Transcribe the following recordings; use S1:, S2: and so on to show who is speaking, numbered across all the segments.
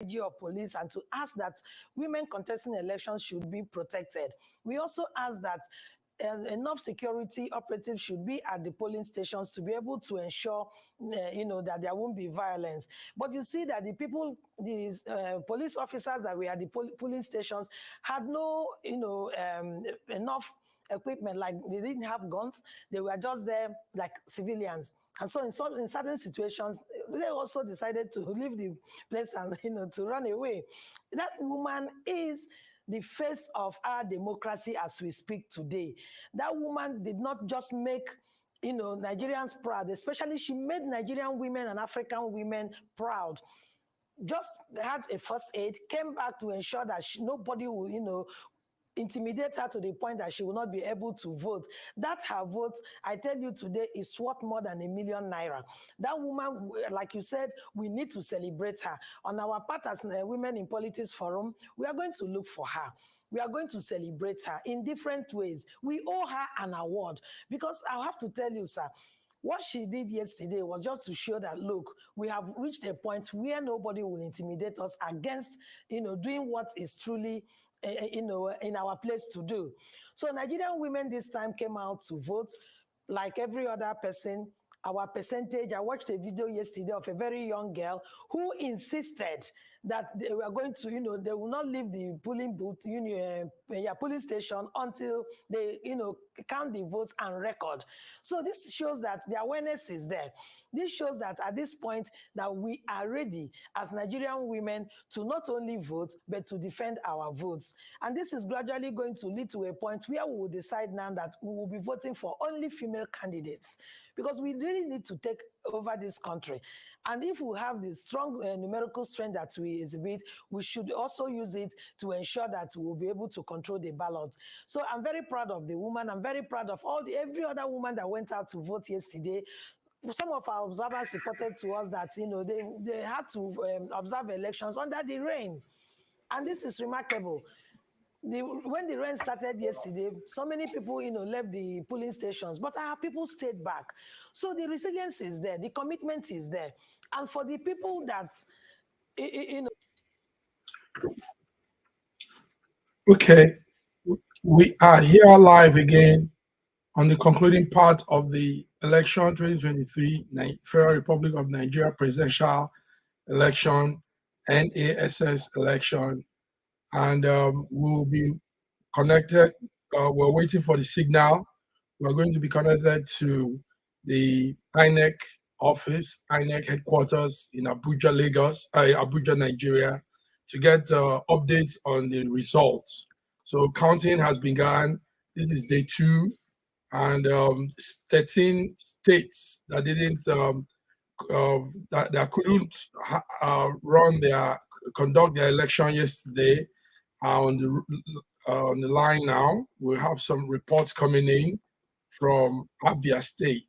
S1: of police and to ask that women contesting elections should be protected. We also ask that enough security operatives should be at the polling stations to be able to ensure, that there won't be violence. But you see that the people, these police officers that were at the polling stations had no, enough equipment. Like they didn't have guns; they were just there like civilians. And so in certain situations, they also decided to leave the place and to run away. That woman is the face of our democracy as we speak today. That woman did not just make Nigerians proud, especially she made Nigerian women and African women proud. Just had a first aid, came back to ensure that nobody will, intimidate her to the point that she will not be able to vote. That her vote, I tell you today, is worth more than ₦1,000,000. That woman, like you said, we need to celebrate her. On our part as Women in Politics Forum, we are going to look for her. We are going to celebrate her in different ways. We owe her an award because I have to tell you, sir, what she did yesterday was just to show that, look, we have reached a point where nobody will intimidate us against, doing what is truly in our place to do. So Nigerian women this time came out to vote like every other person. Our percentage, I watched a video yesterday of a very young girl who insisted that they were going to, they will not leave the polling booth, polling station until they, count the votes and record. So this shows that the awareness is there. This shows that at this point that we are ready as Nigerian women to not only vote, but to defend our votes. And this is gradually going to lead to a point where we will decide now that we will be voting for only female candidates, because we really need to take over this country. And if we have the strong numerical strength that we exhibit, we should also use it to ensure that we will be able to control the ballot. So I'm very proud of the woman. I'm very proud of every other woman that went out to vote yesterday. Some of our observers reported to us that they had to observe elections under the rain. And this is remarkable. When the rain started yesterday, so many people, left the polling stations, but our people stayed back. So the resilience is there, the commitment is there. And for the people that,
S2: Okay, we are here live again on the concluding part of the election 2023 Federal Republic of Nigeria presidential election, NASS election, and we'll be connected. We're waiting for the signal. We're going to be connected to the INEC office, INEC headquarters in Abuja, Abuja, Nigeria, to get updates on the results. So counting has begun. This is day 2, and 13 states that didn't that couldn't conduct their election yesterday are on the line now. We have some reports coming in from Abia State,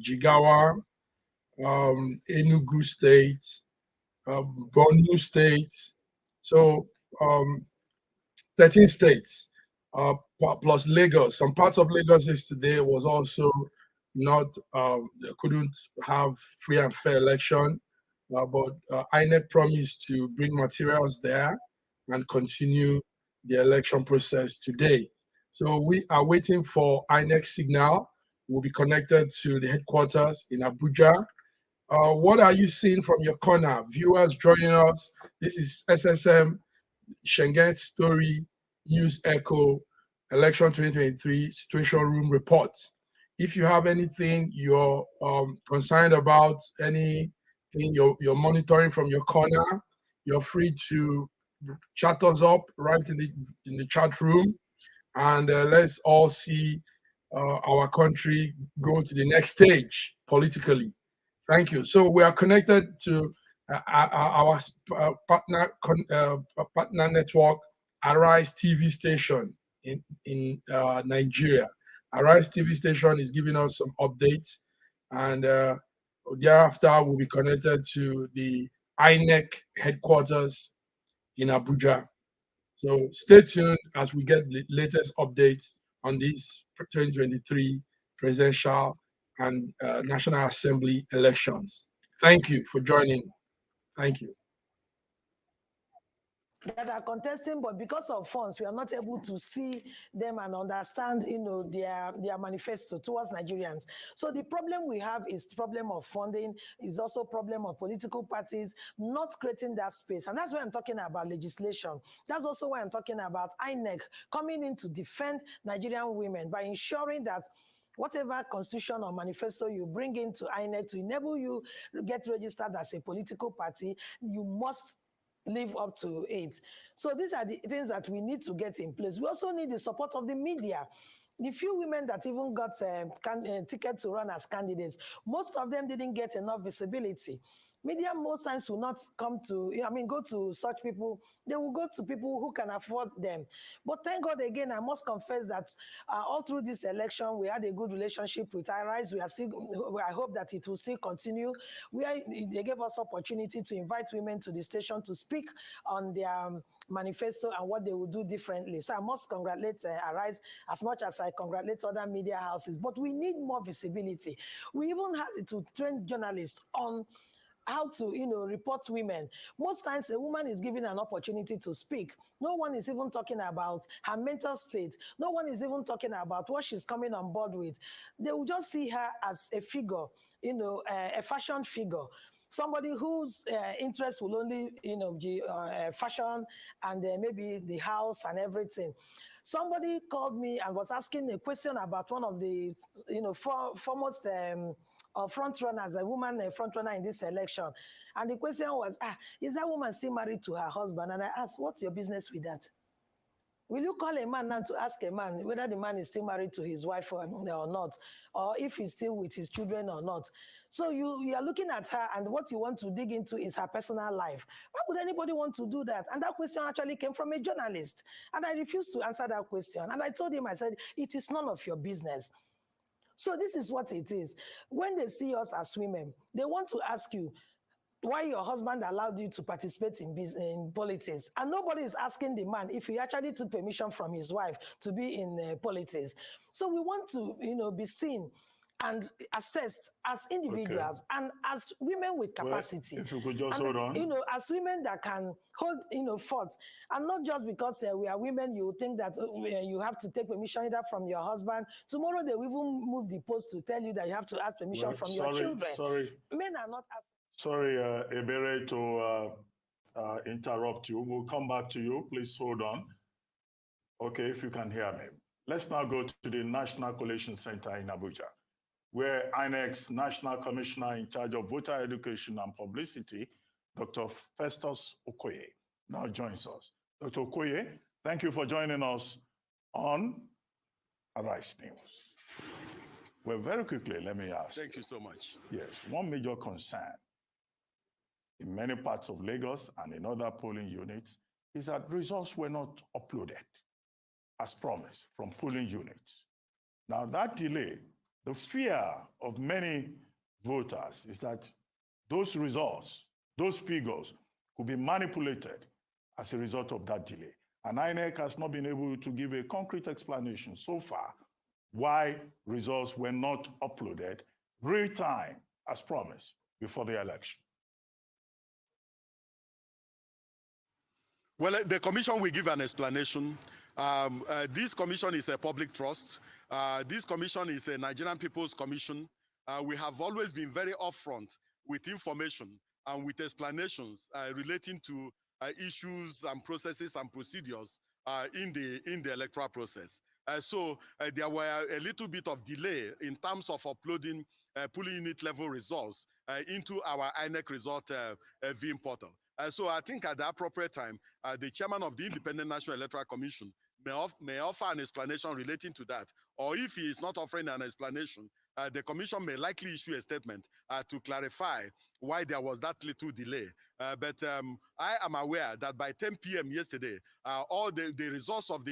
S2: Jigawa, Enugu State, Borno State. So 13 states plus Lagos. Some parts of Lagos yesterday was also not, couldn't have free and fair election, but INEC promised to bring materials there and continue the election process today. So we are waiting for INEC signal. We'll be connected to the headquarters in Abuja. What are you seeing from your corner? Viewers joining us. This is SSM Schengen Story News Echo Election 2023 Situation Room Report. If you have anything you're concerned about, anything you're monitoring from your corner, you're free to chat us up right in the chat room, and let's all see our country go to the next stage politically. Thank you. So we are connected to our partner network, Arise TV station in Nigeria. Arise TV station is giving us some updates, and thereafter we'll be connected to the INEC headquarters in Abuja. So stay tuned as we get the latest updates on these 2023 presidential and National Assembly elections. Thank you for joining. Thank you.
S1: that are contesting, but because of funds, we are not able to see them and understand, their manifesto towards Nigerians. So the problem we have is the problem of funding, is also problem of political parties not creating that space. And that's why I'm talking about legislation. That's also why I'm talking about INEC coming in to defend Nigerian women by ensuring that whatever constitution or manifesto you bring into INEC to enable you get registered as a political party, you must live up to it. So these are the things that we need to get in place. We also need the support of the media. The few women that even got a ticket to run as candidates, most of them didn't get enough visibility. Media most times will not come to, go to such people. They will go to people who can afford them. But thank God again, I must confess that all through this election, we had a good relationship with IRISE. I hope that it will still continue. They gave us opportunity to invite women to the station to speak on their manifesto and what they will do differently. So I must congratulate IRISE as much as I congratulate other media houses. But we need more visibility. We even had to train journalists on how to, report women. Most times a woman is given an opportunity to speak. No one is even talking about her mental state. No one is even talking about what she's coming on board with. They will just see her as a figure, a fashion figure. Somebody whose interest will only, be fashion and maybe the house and everything. Somebody called me and was asking a question about one of the, foremost front runners, a woman front runner in this election. And the question was, is that woman still married to her husband? And I asked, what's your business with that? Will you call a man now to ask a man whether the man is still married to his wife or not, or if he's still with his children or not? So you are looking at her, and what you want to dig into is her personal life. Why would anybody want to do that? And that question actually came from a journalist. And I refused to answer that question. And I told him, I said, it is none of your business. So this is what it is. When they see us as women, they want to ask you why your husband allowed you to participate in politics. And nobody is asking the man if he actually took permission from his wife to be in politics. So we want to, be seen and assessed as individuals and as women with capacity.
S3: Well, if you could just hold on.
S1: As women that can hold, forth. And not just because we are women, you think that you have to take permission either from your husband. Tomorrow they will even move the post to tell you that you have to ask permission from your children.
S3: Sorry.
S1: Men are not asking.
S3: Sorry, Ebere, to interrupt you. We'll come back to you. Please hold on. Okay, if you can hear me. Let's now go to the National Collation Center in Abuja, where INEC's National Commissioner in charge of voter education and publicity, Dr. Festus Okoye, now joins us. Dr. Okoye, thank you for joining us on Arise News. Well, very quickly, let me ask.
S4: Thank you so much.
S3: Yes, one major concern in many parts of Lagos and in other polling units is that results were not uploaded as promised from polling units. Now that delay, the fear of many voters is that those results, those figures could be manipulated as a result of that delay. And INEC has not been able to give a concrete explanation so far why results were not uploaded real time as promised before the election.
S4: Well, the commission will give an explanation. This commission is a public trust. This commission is a Nigerian People's Commission. We have always been very upfront with information and with explanations relating to issues and processes and procedures in the electoral process. So there were a little bit of delay in terms of uploading polling unit level results into our INEC result viewing portal. So I think at the appropriate time, the chairman of the Independent National Electoral Commission may offer an explanation relating to that. Or if he is not offering an explanation, the commission may likely issue a statement to clarify why there was that little delay. But I am aware that by 10 p.m. yesterday, all the results of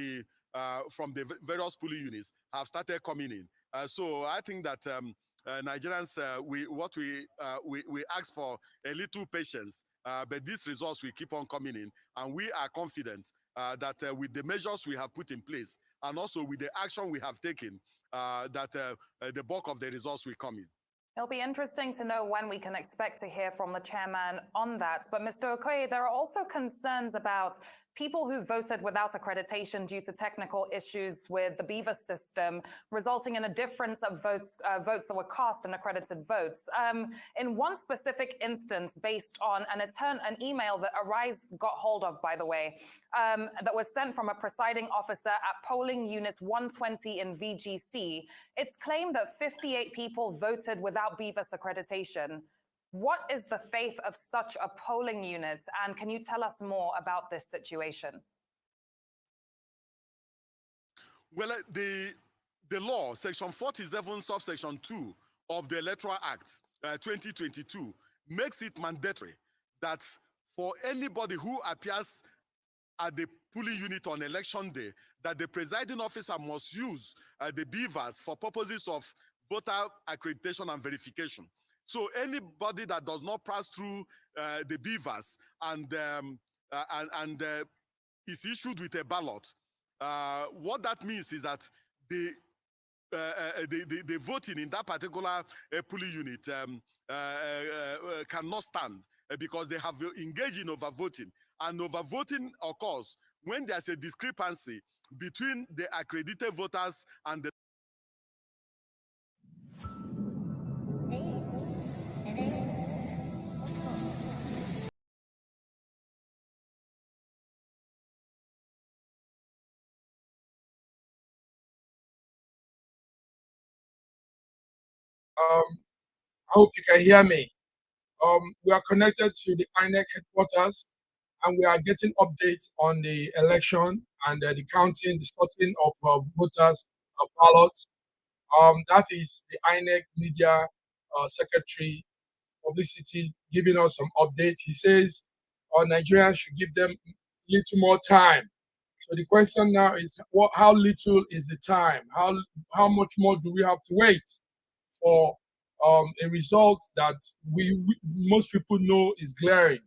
S4: from the various polling units have started coming in. So I think that Nigerians, we ask for a little patience, but these results will keep on coming in, and we are confident that with the measures we have put in place, and also with the action we have taken, that the bulk of the results will come in.
S5: It'll be interesting to know when we can expect to hear from the chairman on that. But Mr. Okoye, there are also concerns about people who voted without accreditation due to technical issues with the Beaver system, resulting in a difference of votes that were cast and accredited votes. In one specific instance, based on an email that Arise got hold of, by the way, that was sent from a presiding officer at polling units 120 in VGC, it's claimed that 58 people voted without Beavis accreditation. What is the faith of such a polling unit? And can you tell us more about this situation?
S4: Well, the law, Section 47, subsection 2 of the Electoral Act 2022, makes it mandatory that for anybody who appears at the polling unit on election day, that the presiding officer must use the beavers for purposes of voter accreditation and verification. So anybody that does not pass through the beavers and is issued with a ballot, what that means is that the voting in that particular polling unit cannot stand because they have engaged in overvoting. And overvoting occurs when there's a discrepancy between the accredited voters and the
S2: I hope you can hear me. We are connected to the INEC headquarters, and we are getting updates on the election and the counting, the sorting of voters' ballots. That is the INEC media secretary publicity giving us some updates. He says Nigerians should give them little more time. So the question now is, how little is the time? How much more do we have to wait for a result that most people know is glaring?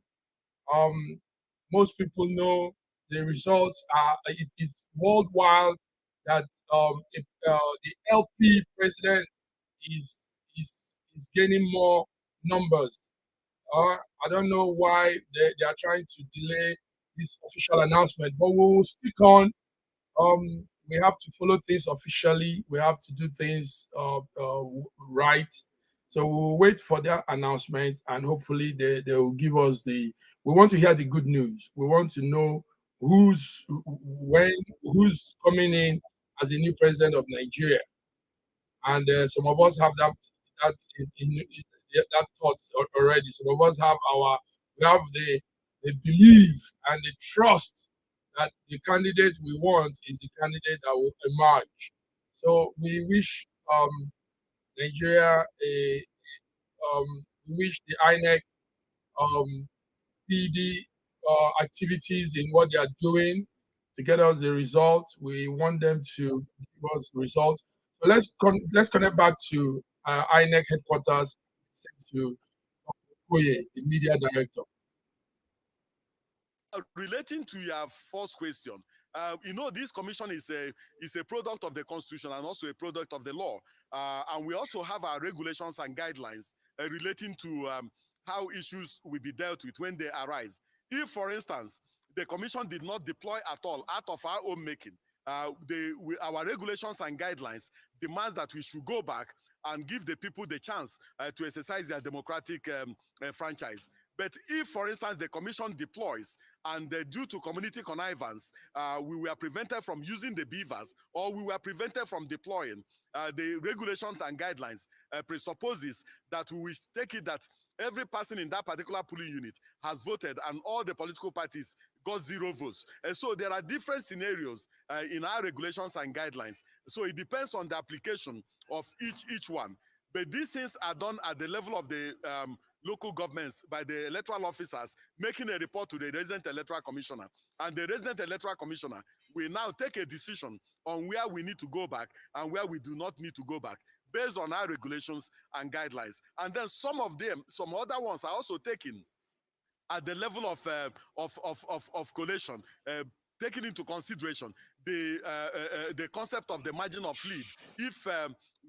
S2: Most people know the results are, it is worldwide that the LP president is gaining more numbers. I don't know why they are trying to delay this official announcement, but we will stick on. We have to follow things officially. We have to do things right. So we'll wait for their announcement, and hopefully they will give us the. We want to hear the good news. We want to know who's coming in as the new president of Nigeria, and some of us have that that thought already. Some of us have we have the belief and the trust that the candidate we want is the candidate that will emerge. So we wish Nigeria we wish the INEC speedy activities in what they are doing to get us the results. We want them to give us results. So let's connect back to INEC headquarters, to Okoye, the media director.
S4: Relating to your first question, this commission is a product of the Constitution and also a product of the law. And we also have our regulations and guidelines relating to how issues will be dealt with when they arise. If, for instance, the commission did not deploy at all out of our own making, our regulations and guidelines demands that we should go back and give the people the chance to exercise their democratic franchise. But if, for instance, the commission deploys and due to community connivance, we were prevented from using the beavers, or we were prevented from deploying, the regulations and guidelines presupposes that we will take it that every person in that particular polling unit has voted and all the political parties got 0 votes. And so there are different scenarios in our regulations and guidelines. So it depends on the application of each one. But these things are done at the level of the local governments by the electoral officers making a report to the resident electoral commissioner. And the resident electoral commissioner will now take a decision on where we need to go back and where we do not need to go back based on our regulations and guidelines. And then some other ones are also taken at the level of collation, taking into consideration the concept of the margin of lead. If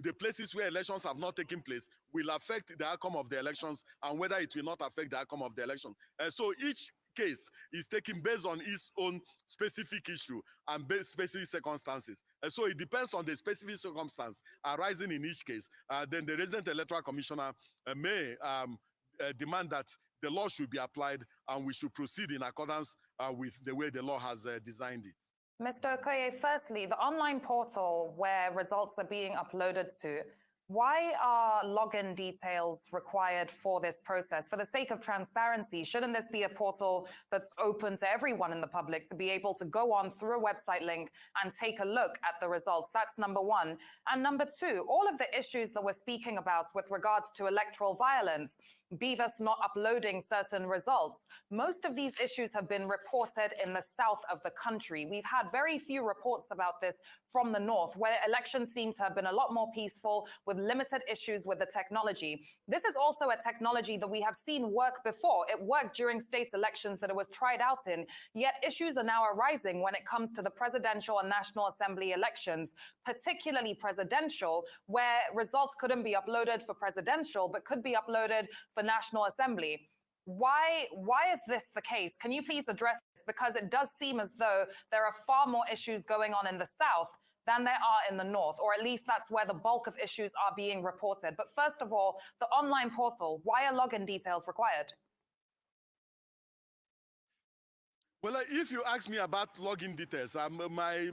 S4: the places where elections have not taken place will affect the outcome of the elections, and whether it will not affect the outcome of the election. So each case is taken based on its own specific issue and specific circumstances. And so it depends on the specific circumstance arising in each case. Then the resident electoral commissioner may demand that the law should be applied and we should proceed in accordance with the way the law has designed it.
S5: Mr. Okoye, firstly, the online portal where results are being uploaded to, why are login details required for this process? For the sake of transparency, shouldn't this be a portal that's open to everyone in the public to be able to go on through a website link and take a look at the results? That's number one. And number two, all of the issues that we're speaking about with regards to electoral violence, Beavers not uploading certain results, most of these issues have been reported in the south of the country. We've had very few reports about this from the north, where elections seem to have been a lot more peaceful with limited issues with the technology. This is also a technology that we have seen work before. It worked during states elections that it was tried out in, yet issues are now arising when it comes to the presidential and National Assembly elections, particularly presidential, where results couldn't be uploaded for presidential, but could be uploaded for National Assembly. Why is this the case? Can you please address this? Because it does seem as though there are far more issues going on in the south than there are in the north, or at least that's where the bulk of issues are being reported. But first of all, the online portal, why are login details required?
S4: Well, if you ask me about login details, my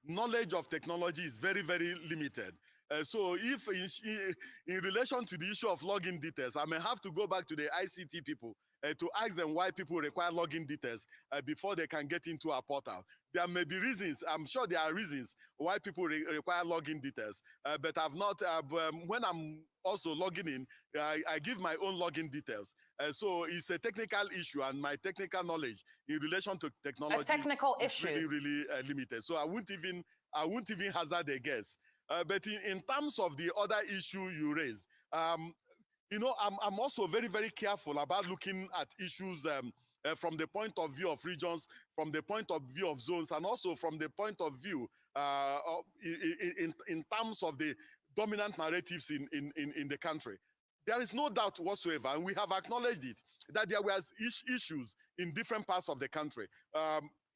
S4: knowledge of technology is very, very limited. So if in relation to the issue of login details, I may have to go back to the ICT people to ask them why people require login details before they can get into our portal. There may be reasons, I'm sure there are reasons why people require login details, but I've not, when I'm also logging in, I give my own login details. So it's a technical issue, and my technical knowledge in relation to technology is really limited. So I won't even hazard a guess. But in terms of the other issue you raised, you know, I'm also very, very careful about looking at issues from the point of view of regions, from the point of view of zones, and also from the point of view in terms of the dominant narratives in the country. There is no doubt whatsoever, and we have acknowledged it, that there were issues in different parts of the country.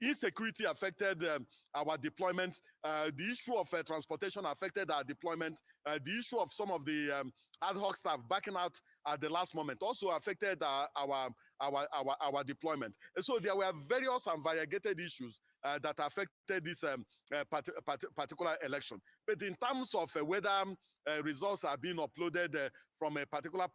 S4: Insecurity affected our deployment. The issue of transportation affected our deployment. The issue of some of the ad hoc staff backing out at the last moment also affected our deployment. And so there were various and variegated issues that affected this particular election. But in terms of whether results are being uploaded from a particular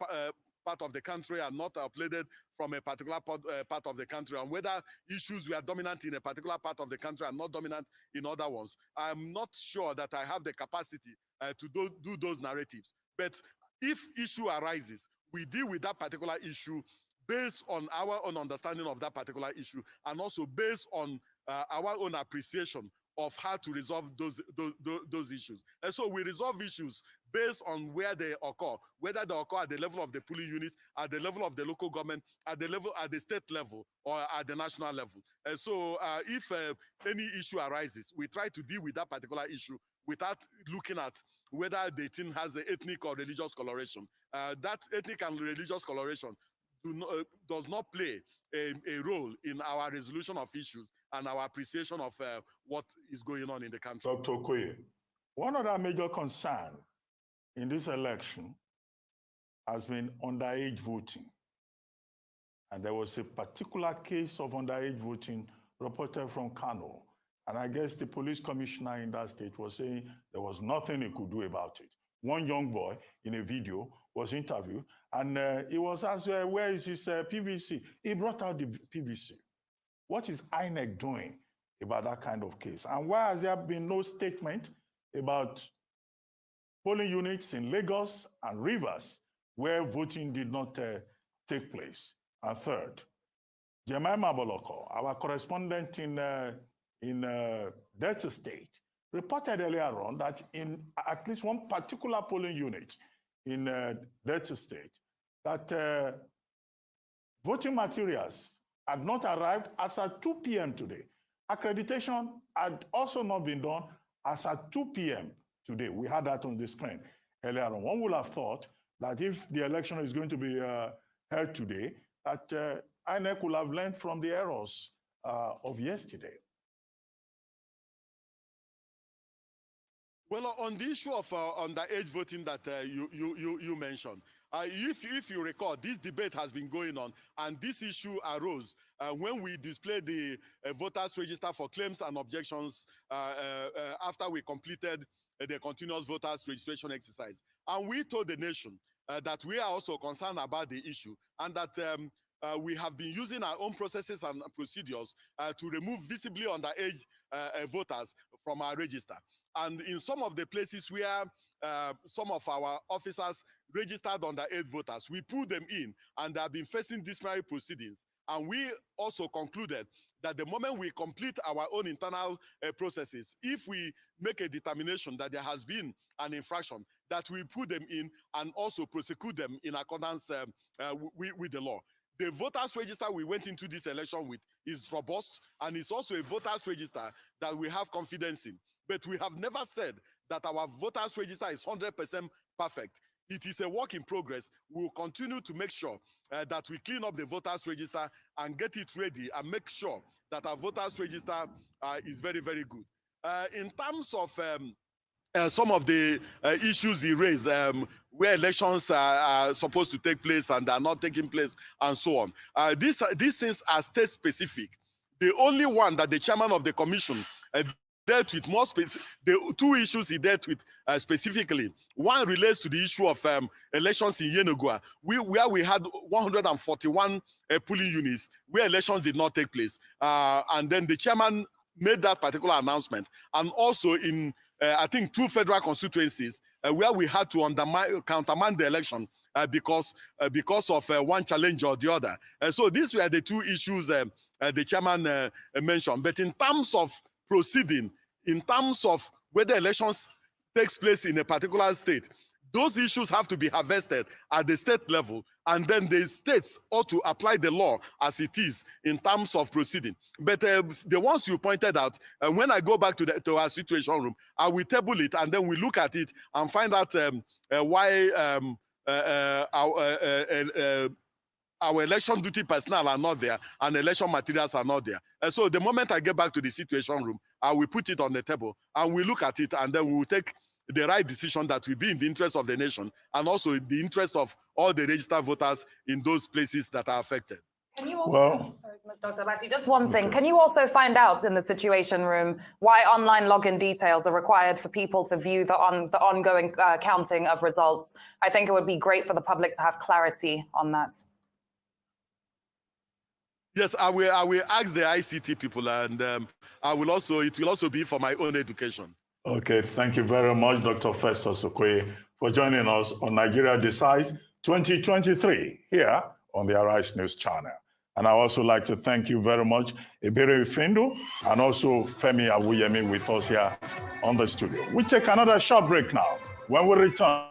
S4: part of the country and not uploaded from a particular part of the country, and whether issues were dominant in a particular part of the country and not dominant in other ones, I'm not sure that I have the capacity to do those narratives. But if issue arises, we deal with that particular issue based on our own understanding of that particular issue, and also based on our own appreciation of how to resolve those issues. And so we resolve issues based on where they occur, whether they occur at the level of the polling unit, at the level of the local government, at the state level, or at the national level. And so if any issue arises, we try to deal with that particular issue without looking at whether the thing has an ethnic or religious coloration. That ethnic and religious coloration does not play a role in our resolution of issues and our appreciation of what is going on in the country.
S3: Dr. Okoye, one other major concern in this election has been underage voting. And there was a particular case of underage voting reported from Kano. And I guess the police commissioner in that state was saying there was nothing he could do about it. One young boy in a video was interviewed, and he was asked, where is his PVC? He brought out the PVC. What is INEC doing about that kind of case? And why has there been no statement about polling units in Lagos and Rivers where voting did not take place? And third, Jemima Boloko, our correspondent in Delta State, reported earlier on that in at least one particular polling unit in Delta State, that voting materials had not arrived as at 2 p.m. today. Accreditation had also not been done as at 2 p.m. today. We had that on the screen earlier on. One would have thought that if the election is going to be held today, that INEC will have learned from the errors of yesterday.
S4: Well, on the issue of underage voting that you mentioned, if you recall, this debate has been going on, and this issue arose when we displayed the voters register for claims and objections after we completed the continuous voters registration exercise. And we told the nation that we are also concerned about the issue, and that we have been using our own processes and procedures to remove visibly underage voters from our register. And in some of the places where some of our officers registered underage voters, we pulled them in, and they have been facing disciplinary proceedings. And we also concluded that the moment we complete our own internal processes, if we make a determination that there has been an infraction, that we put them in and also prosecute them in accordance with the law. The voters register we went into this election with is robust, and it's also a voters register that we have confidence in. But we have never said that our voters register is 100% perfect. It is a work in progress. We will continue to make sure that we clean up the voters register and get it ready and make sure that our voters register is very, very good. In terms of some of the issues he raised, where elections are supposed to take place and are not taking place, and so on. These things are state specific. The only one that the chairman of the commission dealt with more the two issues he dealt with specifically. One relates to the issue of elections in Yenagoa, where we had 141 polling units where elections did not take place. And then the chairman made that particular announcement. And also in, I think, 2 federal constituencies where we had to countermand the election because of one challenge or the other. So these were the 2 issues the chairman mentioned. But in terms of proceeding, in terms of whether elections takes place in a particular state, those issues have to be harvested at the state level, and then the states ought to apply the law as it is in terms of proceeding. But the ones you pointed out, when I go back to our situation room, I will table it, and then we look at it and find out why our election duty personnel are not there and election materials are not there. And so the moment I get back to the situation room, I will put it on the table and we look at it, and then we will take the right decision that will be in the interest of the nation and also in the interest of all the registered voters in those places that are affected.
S5: Can you also, sorry, Dr. Abasi, just one thing. Can you also find out in the Situation Room why online login details are required for people to view the ongoing counting of results? I think it would be great for the public to have clarity on that.
S4: Yes, I will ask the ICT people, and it will also be for my own education.
S3: Okay, thank you very much, Dr. Festus Okoye, for joining us on Nigeria Decides 2023 here on the Arise News channel. And I also like to thank you very much, Ebere Ifendu, and also Femi Awuyemi with us here on the studio. We take another short break now. When we return,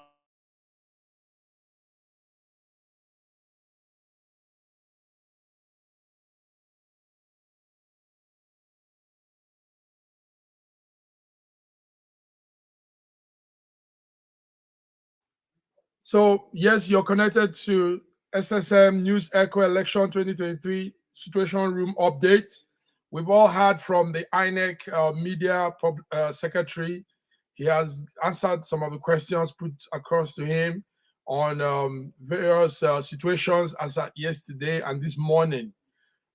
S2: So, yes, you're connected to SSM News Echo Election 2023 Situation Room update. We've all heard from the INEC media secretary. He has answered some of the questions put across to him on various situations as at yesterday and this morning.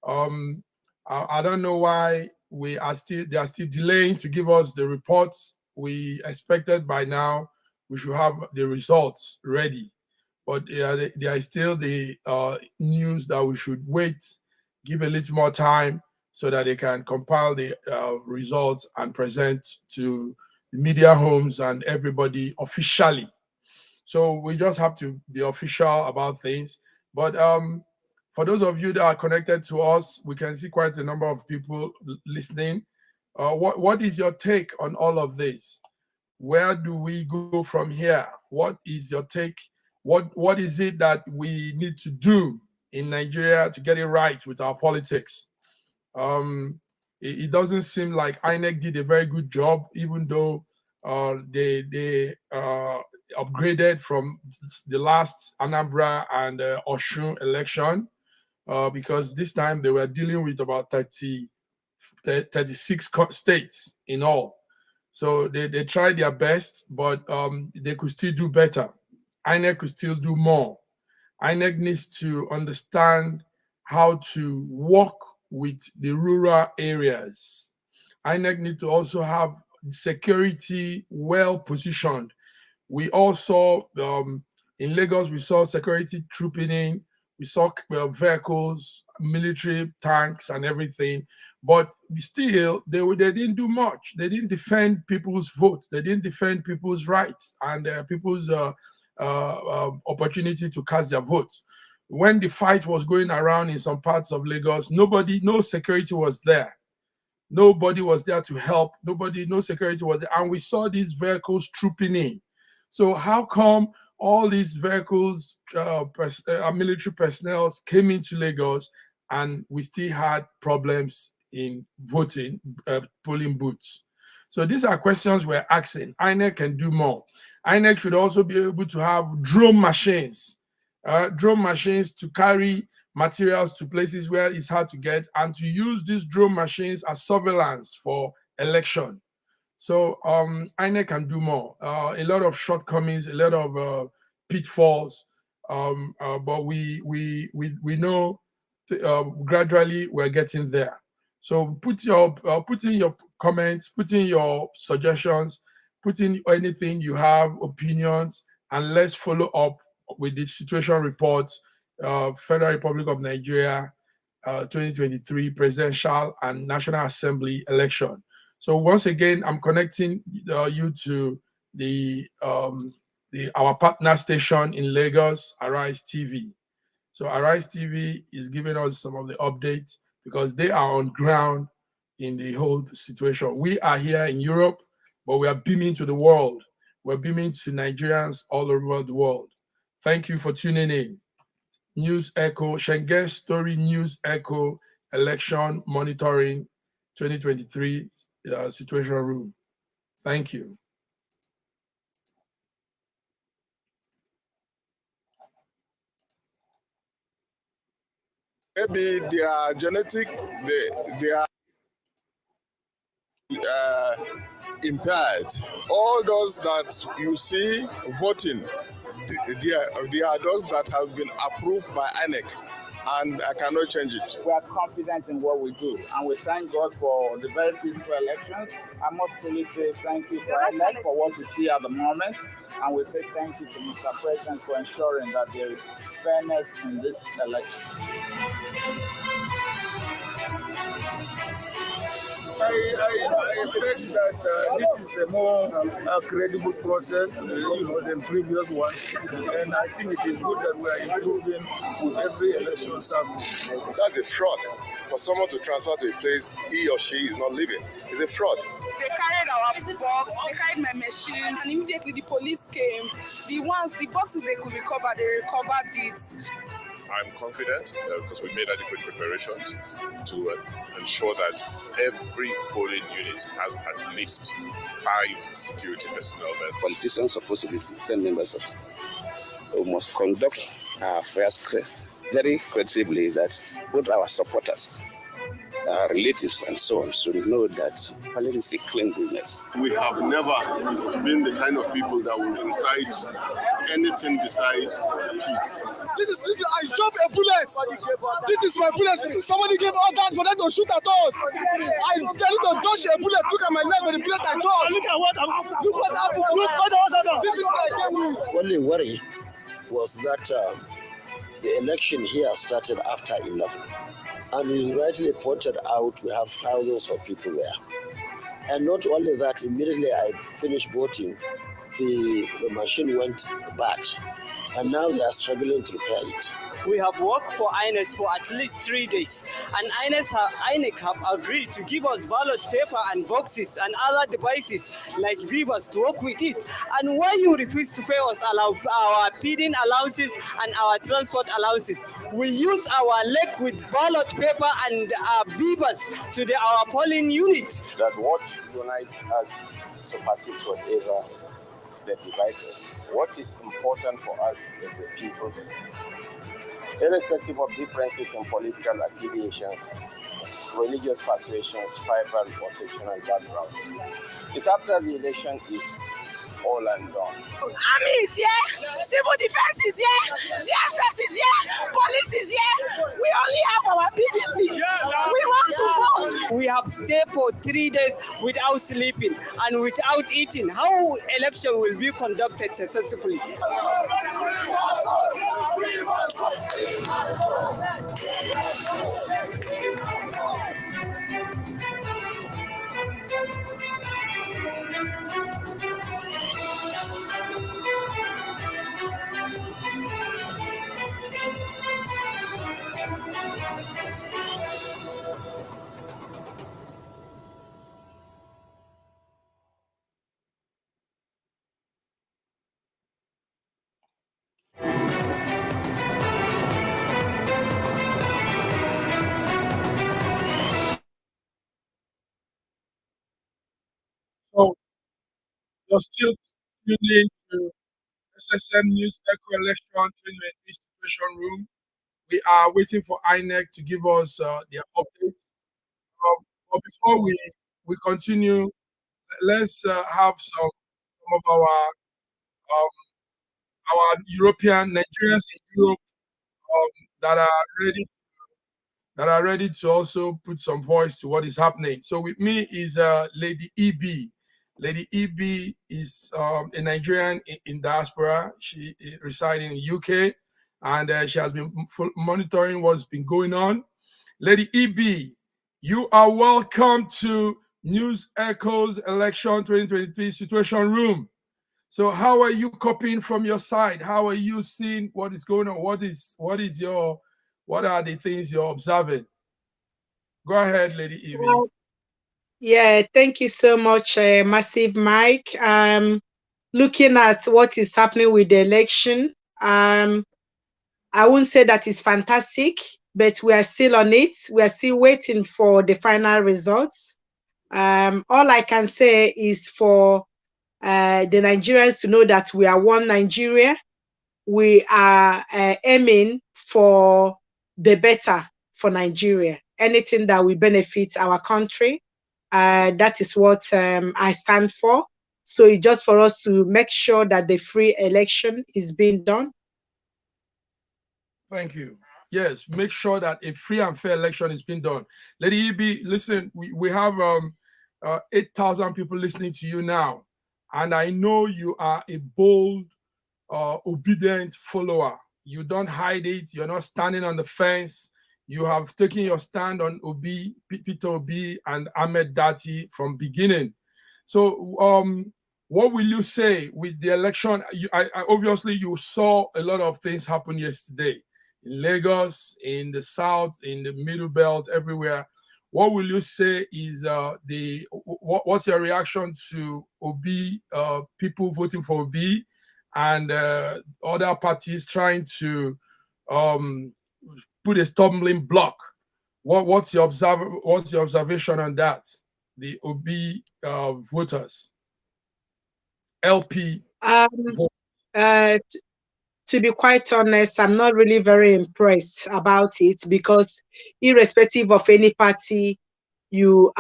S2: I don't know why they are still delaying to give us the reports. We expected by now we should have the results ready, but there is still the news that we should wait, give a little more time so that they can compile the results and present to the media homes and everybody officially. So we just have to be official about things. But for those of you that are connected to us, we can see quite a number of people listening. What is your take on all of this? Where do we go from here? What is your take? What is it that we need to do in Nigeria to get it right with our politics? It doesn't seem like INEC did a very good job, even though they upgraded from the last Anambra and Osun election. because this time they were dealing with about 36 states in all. So they tried their best, but they could still do better. INEC could still do more. INEC needs to understand how to work with the rural areas. INEC needs to also have security well positioned. We also, in Lagos, we saw security trooping in. We saw vehicles, military tanks and everything. But still, they didn't do much. They didn't defend people's votes. They didn't defend people's rights and people's opportunity to cast their votes. When the fight was going around in some parts of Lagos, no security was there. Nobody was there to help. No security was there. And we saw these vehicles trooping in. So how come all these vehicles, military personnel came into Lagos and we still had problems in voting, polling booths? So these are questions we're asking. INEC can do more. INEC should also be able to have drone machines to carry materials to places where it's hard to get, and to use these drone machines as surveillance for election. So INEC can do more. A lot of shortcomings, a lot of pitfalls, but we know gradually we're getting there. So put in your comments, put in your suggestions, put in anything you have, opinions, and let's follow up with the situation report, Federal Republic of Nigeria, 2023 presidential and National Assembly election. So once again, I'm connecting you to our partner station in Lagos, Arise TV. So Arise TV is giving us some of the updates because they are on ground in the whole situation. We are here in Europe, but we are beaming to the world. We're beaming to Nigerians all over the world. Thank you for tuning in. News Echo, Schengen Story News Echo, Election Monitoring 2023 Situation Room. Thank you.
S6: Maybe they are genetic, they are impaired. All those that you see voting, they are those that have been approved by INEC, and I cannot change it.
S7: We are confident in what we do, and we thank God for the very peaceful elections. I must really say thank you to INEC for what we see at the moment, and we say thank you to Mr. President for ensuring that there is fairness in this election.
S8: I expect that this is a more credible process, than previous ones, and I think it is good that we are improving with every election cycle.
S6: That's a fraud. For someone to transfer to a place he or she is not living, it's a fraud.
S9: They carried our box, they carried my machines, and immediately the police came. The boxes they could recover, they recovered it.
S6: I'm confident because we made adequate preparations to ensure that every polling unit has at least 5 security personnel there.
S10: Politicians are supposed to be distant members of we must conduct our affairs very credibly, that both our supporters, our relatives and so on should know that politics is a clean business.
S6: We have never been the kind of people that will incite anything besides peace.
S11: This is I dropped a bullet. This is my bullet. Somebody gave order for them to shoot at us. I tell you to dodge a bullet. Look at my leg with the bullet I dodged. Look at what happened. Look what happened. Look what happened. This is my game.
S10: Only worry was that the election here started after 11. And you rightly pointed out, we have thousands of people there. And not only that, immediately I finished voting, the machine went bad. And now they are struggling to repair it.
S12: We have worked for INEC for at least 3 days, and INEC have agreed to give us ballot paper and boxes and other devices like beavers to work with it. And why you refuse to pay us our feeding allowances and our transport allowances? We use our leg with ballot paper and beavers to our polling unit.
S10: That what unites us surpasses whatever that divides us. What is important for us as a people irrespective of differences in political affiliations, religious persuasions, tribal or sectional background. It's after the election is all and done.
S9: Army is here, civil defense is here, DSS is here, police is here. We only have our BBC. We want to vote.
S12: We have stayed for 3 days without sleeping and without eating. How election will be conducted successfully?
S2: So you're still tuning to SSM News Echo Election 2023 Situation Room. We are waiting for INEC to give us their updates. But before we continue, let's have some of our European Nigerians in Europe that are ready to also put some voice to what is happening. So with me is Lady EB. Lady EB is a Nigerian in diaspora. She resides in the UK, and she has been monitoring what's been going on. Lady EB, you are welcome to News Echoes Election 2023 Situation Room. So how are you copying from your side? How are you seeing what is going on? What are the things you're observing? Go ahead, Lady Evie.
S13: Well, yeah, thank you so much, Massive Mike. Looking at what is happening with the election, I wouldn't say that it's fantastic, but we are still on it. We are still waiting for the final results. All I can say is for the Nigerians to know that we are one Nigeria. We are aiming for the better for Nigeria. Anything that will benefit our country, that is what I stand for. So it's just for us to make sure that the free election is being done.
S2: Thank you. Yes, make sure that a free and fair election is being done. Lady EB, listen, we have 8,000 people listening to you now. And I know you are a bold, obedient follower. You don't hide it. You're not standing on the fence. You have taken your stand on Obi, Peter Obi and Ahmed Dati from beginning. So what will you say with the election? Obviously, you saw a lot of things happen yesterday in Lagos, in the South, in the Middle Belt, everywhere. What will you say is what's your reaction to Obi, people voting for Obi, and other parties trying to put a stumbling block? What's your observation on that? The Obi voters, LP voters.
S13: To be quite honest, I'm not really very impressed about it, because irrespective of any party your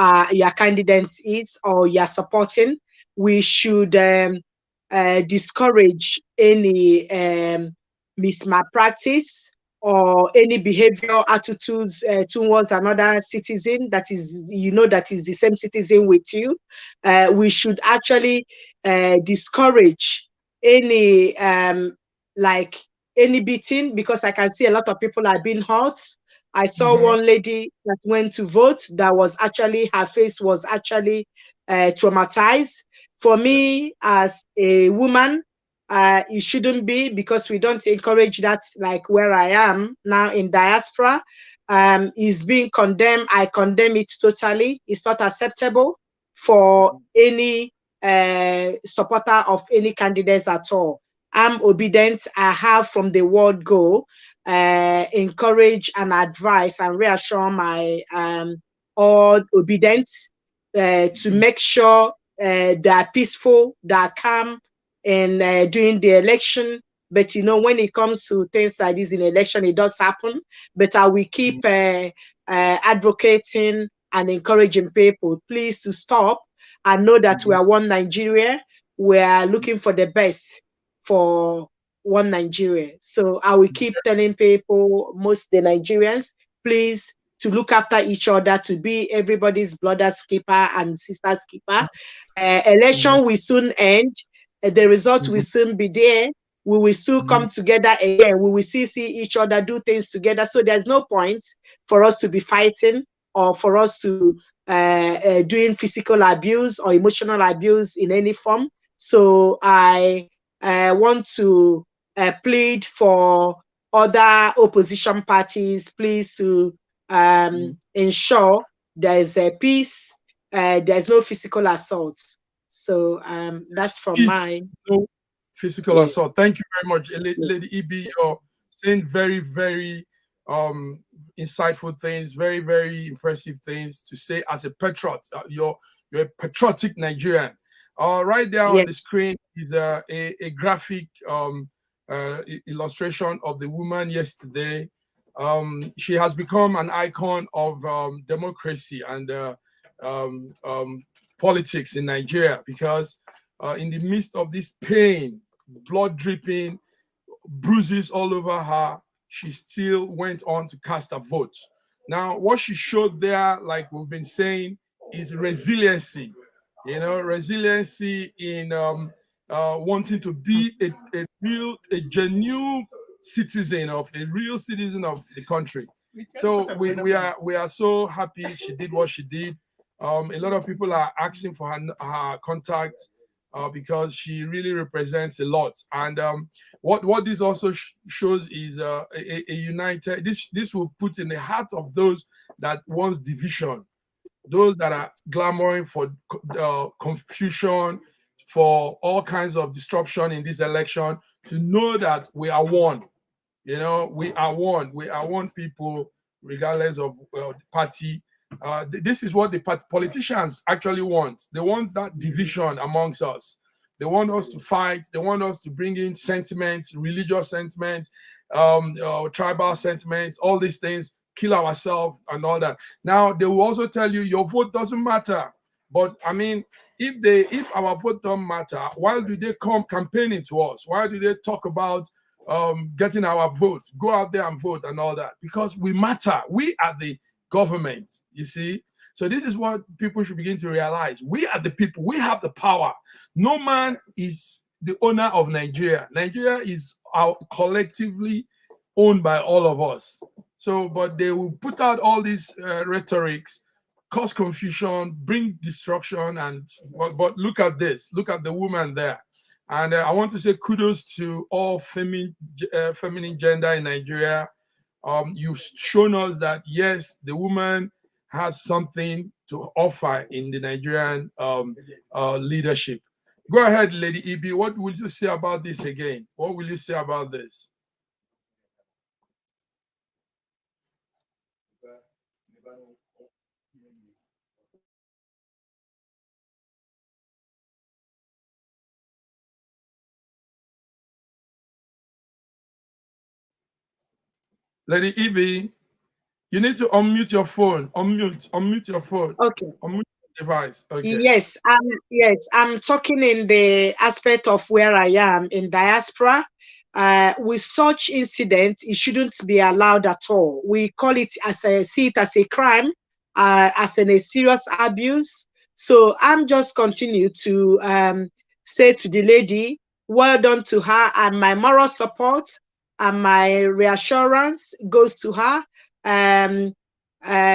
S13: candidate is or you're supporting, we should discourage any mispractice or any behavioral attitudes towards another citizen that is, that is the same citizen with you. We should actually discourage any like any beating, because I can see a lot of people are being hurt. I saw one lady that went to vote that was actually, her face was actually traumatized. For me, as a woman, it shouldn't be, because we don't encourage that, like where I am now in diaspora. Is being condemned. I condemn it totally. It's not acceptable for any supporter of any candidates at all. I'm obedient. I have from the word go encourage and advise and reassure my all obedience to make sure they are peaceful, they are calm in doing the election. But when it comes to things like this in election, it does happen. But I will keep advocating and encouraging people, please, to stop and know that we are one Nigeria. We are looking for the best for one Nigeria. So I will keep telling people, most the Nigerians, please, to look after each other, to be everybody's brother's keeper and sister's keeper. Election will soon end. The result will soon be there. We will still come together again. We will still see each other do things together. So there's no point for us to be fighting or for us to doing physical abuse or emotional abuse in any form. So I want to plead for other opposition parties, please, to ensure there is a peace, there's no physical assault. So that's from
S2: Peace,
S13: mine.
S2: no physical assault. Thank you very much, Lady Ibi. You're saying very, very insightful things, very, very impressive things to say as a patriot. You're a patriotic Nigerian. Right there on the screen is a graphic illustration of the woman yesterday. She has become an icon of democracy and politics in Nigeria, because in the midst of this pain, blood dripping, bruises all over her, she still went on to cast a vote. Now, what she showed there, like we've been saying, is resiliency. Resiliency in wanting to be a genuine citizen of the country. So we are so happy she did what she did. A lot of people are asking for her contact because she really represents a lot. And what this also shows is a united. This will put in the heart of those that wants division, those that are clamoring for confusion, for all kinds of disruption in this election, to know that we are one. We are one. We are one people, regardless of the party. This is what the politicians actually want. They want that division amongst us. They want us to fight. They want us to bring in sentiments, religious sentiments, tribal sentiments, all these things, kill ourselves and all that. Now, they will also tell you your vote doesn't matter. But I mean, if our vote don't matter, why do they come campaigning to us? Why do they talk about getting our vote? Go out there and vote and all that. Because we matter. We are the government, you see. So this is what people should begin to realize. We are the people. We have the power. No man is the owner of Nigeria. Nigeria is collectively owned by all of us. So, but they will put out all these rhetorics, cause confusion, bring destruction, and but look at this. Look at the woman there. And I want to say kudos to all feminine gender in Nigeria. You've shown us that, yes, the woman has something to offer in the Nigerian leadership. Go ahead, Lady Ibi. What will you say about this again? What will you say about this? Lady Ibi, you need to unmute your phone. Unmute your phone.
S13: Okay.
S2: Unmute your device. Okay.
S13: Yes, I'm talking in the aspect of where I am in diaspora. With such incident, it shouldn't be allowed at all. We call it see it as a crime, as a serious abuse. So I'm just continue to say to the lady, well done to her, and my moral support and my reassurance goes to her.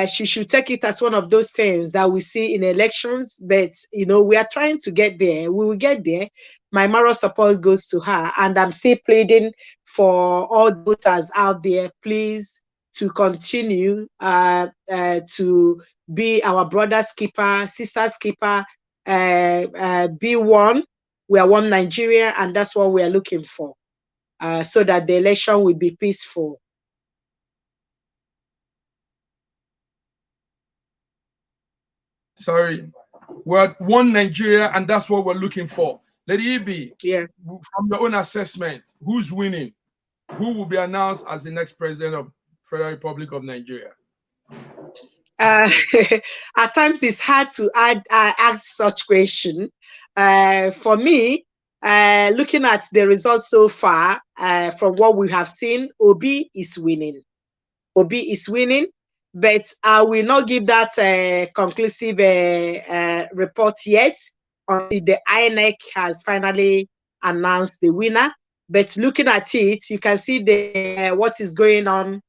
S13: She should take it as one of those things that we see in elections, but we are trying to get there. We will get there. My moral support goes to her, and I'm still pleading for all the voters out there, please, to continue to be our brother's keeper, sister's keeper, be one. We are one Nigeria, and that's what we are looking for, so that the election will be peaceful.
S2: Sorry, we're one Nigeria, and that's what we're looking for. Lady Ibi, from your own assessment, who's winning? Who will be announced as the next president of Federal Republic of Nigeria?
S13: At times it's hard to ask such question. For me, looking at the results so far, from what we have seen, Obi is winning. Obi is winning, but I will not give that conclusive report yet until the INEC has finally announced the winner. But looking at it, you can see the what is going on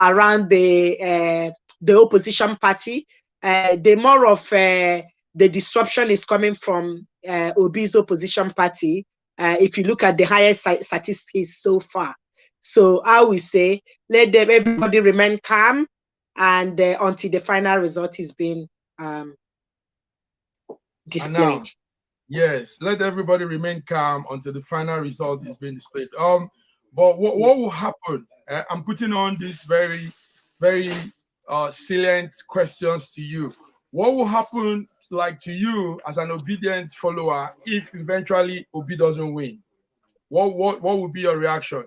S13: around the opposition party. The more of the disruption is coming from Obi's opposition party. If you look at the highest statistics so far. So I will say, let everybody remain calm and until the final result is being displayed.
S2: Yes, let everybody remain calm until the final result is being displayed. But what will happen? I'm putting on these very, very salient questions to you. What will happen, like, to you as an obedient follower if eventually Obi doesn't win? What would be your reaction?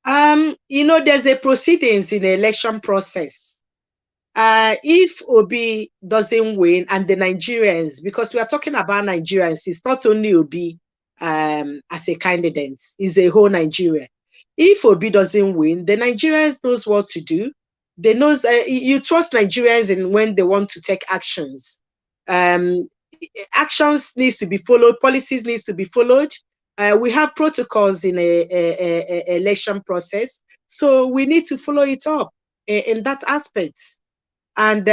S13: There's a proceedings in the election process. If Obi doesn't win and the Nigerians, because we are talking about Nigerians, it's not only Obi as a candidate, it's a whole Nigeria. If Obi doesn't win, the Nigerians knows what to do. They knows you trust Nigerians in when they want to take actions. Actions needs to be followed, policies needs to be followed. We have protocols in a election process, so we need to follow it up in that aspect. And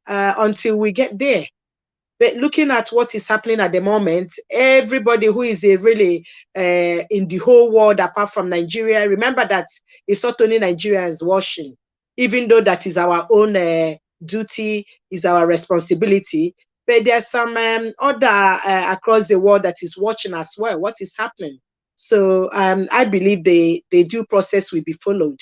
S13: until we get there. But looking at what is happening at the moment, everybody who is really in the whole world apart from Nigeria, remember that it's not only Nigerians watching, even though that is our own duty, is our responsibility. But there's some other across the world that is watching as well what is happening. So I believe the due process will be followed.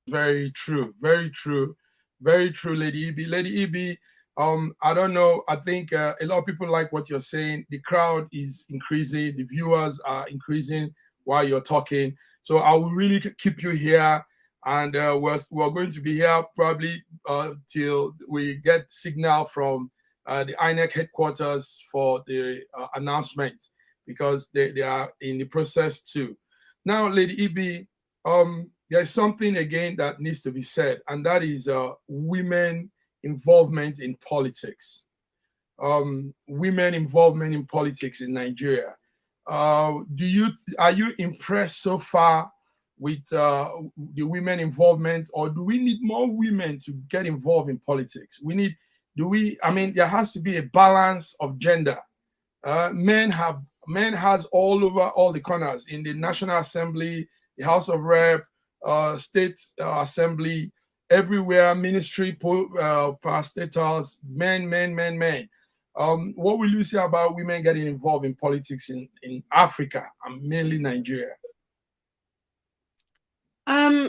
S2: Very true, very true, very true, Lady Ibi. Lady Ibi, I don't know. I think a lot of people like what you're saying. The crowd is increasing, the viewers are increasing while you're talking. So I will really keep you here, and we're going to be here probably till we get signal from the INEC headquarters for the announcement, because they are in the process too. Now, Lady Ibi, there's something again that needs to be said, and that is women involvement in politics. Women involvement in politics in Nigeria. Are you impressed so far with the women involvement, or do we need more women to get involved in politics? There has to be a balance of gender. Men has all over all the corners in the National Assembly, the House of Rep, state assembly, everywhere, ministry, parastatals, men. What will you say about women getting involved in politics in Africa and mainly Nigeria?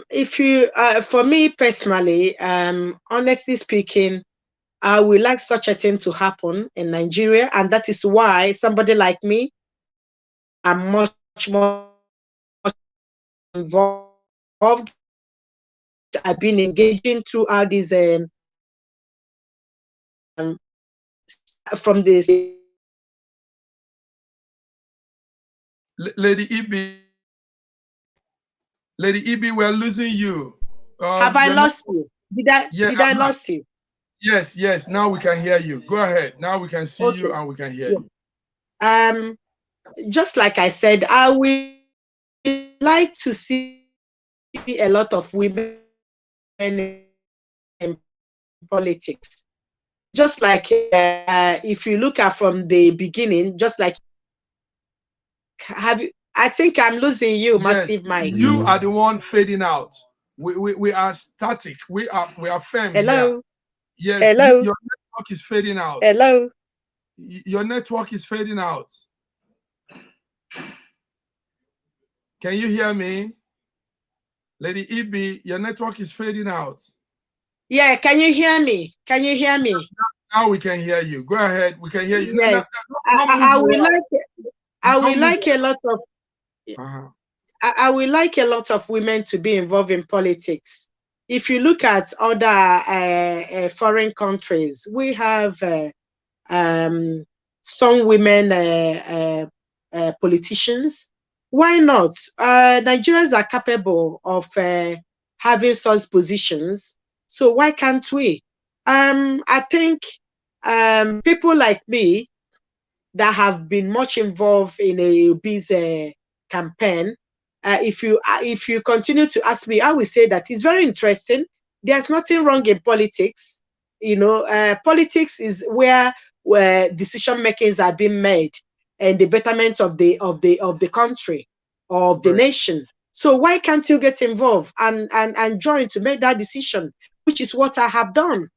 S13: If you, for me personally, honestly speaking, I would like such a thing to happen in Nigeria, and that is why somebody like me, I'm much more involved. I've been engaging throughout these from this.
S2: Lady Ibi, we're losing you.
S13: Have I lost you? Did I lost you?
S2: Yes. Now we can hear you. Go ahead. Now we can see you and we can hear
S13: you. Just like I said, I would like to see a lot of women in politics. Just like if you look at from the beginning, just like I think I'm losing you, Massive Mike.
S2: You are the one fading out. We are static. We are firm.
S13: Hello.
S2: Here. Yes.
S13: Hello.
S2: Your network is fading out.
S13: Hello.
S2: Your network is fading out. Can you hear me? Lady Ibi, your network is fading out.
S13: Yeah, can you hear me? Can you hear me?
S2: Now we can hear you. Go ahead. We can hear you.
S13: Yes. I would like a lot of I would like a lot of women to be involved in politics. If you look at other foreign countries, we have some women politicians. Why not? Nigerians are capable of having such positions. So why can't we? I think people like me that have been much involved in a busy campaign. If you continue to ask me, I will say that it's very interesting. There's nothing wrong in politics. Politics is where decision makings are being made and the betterment of the country or of the nation. So why can't you get involved and join to make that decision, which is what I have done.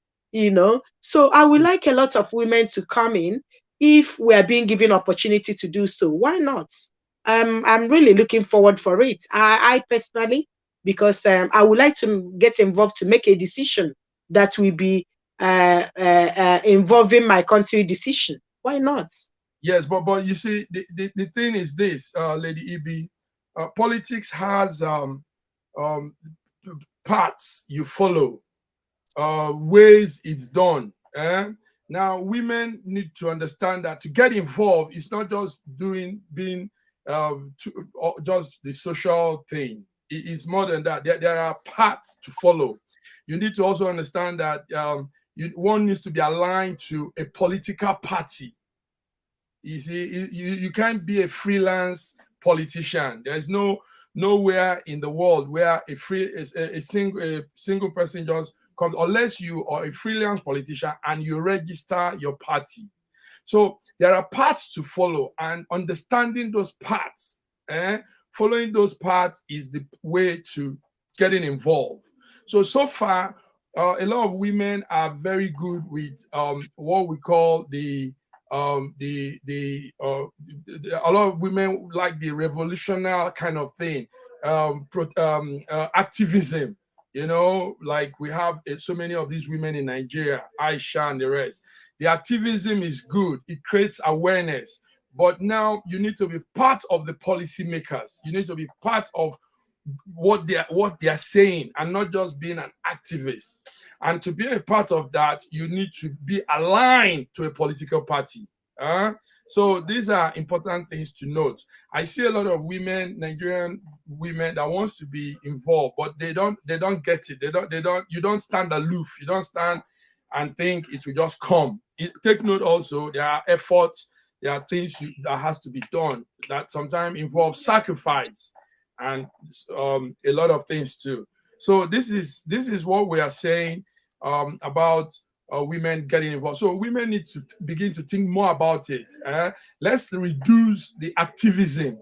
S13: So I would like a lot of women to come in if we are being given opportunity to do so. Why not? I'm really looking forward for it. I personally, because I would like to get involved to make a decision that will be involving my country decision. Why not?
S2: Yes, but you see, the thing is this, Lady Ibi, politics has paths you follow, ways it's done. Now, women need to understand that to get involved, it's not just being just the social thing. It's more than that. There are paths to follow. You need to also understand that one needs to be aligned to a political party. You see, you can't be a freelance politician. There's nowhere in the world where a single person just comes, unless you are a freelance politician and you register your party. So there are paths to follow, and understanding those paths, following those paths is the way to getting involved. So far, a lot of women are very good with what we call a lot of women like the revolutionary kind of thing, activism. Like we have so many of these women in Nigeria, Aisha and the rest. The activism is good. It creates awareness. But now you need to be part of the policymakers. You need to be part of what they are saying and not just being an activist. And to be a part of that, you need to be aligned to a political party. So these are important things to note. I see a lot of women, Nigerian women, that wants to be involved, but they don't get it. You don't stand aloof. You don't stand and think it will just come. Take note also, there are efforts, there are things that has to be done that sometimes involve sacrifice and a lot of things too. So this is what we are saying about women getting involved. So women need to begin to think more about it. Let's reduce the activism.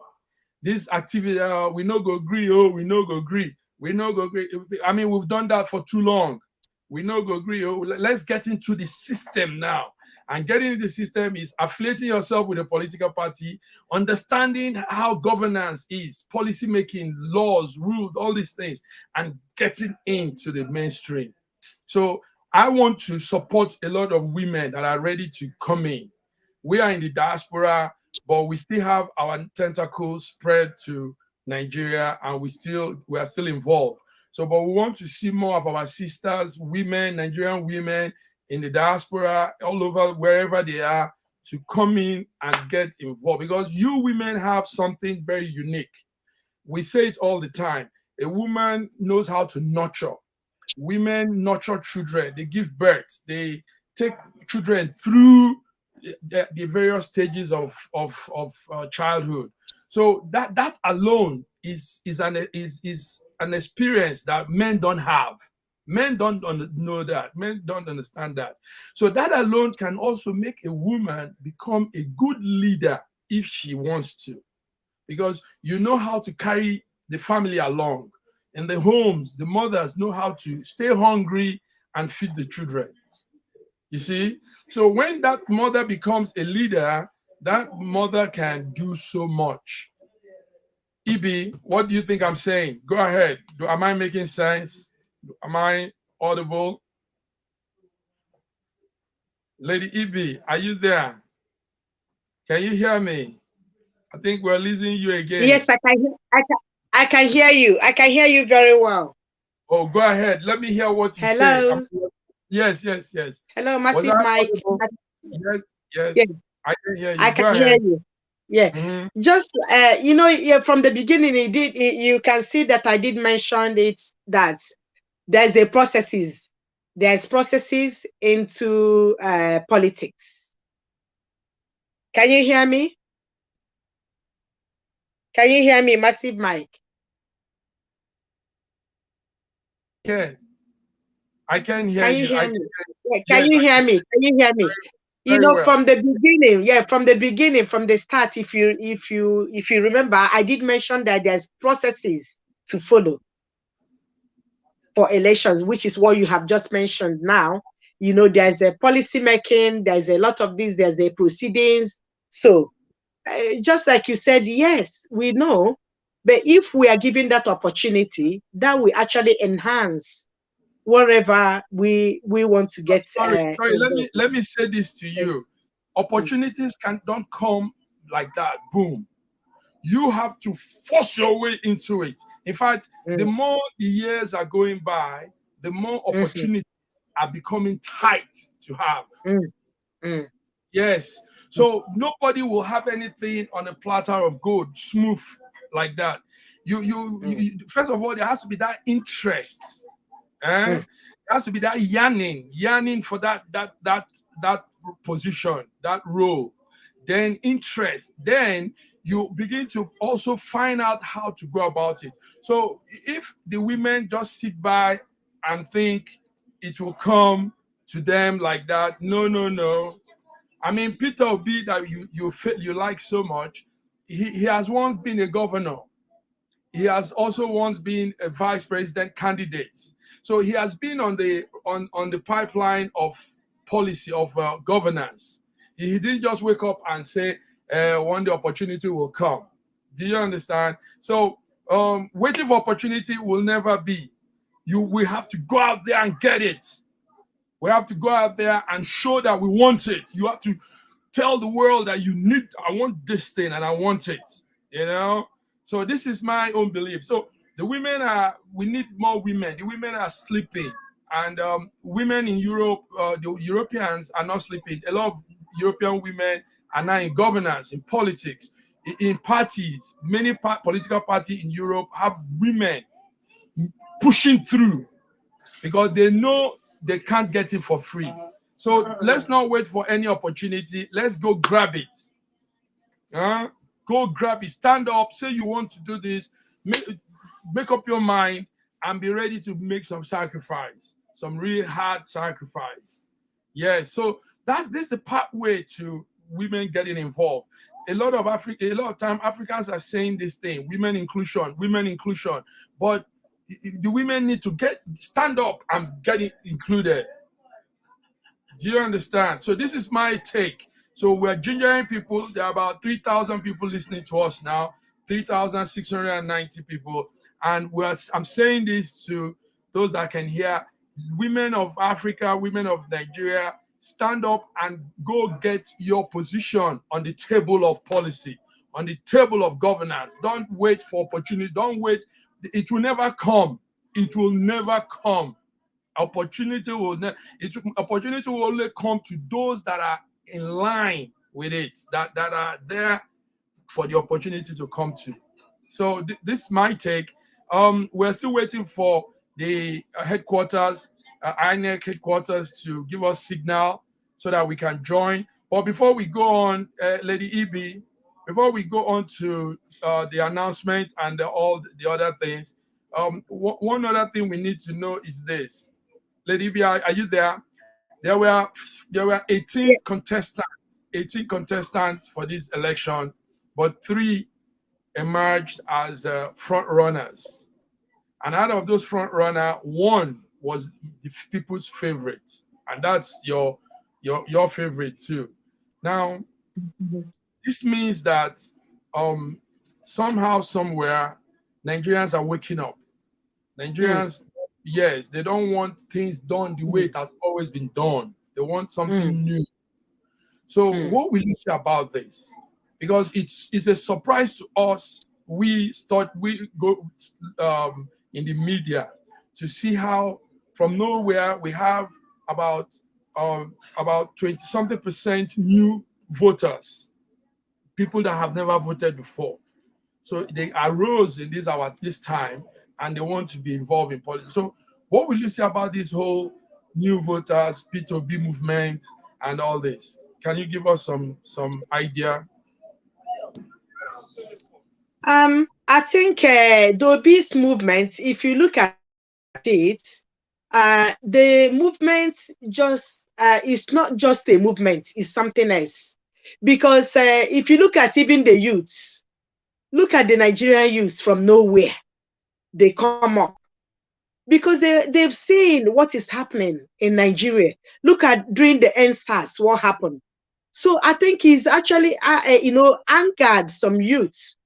S2: This activity, we no go agree. We no go agree. We no go agree. I mean, we've done that for too long. We no go agree. Let's get into the system now. And getting into the system is affiliating yourself with a political party, understanding how governance is, policy making, laws, rules, all these things, and getting into the mainstream. So I want to support a lot of women that are ready to come in. We are in the diaspora, but we still have our tentacles spread to Nigeria, and we are still involved. So, but we want to see more of our sisters, women, Nigerian women in the diaspora, all over, wherever they are, to come in and get involved, because you women have something very unique. We say it all the time. A woman knows how to nurture. Women nurture children. They give birth. They take children through the various stages of childhood. So that alone is an experience that men don't have. Men don't know that. Men don't understand that. So that alone can also make a woman become a good leader if she wants to, because you know how to carry the family along. In the homes, the mothers know how to stay hungry and feed the children. You see? So when that mother becomes a leader, that mother can do so much. Ibi, what do you think I'm saying? Go ahead. Am I making sense? Am I audible? Lady Ibi, are you there? Can you hear me? I think we're losing you again.
S13: Yes, I can. I can hear you. I can hear you very well.
S2: Oh, go ahead. Let me hear what you say.
S13: Hello.
S2: Yes.
S13: Hello,
S2: Was
S13: Massive
S2: that
S13: Mike.
S2: audible? Yes.
S13: Yeah,
S2: I can hear you.
S13: I
S2: Go
S13: can hear
S2: ahead.
S13: you. Yeah, just yeah, from the beginning, you can see that I did mention it, that there's processes into politics. Can you hear me? Can you hear me, Massive Mike?
S2: I can hear
S13: Can you
S2: you.
S13: hear me? Yeah, can
S2: Yes,
S13: you hear me? Can you hear me? You
S2: very
S13: know,
S2: well.
S13: from the beginning, from the start, if you remember, I did mention that there's processes to follow for elections, which is what you have just mentioned now. You know, there's a policy making, there's a lot of this, there's a proceedings. So, just like you said, yes, we know, but if we are given that opportunity, that will actually enhance whatever we want to get.
S2: Sorry. Let me say this to you. Opportunities don't come like that. Boom. You have to force your way into it. In fact, the more the years are going by, the more opportunities are becoming tight to have. Yes. So nobody will have anything on a platter of gold, smooth like that. You first of all, there has to be that interest. There has to be that yearning for that position, that role. Then interest. Then you begin to also find out how to go about it. So if the women just sit by and think it will come to them like that, no. I mean, Peter Obi, that you like so much, he has once been a governor. He has also once been a vice president candidate. So he has been on the pipeline of policy of governance. He didn't just wake up and say one day opportunity will come. Do you understand? So waiting for opportunity will never be. We have to go out there and get it. We have to go out there and show that we want it. You have to tell the world that I want this thing and I want it. You know? So this is my own belief. So we need more women. The women are sleeping. And women in Europe, the Europeans are not sleeping. A lot of European women are now in governance, in politics, in parties. Many political parties in Europe have women pushing through because they know they can't get it for free. So let's not wait for any opportunity. Let's go grab it. Go grab it. Stand up. Say you want to do this. Make up your mind and be ready to make some sacrifice, some really hard sacrifice. Yeah. So this is the pathway to women getting involved. A lot of time Africans are saying this thing: women inclusion, but the women need to stand up and get it included. Do you understand? So this is my take. So we're gingering people. There are about 3,000 people listening to us now, 3,690 people. And I'm saying this to those that can hear. Women of Africa, women of Nigeria, stand up and go get your position on the table of policy, on the table of governance. Don't wait for opportunity. Don't wait. It will never come. It will never come. Opportunity will only come to those that are in line with it, that are there for the opportunity to come to. So this is my take. We're still waiting for the headquarters, INEC headquarters, to give us signal so that we can join. But before we go on, Lady Ibi, before we go on to the announcement and all the other things, one other thing we need to know is this. Lady Ibi, are you there? There were 18 contestants for this election, but 3 emerged as front runners. And out of those front runner, 1 was the people's favorite, and that's your favorite too. Now, this means that somehow, somewhere, Nigerians are waking up. Nigerians, yes, they don't want things done the way it has always been done. They want something new. So what will you say about this? Because it's a surprise to us. We go in the media to see how from nowhere we have about 20-something% new voters, people that have never voted before. So they arose in this time, and they want to be involved in politics. So what will you say about this whole new voters, Peter Obi movement, and all this? Can you give us some idea?
S13: I think the Obi's movement, if you look at it, the movement just is not just a movement, it's something else. Because if you look at even the youths, look at the Nigerian youths from nowhere, they come up. Because they've seen what is happening in Nigeria. Look at during the NSAS, what happened. So I think he's actually, anchored some youths.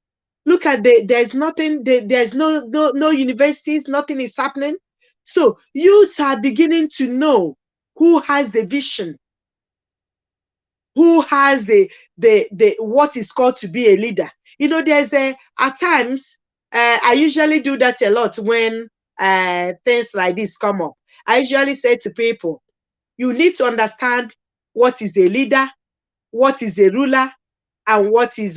S13: Look at there's nothing, there's no universities, nothing is happening. So youths are beginning to know who has the vision, who has the what is called to be a leader. There's at times, I usually do that a lot when things like this come up. I usually say to people, you need to understand what is a leader, what is a ruler, and what is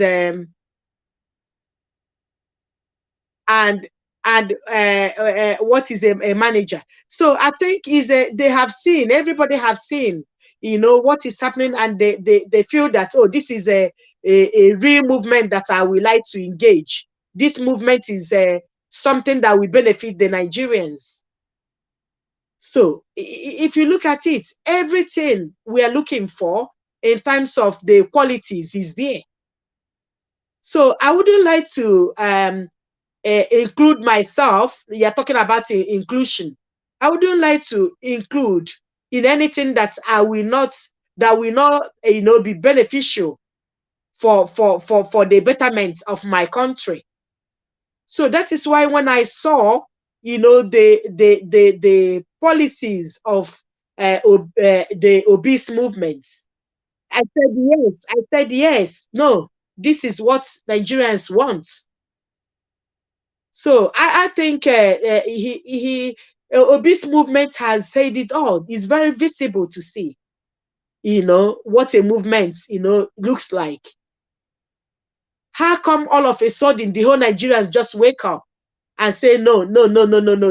S13: what is a manager. So I think they have seen, everybody have seen, what is happening, and they feel that, oh, this is a real movement that I would like to engage. This movement is something that will benefit the Nigerians. So if you look at it, everything we are looking for in terms of the qualities is there. So I wouldn't like to include myself. You're talking about inclusion. I wouldn't like to include in anything that will not be beneficial for the betterment of my country. So that is why when I saw the policies of the obese movements, I said yes. No, this is what Nigerians want. So I think obese movement has said it all. It's very visible to see, what a movement, looks like. How come all of a sudden the whole Nigerians just wake up and say, no,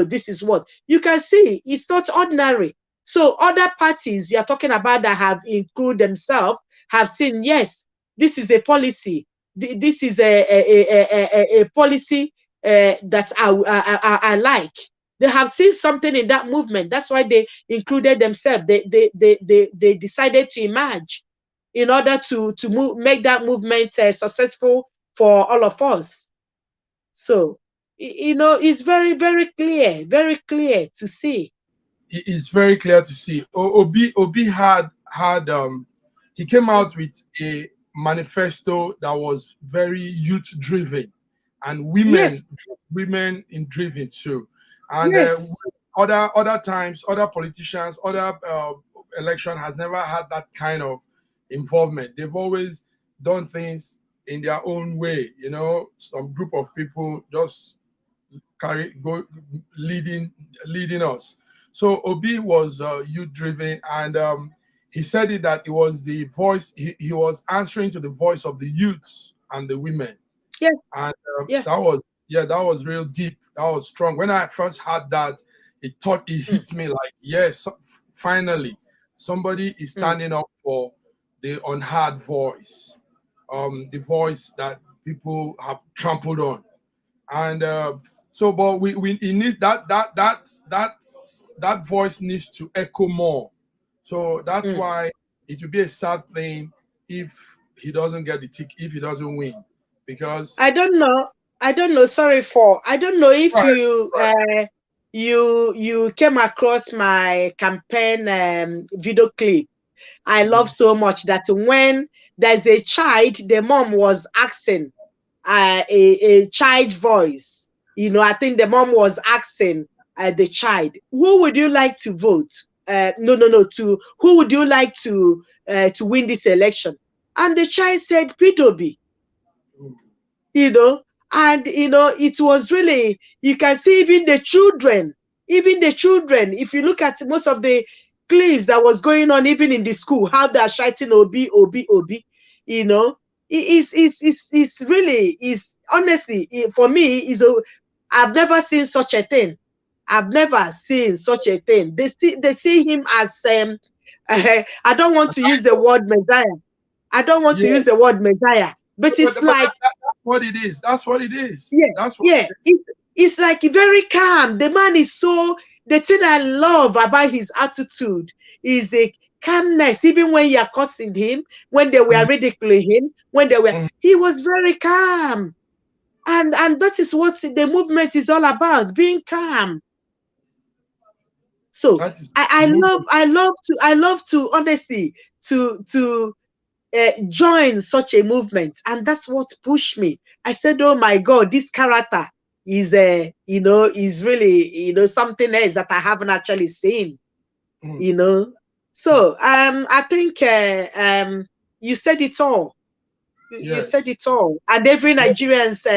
S13: this is what? You can see it's not ordinary. So other parties you're talking about that have included themselves have seen, yes, this is a policy. This is a policy that I like. They have seen something in that movement. That's why they included themselves. They decided to emerge in order to make that movement successful for all of us. So, it's very, very clear to see.
S2: It's very clear to see. Obi had he came out with a manifesto that was very youth driven and women in driven too. And other times, other politicians, other election has never had that kind of involvement. They've always done things in their own way. Some group of people just leading us. So Obi was youth driven, and he said it that it was the voice. He was answering to the voice of the youths and the women.
S13: Yeah,
S2: and that was real deep. That was strong. When I first heard that, it hit me like, yes, finally somebody is standing up for the unheard voice, the voice that people have trampled on, and but we need that voice needs to echo more. So that's why it will be a sad thing if he doesn't get the ticket, if he doesn't win, because
S13: I don't know. I don't know if you came across my campaign video clip. I love so much that when there's a child, the mom was asking a child voice. I think the mom was asking the child, who would you like to vote to who would you like to win this election? And the child said, Peter Obi. And it was really, you can see even the children, if you look at most of the clips that was going on even in the school, how they're shouting Obi, Obi, Obi, it's really, honestly, for me, I've never seen such a thing. I've never seen such a thing. They see him as I don't want to use the word Messiah. I don't want to use the word Messiah, but it's like
S2: that's what it is. That's what it is.
S13: Yeah,
S2: that's what
S13: it's like very calm. The man is the thing I love about his attitude is a calmness. Even when you're cursing him, when they were ridiculing him, he was very calm. And that is what the movement is all about, being calm. So I love to honestly to join such a movement, and that's what pushed me. I said, oh my God, this character is is really something else that I haven't actually seen. So I think you said it all. You said it all, and every Nigerians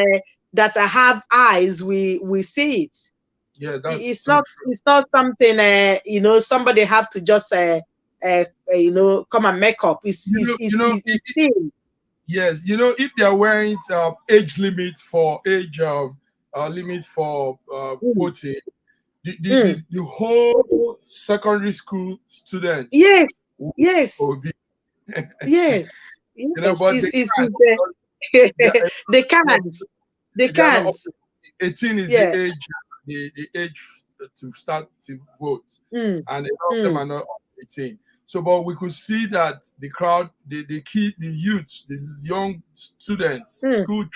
S13: that have eyes, we see it.
S2: Yeah, that's
S13: it's not something somebody have to just come and make up. It's still.
S2: Yes, if they are wearing age limit for voting, the whole secondary school students.
S13: Yes.
S2: Will be.
S13: Yes.
S2: But
S13: they can't.
S2: 18 is the age to start to vote, and a lot of them are not 18. So, but we could see that the crowd, the youths, the young students, school children,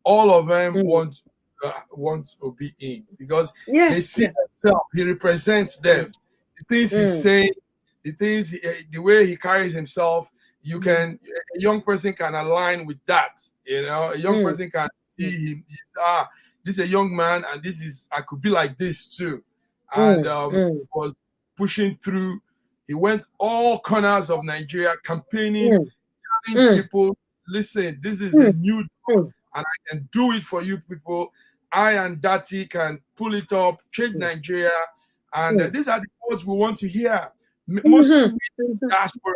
S2: all of them want to be in because they see themselves. He represents them. The things he's saying, the way he carries himself, a young person can align with that. A young person can see him. This is a young man, and I could be like this too. And was pushing through. He went all corners of Nigeria campaigning, telling people, listen, this is a new dawn, and I can do it for you people. I and Dati can pull it up, change Nigeria. And these are the words we want to hear. Mostly diaspora.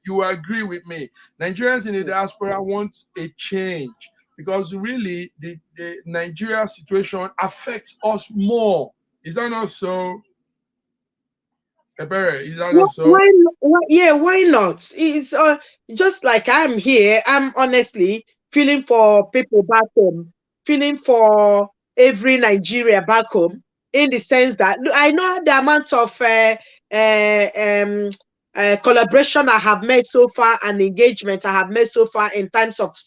S2: You agree with me. Nigerians in the diaspora want a change because really the Nigeria situation affects us more. Is that not so? Is that not so?
S13: Why not? It's just like I'm here. I'm honestly feeling for people back home, feeling for every Nigeria back home, in the sense that I know the amount of collaboration I have made so far and engagement I have made so far in terms of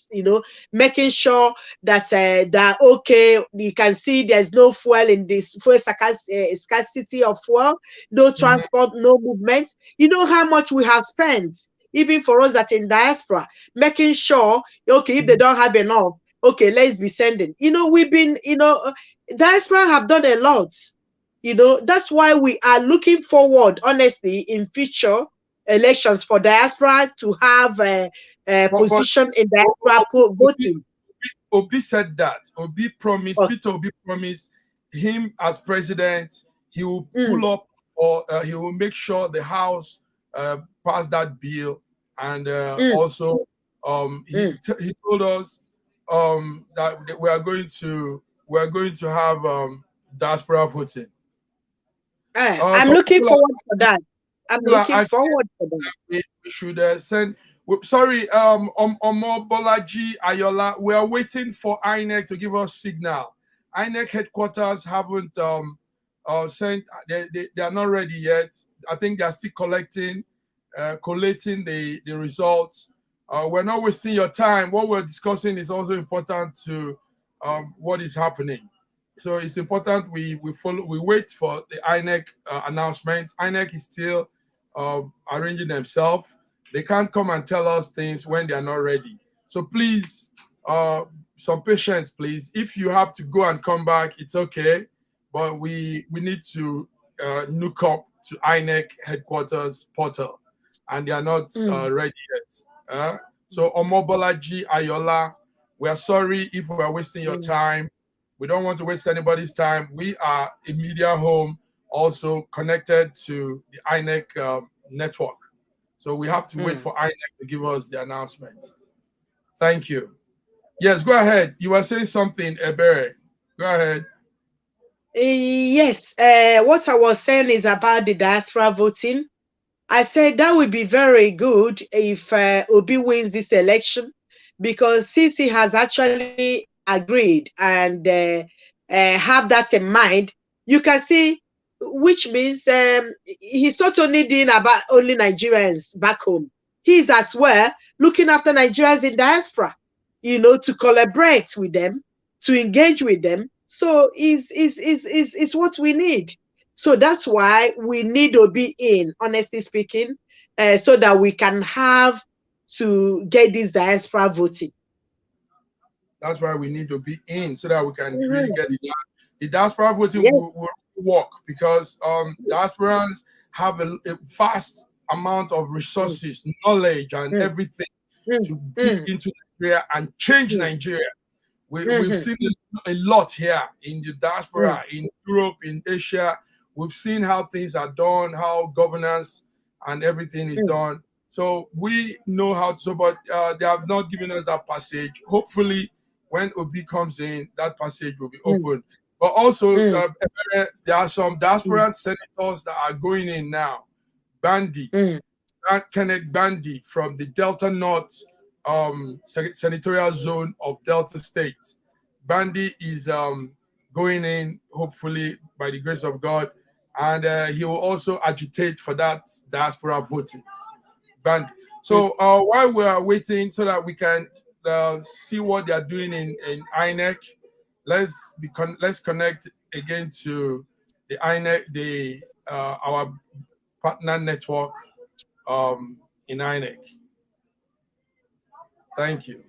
S13: making sure that that okay, you can see there's no fuel in this fuel scarcity of fuel, no transport, no movement. You know how much we have spent, even for us that in diaspora, making sure okay, if they don't have enough, okay, let's be sending. We've been diaspora have done a lot. That's why we are looking forward, honestly, in future elections for diaspora to have a position in diaspora voting.
S2: Obi said that. Obi promised, Peter Obi promised him as president, he will pull up or he will make sure the House pass that bill. And also, he told us that we are going to have diaspora voting.
S13: I'm looking forward for that. I'm looking forward for that.
S2: We should send. Sorry, Omo Bolaji Ayola. We are waiting for INEC to give us signal. INEC headquarters haven't sent. They are not ready yet. I think they are still collating the results. We're not wasting your time. What we're discussing is also important to what is happening. So it's important we wait for the INEC announcements. INEC is still arranging themselves. They can't come and tell us things when they are not ready. So please, some patience, please. If you have to go and come back, it's okay. But we need to hook up to INEC headquarters portal, and they are not ready yet. So Omobolaji Ayola, we are sorry if we are wasting your time. We don't want to waste anybody's time. We are a media home also connected to the INEC network. So we have to wait for INEC to give us the announcement. Thank you. Yes, go ahead. You were saying something, Ebere. Go ahead.
S13: Yes, what I was saying is about the diaspora voting. I said that would be very good if Obi wins this election, because CC has actually agreed and have that in mind. You can see, which means he's not only doing about only Nigerians back home. He's as well looking after Nigerians in diaspora, to collaborate with them, to engage with them. So is what we need. So that's why we need Obi in, honestly speaking, so that we can have to get this diaspora voting.
S2: That's why we need to be in, so that we can really get the diaspora voting will work, because diasporans have a vast amount of resources, knowledge, and everything to dig into Nigeria and change Nigeria. We've seen a lot here in the diaspora, in Europe, in Asia. We've seen how things are done, how governance and everything is done. So we know how to, but they have not given us that passage. Hopefully, when Obi comes in, that passage will be open. But also, there are some diaspora senators that are going in now. Kenneth Bandy from the Delta North senatorial zone of Delta State. Bandy is going in, hopefully, by the grace of God, and he will also agitate for that diaspora voting. Bandy. So while we are waiting so that we can see what they are doing in INEC, let's connect again to the INEC, our partner network in INEC. Thank you.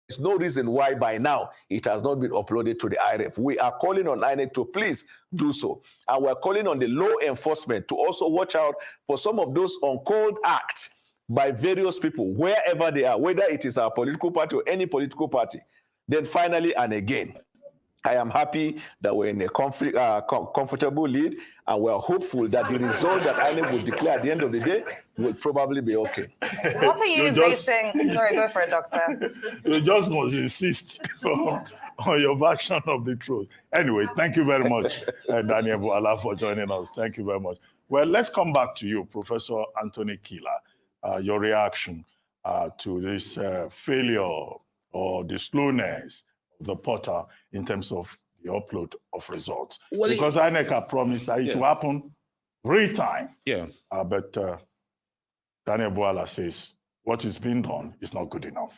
S14: There's no reason why by now it has not been uploaded to the IREF. We are calling on INEC to please do so. And we're calling on the law enforcement to also watch out for some of those uncalled acts by various people, wherever they are, whether it is our political party or any political party. Then finally, and again, I am happy that we're in a comfortable lead, and we're hopeful that the result that INEC will declare at the end of the day will probably be okay.
S5: What are you basing? Sorry, go for it, Doctor.
S3: You just must insist on your version of the truth. Anyway, thank you very much, Daniel Buala, for joining us. Thank you very much. Well, let's come back to you, Professor Anthony Kila, your reaction to this failure or the slowness of the portal in terms of the upload of results. Well, because INEC promised that it will happen real time.
S15: Yeah.
S3: But Daniel Buala says what is being done is not good enough.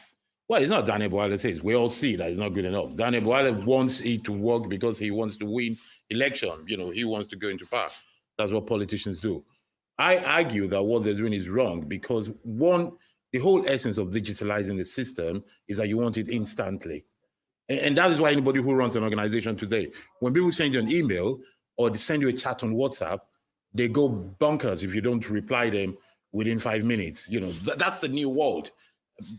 S15: Well, it's not Daniel Buala says. We all see that it's not good enough. Daniel Buala wants it to work because he wants to win election. He wants to go into power. That's what politicians do. I argue that what they're doing is wrong because, one, the whole essence of digitalizing the system is that you want it instantly. And that is why anybody who runs an organization today, when people send you an email or they send you a chat on WhatsApp, they go bonkers if you don't reply them within 5 minutes. That's the new world.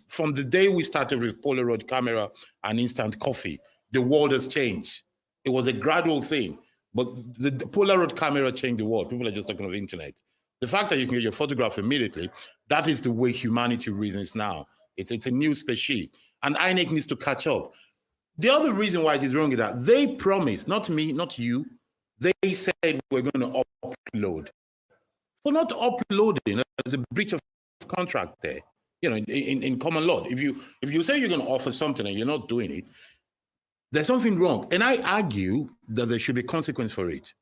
S15: From the day we started with Polaroid camera and instant coffee, the world has changed. It was a gradual thing, but the Polaroid camera changed the world. People are just talking of the internet. The fact that you can get your photograph immediately, that is the way humanity reasons now. It's a new species, and INEC needs to catch up. The other reason why it is wrong is that they promised, not me, not you, they said we're going to upload. For not uploading, there's a breach of contract there. In common law, if you say you're going to offer something and you're not doing it, there's something wrong. And I argue that there should be consequence for it.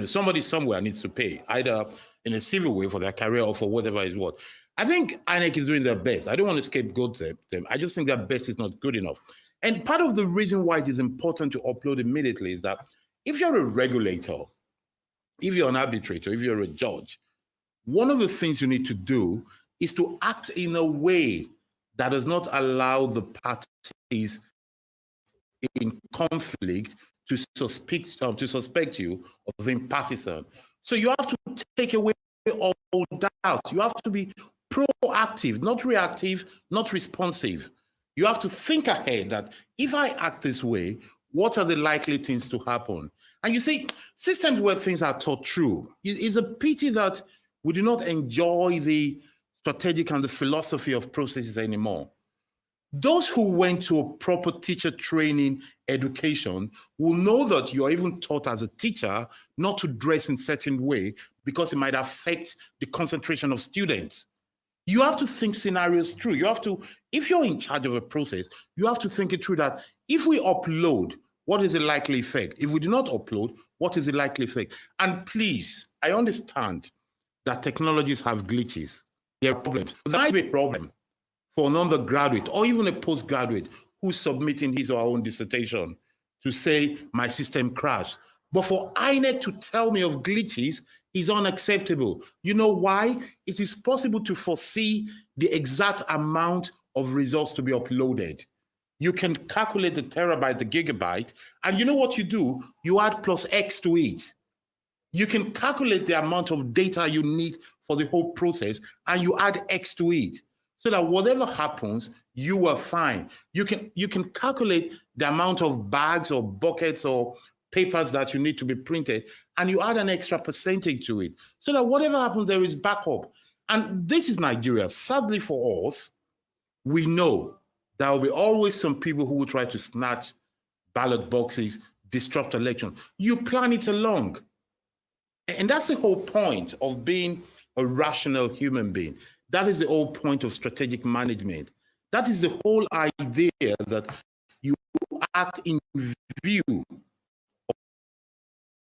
S15: Somebody somewhere needs to pay, either in a civil way for their career or for whatever is what. I think INEC is doing their best. I don't want to scapegoat them. I just think their best is not good enough. And part of the reason why it is important to upload immediately is that if you're a regulator, if you're an arbitrator, if you're a judge, one of the things you need to do is to act in a way that does not allow the parties in conflict to suspect you of being partisan. So you have to take away all doubt. You have to be proactive, not reactive, not responsive. You have to think ahead that if I act this way, what are the likely things to happen? And you see, systems where things are taught true, it's a pity that we do not enjoy the strategic and the philosophy of processes anymore. Those who went to a proper teacher training education will know that you are even taught as a teacher not to dress in a certain way because it might affect the concentration of students. You have to think scenarios through. You have to, if you're in charge of a process, you have to think it through that if we upload, what is the likely effect? If we do not upload, what is the likely effect? And please, I understand that technologies have glitches. There are problems. There might be a problem for an undergraduate or even a postgraduate who's submitting his or her own dissertation to say, my system crashed. But for INEC to tell me of glitches is unacceptable. You know why? It is possible to foresee the exact amount of results to be uploaded. You can calculate the terabyte, the gigabyte, and you know what you do? You add plus X to it. You can calculate the amount of data you need for the whole process, and you add X to it. So that whatever happens, you are fine. You can calculate the amount of bags or buckets or papers that you need to be printed, and you add an extra percentage to it. So that whatever happens, there is backup. And this is Nigeria. Sadly for us, we know there will be always some people who will try to snatch ballot boxes, disrupt elections. You plan it along. And that's the whole point of being a rational human being. That is the whole point of strategic management. That is the whole idea that you act in view of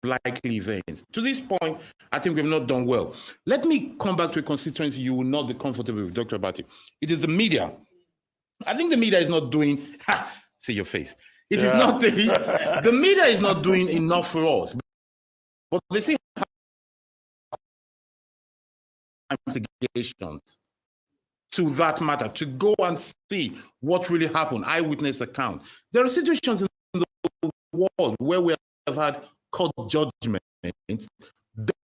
S15: likely events. To this point, I think we've not done well. Let me come back to a constituency you will not be comfortable with, Dr. Abati. It is the media. I think the media is not doing, see your face. It is not, the media is not doing enough for us. But they say investigations to that matter, to go and see what really happened, eyewitness account. There are situations in the world where we have had court judgments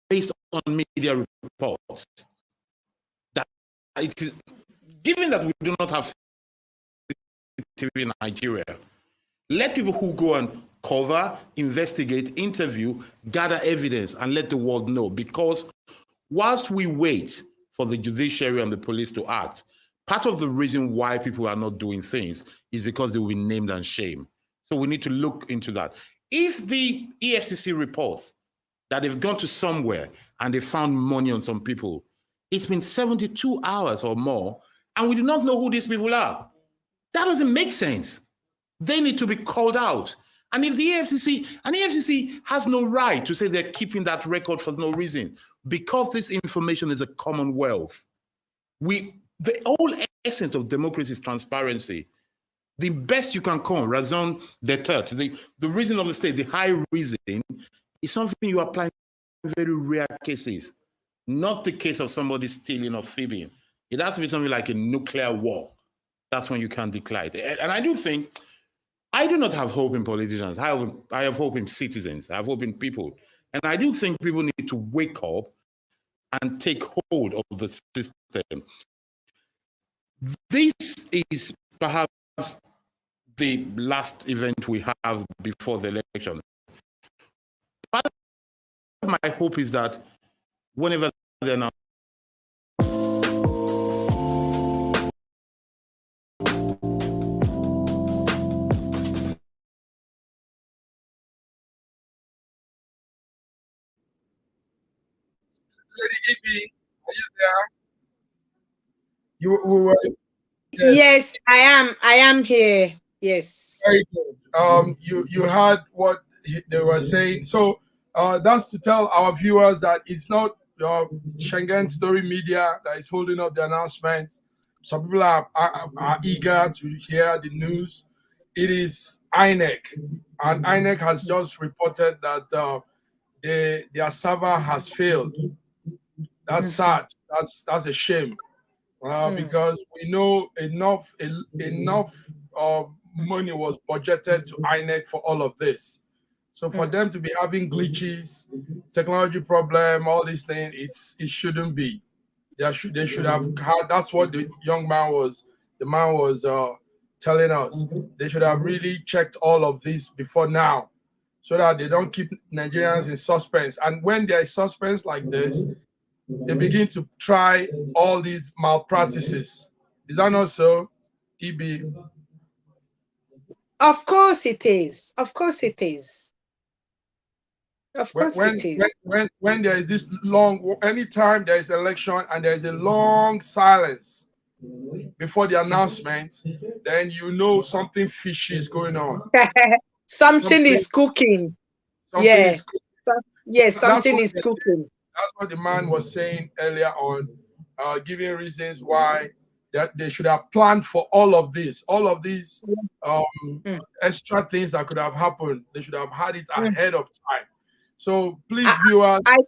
S15: based on media reports. That it is, given that we do not have TV in Nigeria, let people who go and cover, investigate, interview, gather evidence, and let the world know. Because whilst we wait for the judiciary and the police to act, part of the reason why people are not doing things is because they will be named and shamed. So we need to look into that. If the EFCC reports that they've gone to somewhere and they found money on some people, it's been 72 hours or more, and we do not know who these people are. That doesn't make sense. They need to be called out. And if the EFCC has no right to say they're keeping that record for no reason, because this information is a commonwealth. The whole essence of democracy is transparency. The best you can come, raison d'etre, the reason of the state, the high reason, is something you apply in very rare cases, not the case of somebody stealing or thieving. It has to be something like a nuclear war. That's when you can declare it. And I do not have hope in politicians. I have hope in citizens. I have hope in people. And I do think people need to wake up and take hold of the system. This is perhaps the last event we have before the election. Part of my hope is that whenever they're now
S2: Lady Ibi, are you there? You were.
S13: Yes, I am here. Yes.
S2: Very good. You heard what they were saying. So that's to tell our viewers that it's not Schengen Story Media that is holding up the announcement. Some people are eager to hear the news. it is INEC, and INEC has just reported that their server has failed. That's sad. That's a shame, because we know enough money was budgeted to INEC for all of this. So for them to be having glitches, technology problem, all these things, it shouldn't be. They should have had. That's what the man was telling us. They should have really checked all of this before now, so that they don't keep Nigerians in suspense. And when there is suspense like this, they begin to try all these malpractices. Is that not so, EB?
S13: Of course it is. Of course it is. Of course it is.
S2: When there is this long, anytime there is election and there is a long silence before the announcement, then you know something fishy is going on.
S13: Something is cooking.
S2: Something
S13: Yeah.
S2: is cooking.
S13: Yes, something is cooking.
S2: That's what the man was saying earlier on, giving reasons why that they should have planned for all of these extra things that could have happened. They should have had it ahead of time. So please, viewers,
S13: I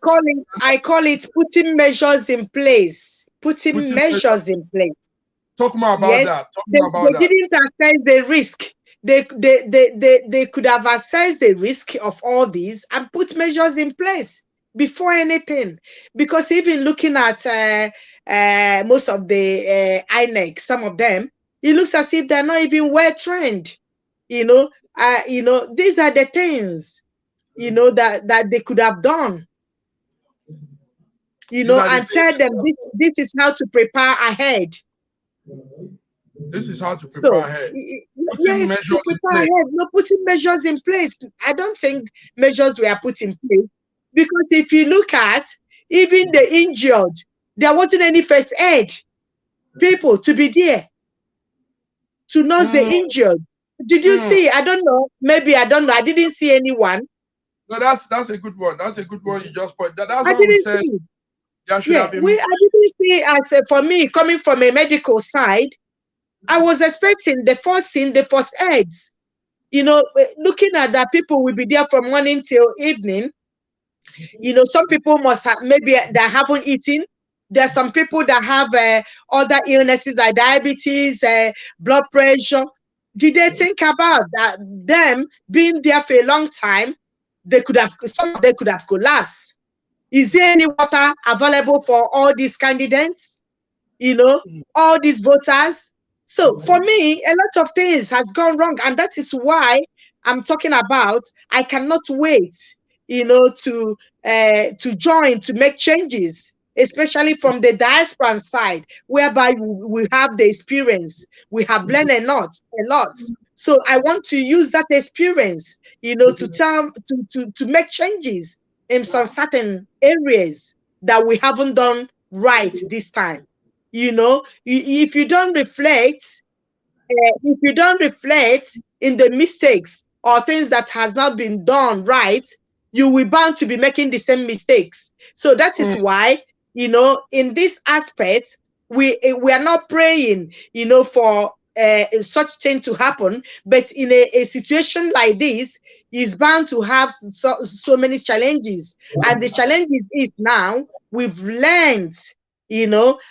S13: call it putting measures in place. Putting measures in place.
S2: Talk more about that.
S13: They didn't assess the risk. They could have assessed the risk of all these and put measures in place before anything. Because even looking at most of the INEC, some of them, it looks as if they're not even well trained. These are the things that they could have done. And tell them this is how to prepare ahead.
S2: This is how to prepare ahead.
S13: Yes, to prepare ahead. No, putting measures in place. I don't think measures were put in place, because if you look at even the injured, there wasn't any first aid people to be there to nurse the injured. Did you see? I don't know. Maybe I don't know. I didn't see anyone.
S2: No, that's a good one. That's a good one you just put. That's
S13: I
S2: what
S13: didn't
S2: we said.
S13: see.
S2: There should have been.
S13: I didn't see for me, coming from a medical side, I was expecting the first aids. Looking at that, people will be there from morning till evening. Some people must have, maybe they haven't eaten. There are some people that have other illnesses like diabetes, blood pressure. Did they think about that? Them being there for a long time, some of them could have collapsed. Is there any water available for all these candidates? All these voters? So for me, a lot of things has gone wrong, and that is why I'm talking about I cannot wait, to join, to make changes, especially from the diaspora side, whereby we have the experience, we have learned a lot. So I want to use that experience, to make changes in some certain areas that we haven't done right this time. If you don't reflect, in the mistakes or things that has not been done right, you will bound to be making the same mistakes. So that is why, in this aspect, we are not praying, for such thing to happen, but in a situation like this, is bound to have so many challenges. And the challenge is now we've learned,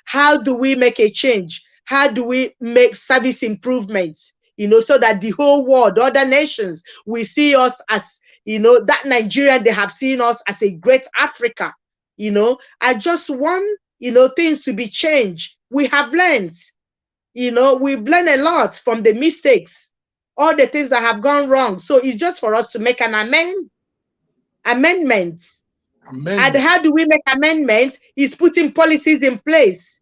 S13: how do we make a change? How do we make service improvements? So that the whole world, other nations, will see us as, that Nigerian, they have seen us as a great Africa. I just want, things to be changed. We have learned, we've learned a lot from the mistakes, all the things that have gone wrong. So it's just for us to make an amendment. And how do we make amendments? Is putting policies in place,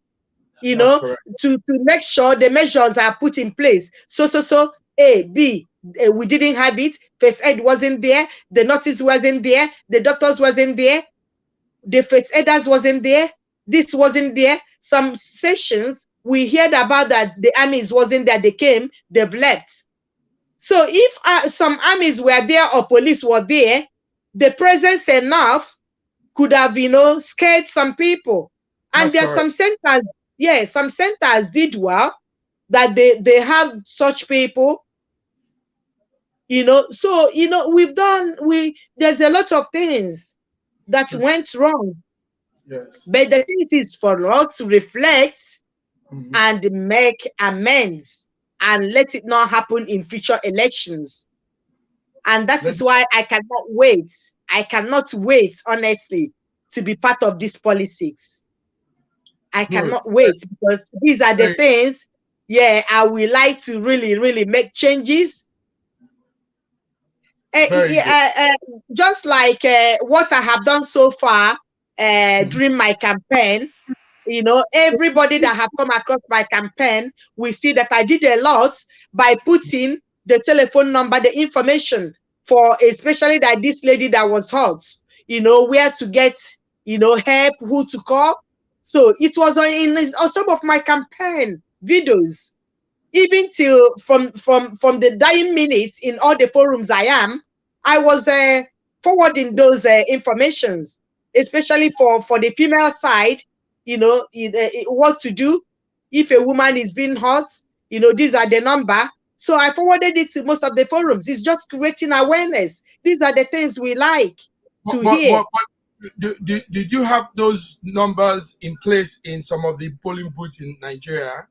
S13: to make sure the measures are put in place. So A, B, we didn't have it. First aid wasn't there. The nurses wasn't there. The doctors wasn't there. The first aiders wasn't there. This wasn't there. Some sessions we heard about that the armies wasn't there. They came, they've left. So if some armies were there or police were there, the presence enough could have, scared some people. And there are some centers, some centers did well, that they have such people, So there's a lot of things that went wrong.
S2: Yes.
S13: But the thing is for us to reflect and make amends and let it not happen in future elections. And that is why I cannot wait. I cannot wait, honestly, to be part of this politics. I cannot wait, because these are the things, I would like to really, really make changes. Just like what I have done so far during my campaign, everybody that have come across my campaign, we see that I did a lot by putting the telephone number, the information for especially that this lady that was hurt, where to get, help, who to call. So it was on some of my campaign videos, even till from the dying minutes in all the forums I was forwarding those informations, especially for the female side, what to do if a woman is being hurt, these are the number. So I forwarded it to most of the forums. It's just creating awareness. These are the things we like to hear.
S2: Did you have those numbers in place in some of the polling booths in Nigeria?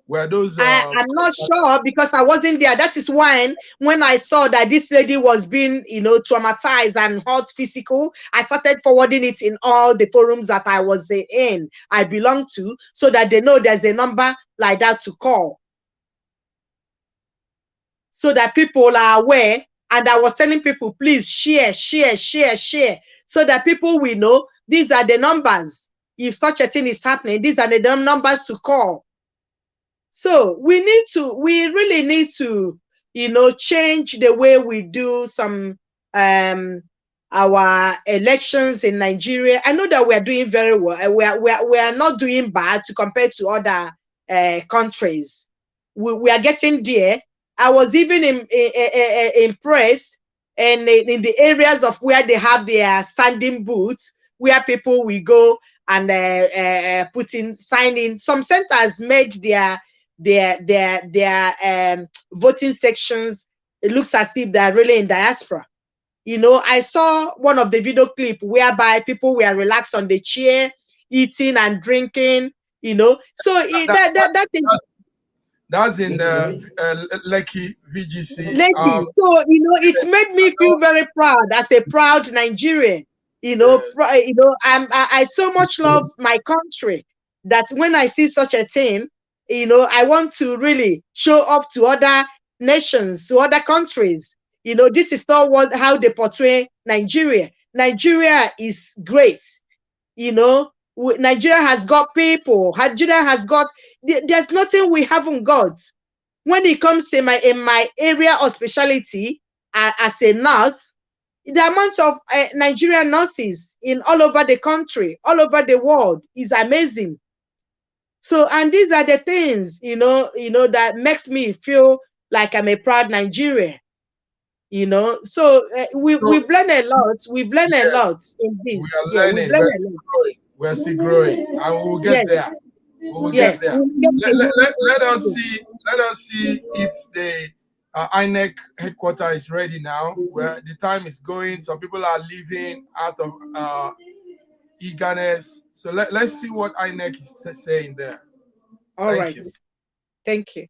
S2: Were those?
S13: I'm not sure, because I wasn't there. That is when I saw that this lady was being, traumatized and hurt physical, I started forwarding it in all the forums that I was I belong to, so that they know there's a number like that to call, so that people are aware. And I was telling people, please share, so that people will know these are the numbers. If such a thing is happening, these are the numbers to call. So we really need to, change the way we do some our elections in Nigeria. I know that we are doing very well. We are not doing bad to compare to other countries. We are getting there. I was even impressed, and in the areas of where they have their standing booths, where people will go and sign in. Some centers made their voting sections. It looks as if they're really in diaspora. I saw one of the video clip whereby people were relaxed on the chair, eating and drinking. So
S2: that's in Lekki VGC.
S13: So it made me feel very proud as a proud Nigerian. I so much love my country that when I see such a thing, I want to really show off to other nations, to other countries. This is not how they portray Nigeria. Nigeria is great. Nigeria has got people. Nigeria has got. There's nothing we haven't got. When it comes to in my area of specialty as a nurse, the amount of Nigerian nurses in all over the country, all over the world is amazing. So, and these are the things, that makes me feel like I'm a proud Nigerian. So we've learned a lot. We've learned a lot in this.
S2: We are learning. We're still growing, and we will get there. We will get there. Let us see if the INEC headquarters is ready now. Where the time is going, some people are leaving out of eagerness. So let's see what INEC is saying there.
S13: All right. Thank you.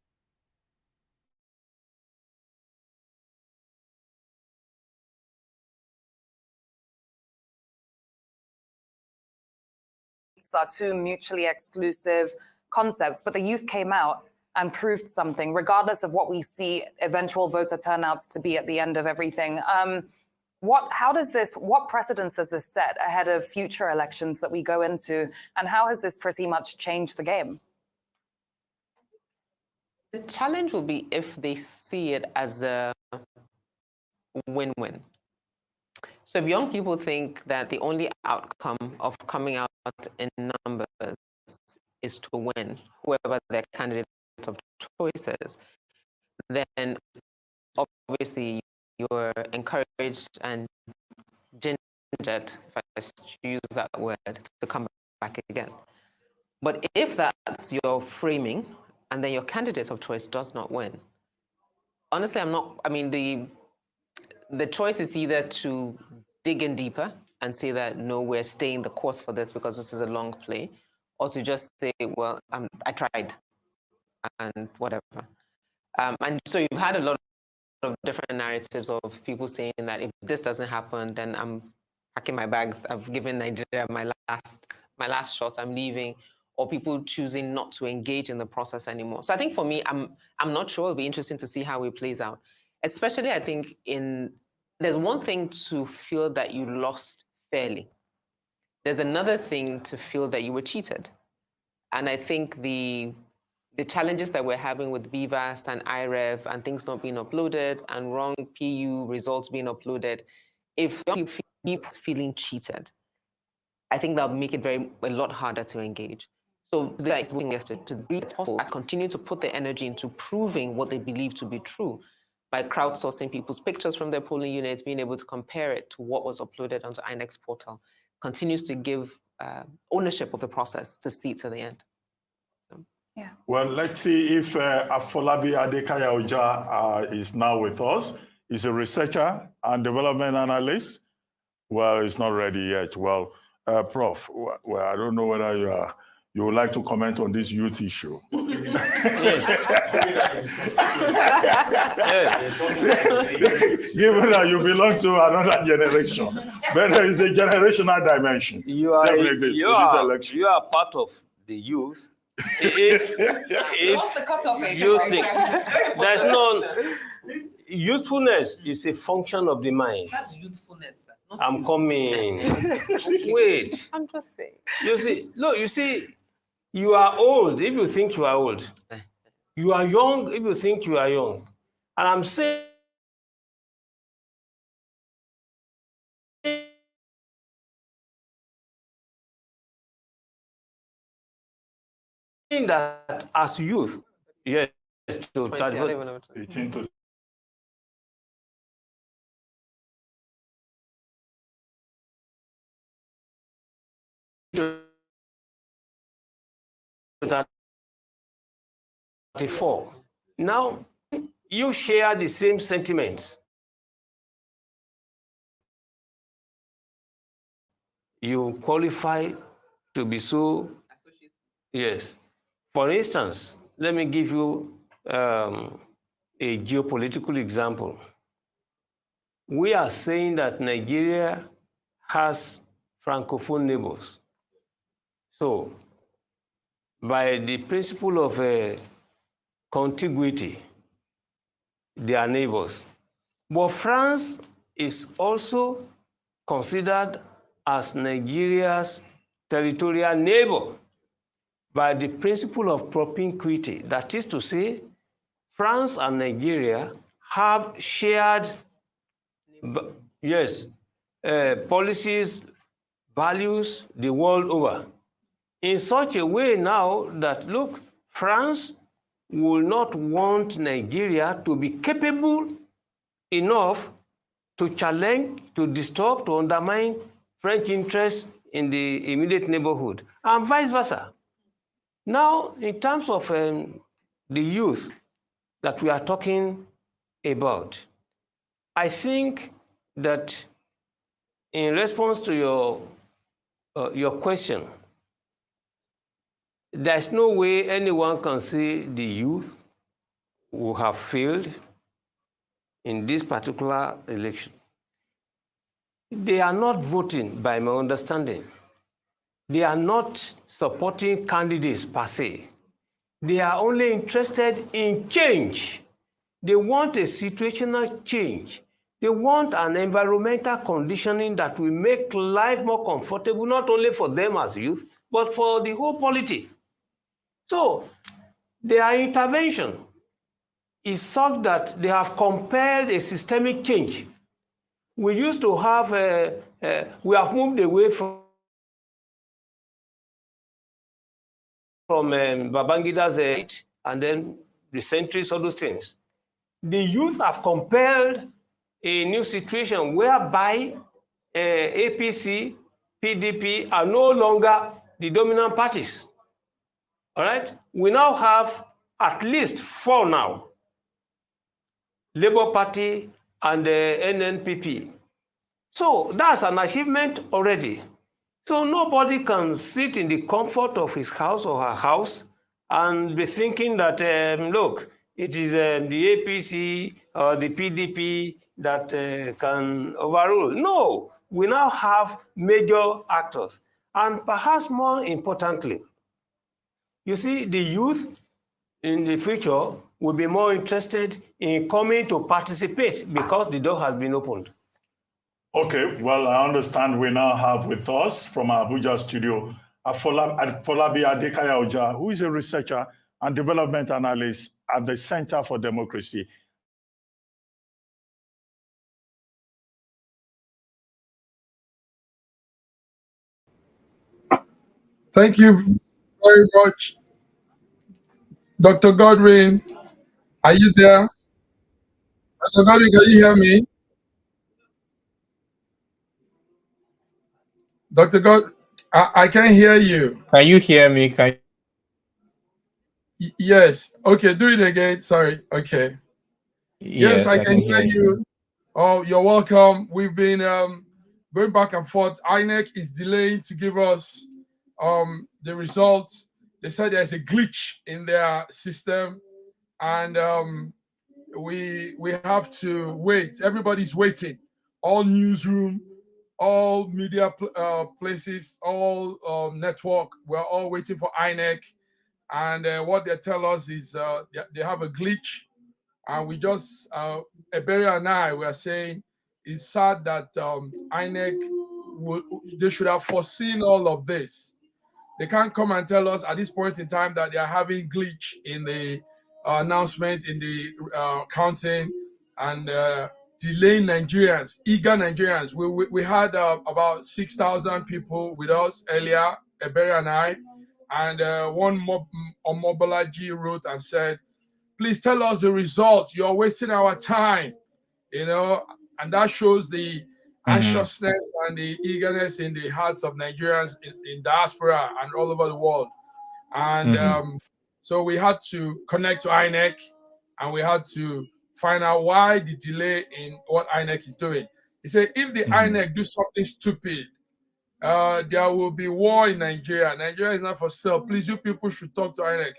S5: Are two mutually exclusive concepts, but the youth came out and proved something, regardless of what we see eventual voter turnouts to be at the end of everything. What precedence does this set ahead of future elections that we go into, and how has this pretty much changed the game?
S16: The challenge will be if they see it as a win-win. So if young people think that the only outcome of coming out in numbers is to win, whoever their candidate of choice is, then obviously you're encouraged and gingered, if I use that word, to come back again. But if that's your framing, and then your candidate of choice does not win, Honestly, I'm not. I mean, the choice is either to dig in deeper and say that no, we're staying the course for this because this is a long play, or to just say, well, I tried, and whatever. And so you've had a lot of different narratives of people saying that if this doesn't happen, then I'm packing my bags. I've given Nigeria my last shot. I'm leaving, or people choosing not to engage in the process anymore. So I think for me, I'm not sure. It'll be interesting to see how it plays out. Especially, I think there's one thing to feel that you lost fairly. There's another thing to feel that you were cheated. And I think the challenges that we're having with BVAS and IREV and things not being uploaded and wrong PU results being uploaded, if you feel feeling cheated, I think that'll make it a lot harder to engage. So that is working yesterday to be possible. I continue to put the energy into proving what they believe to be true by crowdsourcing people's pictures from their polling units, being able to compare it to what was uploaded onto INEC's portal, continues to give ownership of the process to see to the end.
S5: Yeah.
S3: Well, let's see if Afolabi Adekaya Oja is now with us. He's a researcher and development analyst. Well, he's not ready yet. Well, Prof, well, I don't know whether you would like to comment on this youth issue.
S17: Yes.
S3: Given that you belong to another generation, but there is a generational dimension.
S17: You are part of the youth. If
S5: What's the cutoff age?
S17: you think there's no youthfulness is a function of the mind.
S16: That's youthfulness.
S17: I'm coming. Wait.
S16: I'm just saying.
S17: You see, look, you are old if you think you are old. You are young if you think you are young. And I'm saying that as youth, yes, to
S3: 18 to
S17: 34. Now, you share the same sentiments. You qualify to be so. Yes. For instance, let me give you a geopolitical example. We are saying that Nigeria has Francophone neighbors. So, by the principle of contiguity, they are neighbors. But France is also considered as Nigeria's territorial neighbor by the principle of propinquity. That is to say, France and Nigeria have shared, policies, values the world over. In such a way now that, look, France will not want Nigeria to be capable enough to challenge, to disturb, to undermine French interests in the immediate neighborhood, and vice versa. Now, in terms of the youth that we are talking about, I think that in response to your question, there's no way anyone can say the youth who have failed in this particular election. They are not voting, by my understanding. They are not supporting candidates per se. They are only interested in change. They want a situational change. They want an environmental conditioning that will make life more comfortable, not only for them as youth, but for the whole polity. So, their intervention is such that they have compelled a systemic change. We used to have, we have moved away from Babangida's age, and then the centuries, all those things. The youth have compelled a new situation whereby APC, PDP are no longer the dominant parties. All right? We now have at least 4 now. Labour Party, and the NNPP. So that's an achievement already. So nobody can sit in the comfort of his house or her house and be thinking that, look, it is the APC or the PDP that can overrule. No, we now have major actors. And perhaps more importantly, you see, the youth in the future will be more interested in coming to participate because the door has been opened.
S3: Okay, well, I understand we now have with us from our Abuja studio, Afolabi Adekaya Oja, who is a researcher and development analyst at the Center for Democracy.
S2: Thank you very much. Dr. Godwin, are you there? Dr. Godwin, can you hear me? Dr. God, I can't hear you.
S18: Can you hear me?
S2: Yes. Okay, do it again. Sorry. Okay. Yes, I can hear you. Oh, you're welcome. We've been going back and forth. INEC is delaying to give us the results. They said there's a glitch in their system, and we have to wait. Everybody's waiting. All newsroom, all media places, all network. We're all waiting for INEC, and what they tell us is they have a glitch, and we just Eberia and I were saying it's sad that INEC they should have foreseen all of this. They can't come and tell us at this point in time that they are having glitch in the announcement, in the counting, and delaying Nigerians, eager Nigerians. We had about 6,000 people with us earlier, Eberia and I, and one Omobolaji wrote and said, please tell us the result. You're wasting our time, and that shows the anxiousness and the eagerness in the hearts of Nigerians in diaspora and all over the world. And so we had to connect to INEC, and we had to find out why the delay in what INEC is doing. He said, if the INEC do something stupid, there will be war in Nigeria. Nigeria is not for sale. Please, you people should talk to INEC.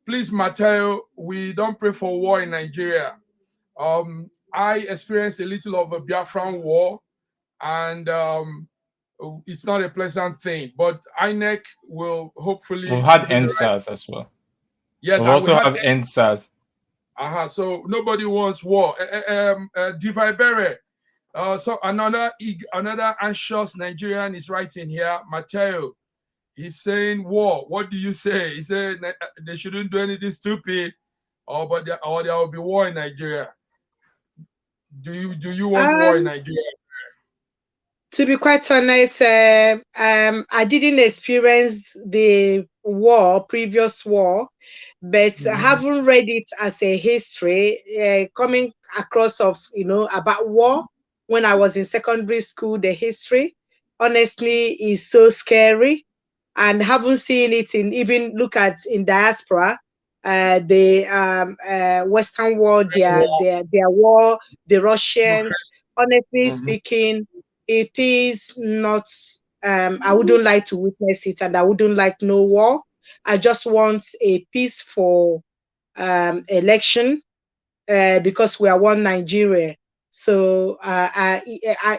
S2: Please, Mateo, we don't pray for war in Nigeria. I experienced a little of a Biafran war, and it's not a pleasant thing. But INEC will hopefully.
S18: We've had NSAS as well.
S2: Yes,
S18: we also have NSAS.
S2: So nobody wants war. Divaibere. So another anxious Nigerian is writing here, Mateo. He's saying war. What do you say? He said they shouldn't do anything stupid, or there will be war in Nigeria. Do you want war in Nigeria?
S13: To be quite honest, I didn't experience the previous war, but I haven't read it as a history. Coming across of about war when I was in secondary school, the history honestly is so scary, and haven't seen it even look at in diaspora. The Western world, their war, the Russians. Honestly speaking, it is not. I wouldn't like to witness it, and I wouldn't like no war. I just want a peaceful election because we are one Nigeria. So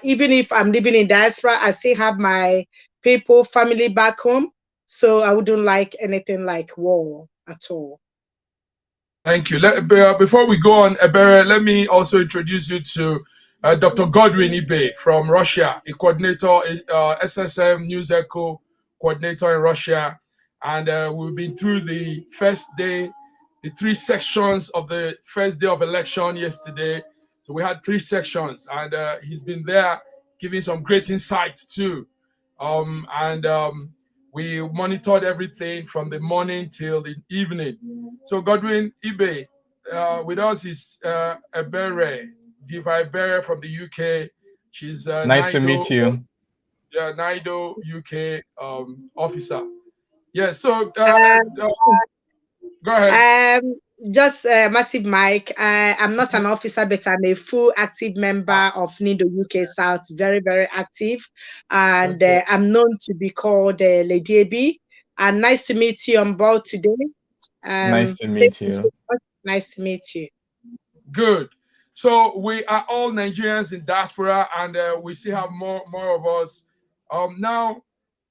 S13: even if I'm living in diaspora, I still have my people, family back home. So I wouldn't like anything like war at all.
S2: Thank you. Before we go on, Ebere, let me also introduce you to Dr. Godwin Ibe from Russia, a coordinator, SSM News Echo coordinator in Russia. And we've been through the first day, the 3 sections of the first day of election yesterday. So we had 3 sections, and he's been there giving some great insights too. We monitored everything from the morning till the evening. So Godwin Ibe, with us is Ebere, Diva Ebere from the UK. She's
S18: nice to meet you.
S2: Yeah, NIDO UK officer. Yeah, so go ahead.
S13: Just Massive Mike. I'm not an officer, but I'm a full active member of NIDO UK South. Very, very active. And I'm known to be called Lady Abi. And nice to meet you on board today.
S18: Nice to
S13: Thank
S18: meet
S13: you so
S18: you.
S13: much. Nice to meet you.
S2: Good. So we are all Nigerians in diaspora, and we still have more of us. Now,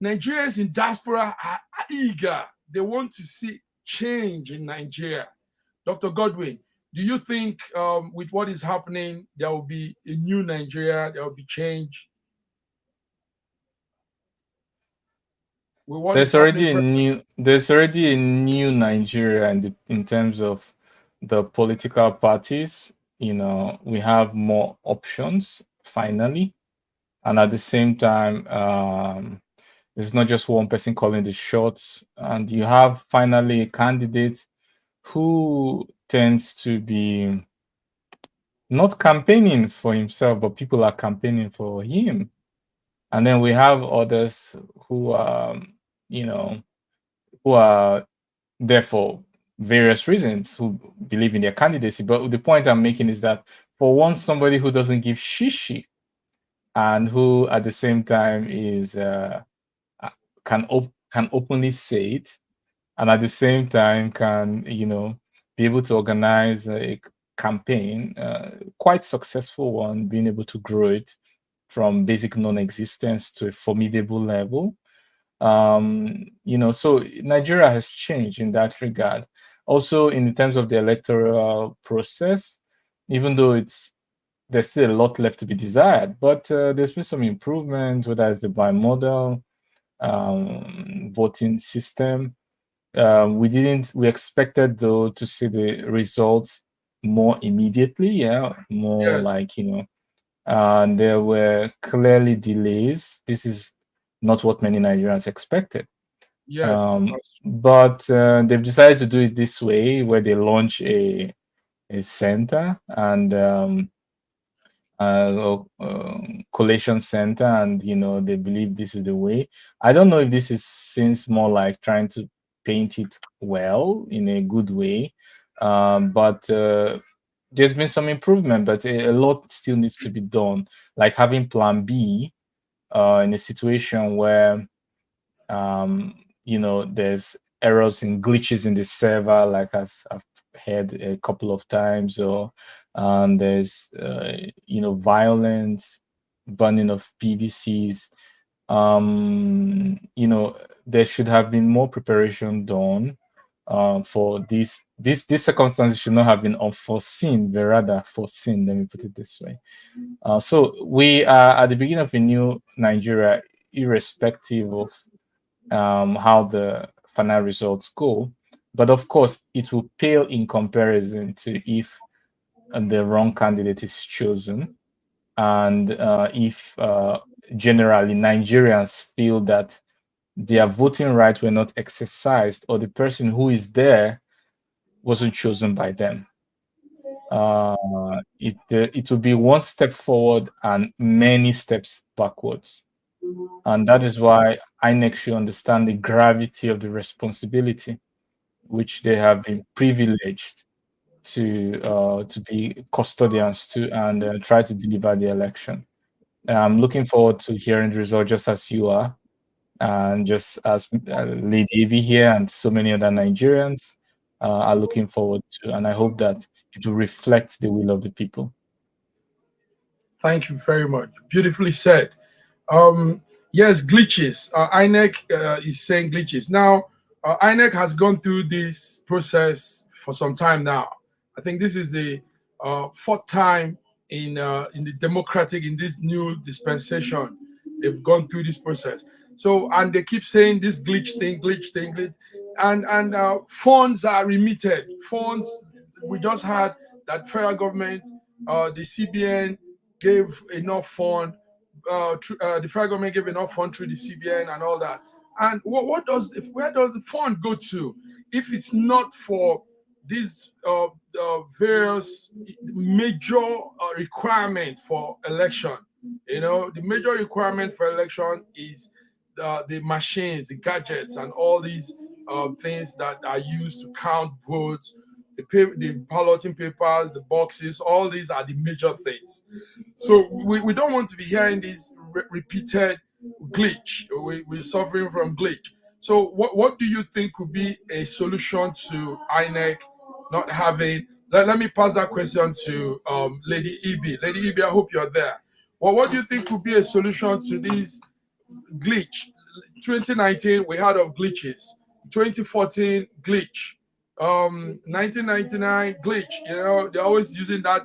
S2: Nigerians in diaspora are eager. They want to see change in Nigeria. Dr. Godwin, do you think with what is happening, there will be a new Nigeria, there will be change? With what is happening,
S18: there's already a new Nigeria in terms of the political parties. You know, we have more options finally, and at the same time, it's not just one person calling the shots, and you have finally a candidate who tends to be not campaigning for himself, but people are campaigning for him. And then we have others who are, you know, who are there for various reasons, who believe in their candidacy. But the point I'm making is that for once, somebody who doesn't give shishi and who at the same time is can openly say it, and at the same time can, you know, be able to organize a campaign, quite successful one, being able to grow it from basic non-existence to a formidable level. You know, so Nigeria has changed in that regard. Also, in terms of the electoral process, even though there's still a lot left to be desired, but there's been some improvement, whether it's the bimodal voting system. We expected though to see the results more immediately, more
S2: Yes.
S18: like, you know, and there were clearly delays. This is not what many Nigerians expected.
S2: Yes.
S18: But they've decided to do it this way, where they launch a center and collation center, and you know they believe this is the way. I don't know if this is seems more like trying to paint it well in a good way, but there's been some improvement, but a lot still needs to be done, like having plan B in a situation where you know there's errors and glitches in the server, like as I've heard a couple of times, or there's you know, violence, burning of PVCs. You know, there should have been more preparation done for these circumstances should not have been unforeseen, but rather foreseen. Let me put it this way. So we are at the beginning of a new Nigeria, irrespective of how the final results go. But of course, it will pale in comparison to if the wrong candidate is chosen, and if generally Nigerians feel that their voting rights were not exercised, or the person who is there wasn't chosen by them. It will be one step forward and many steps backwards. And that is why INEC should understand the gravity of the responsibility which they have been privileged to be custodians to, and try to deliver the election. I'm looking forward to hearing the result, just as you are, and just as Lady Abi here and so many other Nigerians are looking forward to, and I hope that it will reflect the will of the people.
S2: Thank you very much. Beautifully said. Yes, glitches. INEC is saying glitches. Now, INEC has gone through this process for some time now. I think this is the fourth time in this new dispensation they've gone through this process. So, and they keep saying this glitch thing, and funds are remitted. Funds, we just had that federal government, the CBN gave enough fund. The federal government gave enough fund through the CBN and all that. And where does the fund go to if it's not for these various major requirements for election? You know, the major requirement for election is the machines, the gadgets, and all these things that are used to count votes, the balloting papers, the boxes, all these are the major things. So we don't want to be hearing this repeated glitch. We're suffering from glitch. So what do you think could be a solution to INEC not having? Let me pass that question to Lady Ibi. Lady Ibi, I hope you're there. Well, what do you think could be a solution to this glitch? 2019, we heard of glitches. 2014, glitch. 1999, glitch. You know, they're always using that.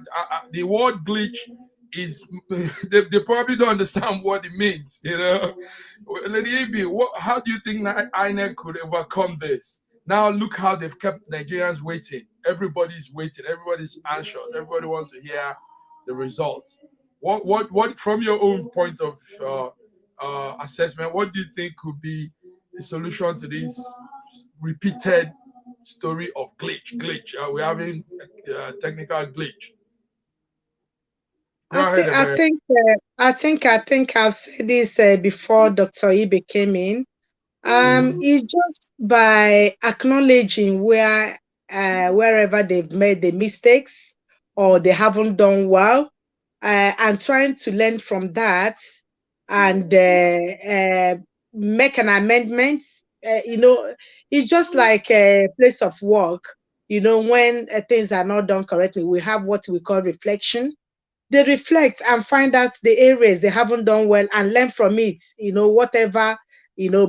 S2: The word glitch is, they probably don't understand what it means. You know, Lady Ibi, how do you think INEC could overcome this? Now look how they've kept Nigerians waiting. Everybody's waiting. Everybody's anxious. Everybody wants to hear the results. What from your own point of assessment, what do you think could be the solution to this repeated story of glitch? We're having technical glitch. Go ahead,
S13: I think I've said this before Dr. Ibe came in. It's just by acknowledging wherever they've made the mistakes or they haven't done well, and trying to learn from that and make an amendment. It's just like a place of work. When things are not done correctly, we have what we call reflection. They reflect and find out the areas they haven't done well and learn from it, whatever,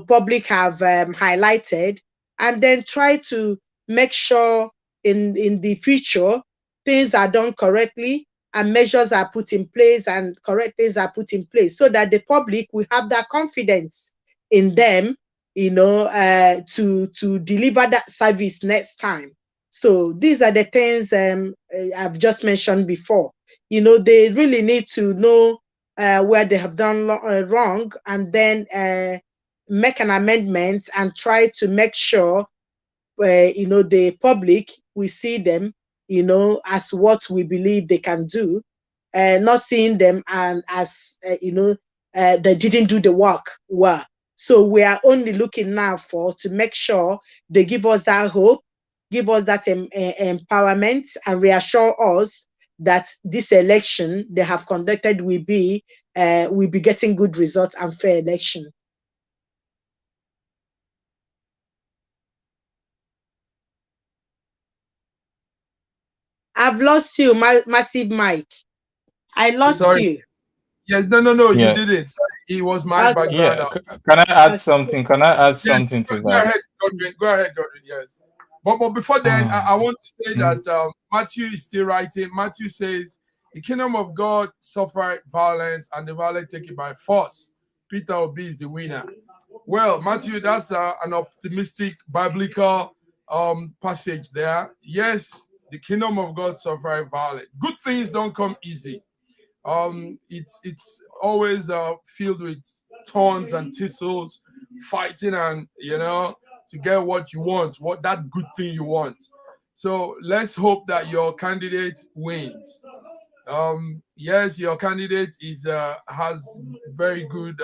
S13: public have highlighted, and then try to make sure in the future things are done correctly and measures are put in place and correct things are put in place so that the public will have that confidence in them, to deliver that service next time. So these are the things I've just mentioned before. They really need to know where they have done wrong and then make an amendment and try to make sure, the public will see them, as what we believe they can do, not seeing them and as, they didn't do the work well. So we are only looking now to make sure they give us that hope, give us that empowerment and reassure us that this election they have conducted will be getting good results and fair election. I've lost you, Massive Mike. I lost you.
S2: Yes, no,
S18: Yeah.
S2: you didn't. Sorry, it was my background.
S18: Yeah. Can I add something? Can I add something to
S2: Go
S18: that?
S2: ahead, Godwin. Go ahead, Godwin. Yes. But before then, I want to say that Matthew is still writing. Matthew says, the kingdom of God suffer violence and the violent take it by force. Peter Obi is the winner. Well, Matthew, that's an optimistic biblical passage there. Yes, the kingdom of God suffer violence. Good things don't come easy. It's always filled with thorns and thistles, fighting and to get what you want, what that good thing you want. So let's hope that your candidate wins. Yes, your candidate has very good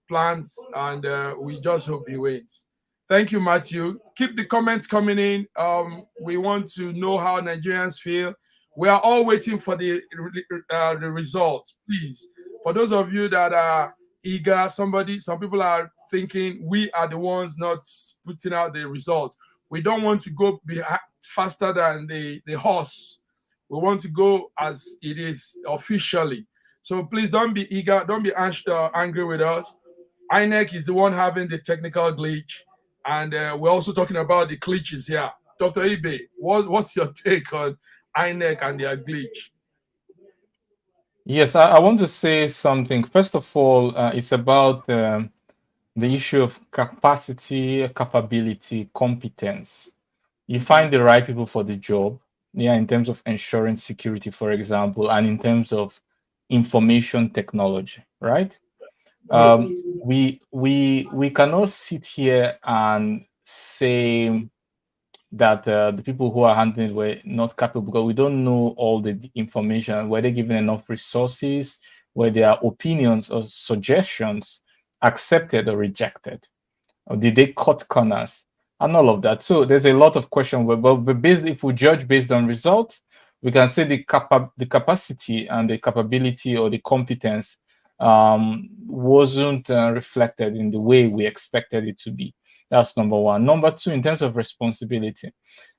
S2: plans, and we just hope he wins. Thank you, Matthew. Keep the comments coming in. We want to know how Nigerians feel. We are all waiting for the results. Please, for those of you that are eager, some people are thinking we are the ones not putting out the results. We don't want to go faster than the horse. We want to go as it is officially. So please don't be eager, don't be angry with us. INEC is the one having the technical glitch, and we're also talking about the glitches here. Dr. Ibe, what's your take on INEC and their glitch?
S18: Yes, I want to say something. First of all, it's about the issue of capacity, capability, competence. You find the right people for the job, in terms of ensuring security, for example, and in terms of information technology, right? We cannot sit here and say that the people who are handling it were not capable because we don't know all the information. Were they given enough resources? Were their opinions or suggestions accepted or rejected? Or did they cut corners? and all of that. So there's a lot of questions, but based, if we judge based on results, we can say the capacity and the capability or the competence wasn't reflected in the way we expected it to be. That's number one. Number two, in terms of responsibility,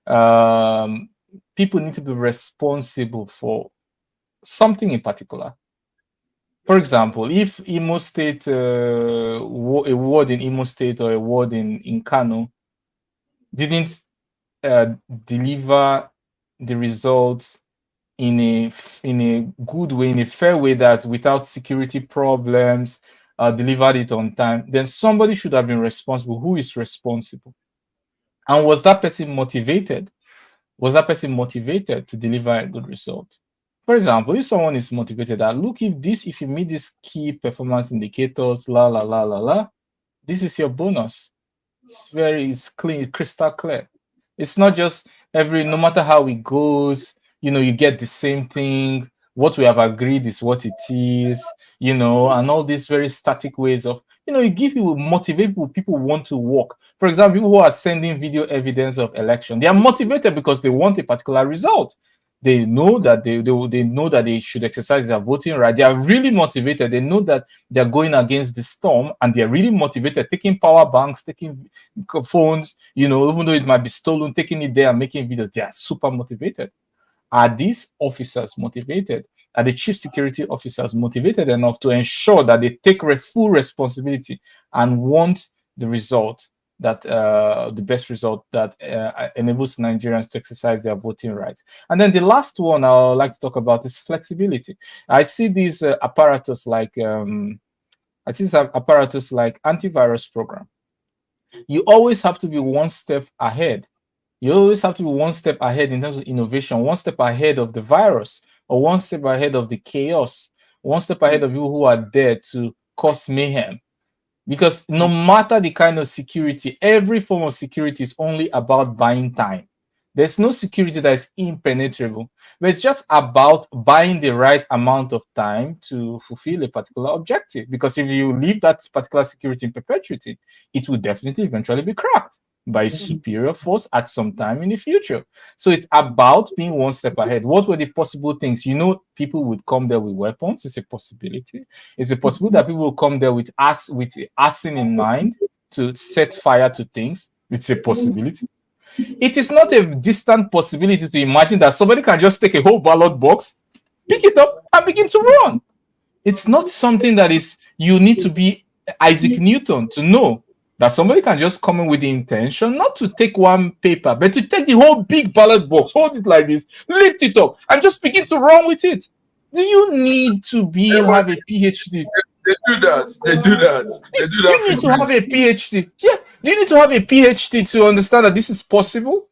S18: people need to be responsible for something in particular. For example, if Imo State, a ward in Imo State or a ward in Kano didn't deliver the results in a good way, in a fair way, that's without security problems, delivered it on time, then somebody should have been responsible. Who is responsible? And was that person motivated? Was that person motivated to deliver a good result? For example, if someone is motivated that, look, if you meet these key performance indicators, la la la la la, this is your bonus. It's clean, crystal clear. It's not just no matter how it goes, you get the same thing. What we have agreed is what it is, and all these very static ways of, you give people, motivate people want to work. For example, people who are sending video evidence of election, they are motivated because they want a particular result. They know that they know that they should exercise their voting right. They are really motivated. They know that they're going against the storm, and they're really motivated, taking power banks, taking phones, even though it might be stolen, taking it there and making videos. They are super motivated. Are these officers motivated? Are the chief security officers motivated enough to ensure that they take full responsibility and want the result, that the best result that enables Nigerians to exercise their voting rights? And then the last one I would like to talk about is flexibility. I see these apparatus like antivirus program. You always have to be one step ahead. You always have to be one step ahead in terms of innovation, one step ahead of the virus, or one step ahead of the chaos, one step ahead of people who are there to cause mayhem. Because no matter the kind of security, every form of security is only about buying time. There's no security that is impenetrable, but it's just about buying the right amount of time to fulfill a particular objective. Because if you leave that particular security in perpetuity, it will definitely eventually be cracked by a superior force at some time in the future. So it's about being one step ahead. What were the possible things? People would come there with weapons. It's a possibility. It's a possibility that people will come there with arson in mind to set fire to things. It's a possibility. It is not a distant possibility to imagine that somebody can just take a whole ballot box, pick it up, and begin to run. It's not something that you need to be Isaac Newton to know that somebody can just come in with the intention not to take one paper, but to take the whole big ballot box, hold it like this, lift it up, and just begin to run with it. Do you need to have a PhD?
S2: They do that. Do you
S18: need to have a PhD? Yeah. Do you need to have a PhD to understand that this is possible?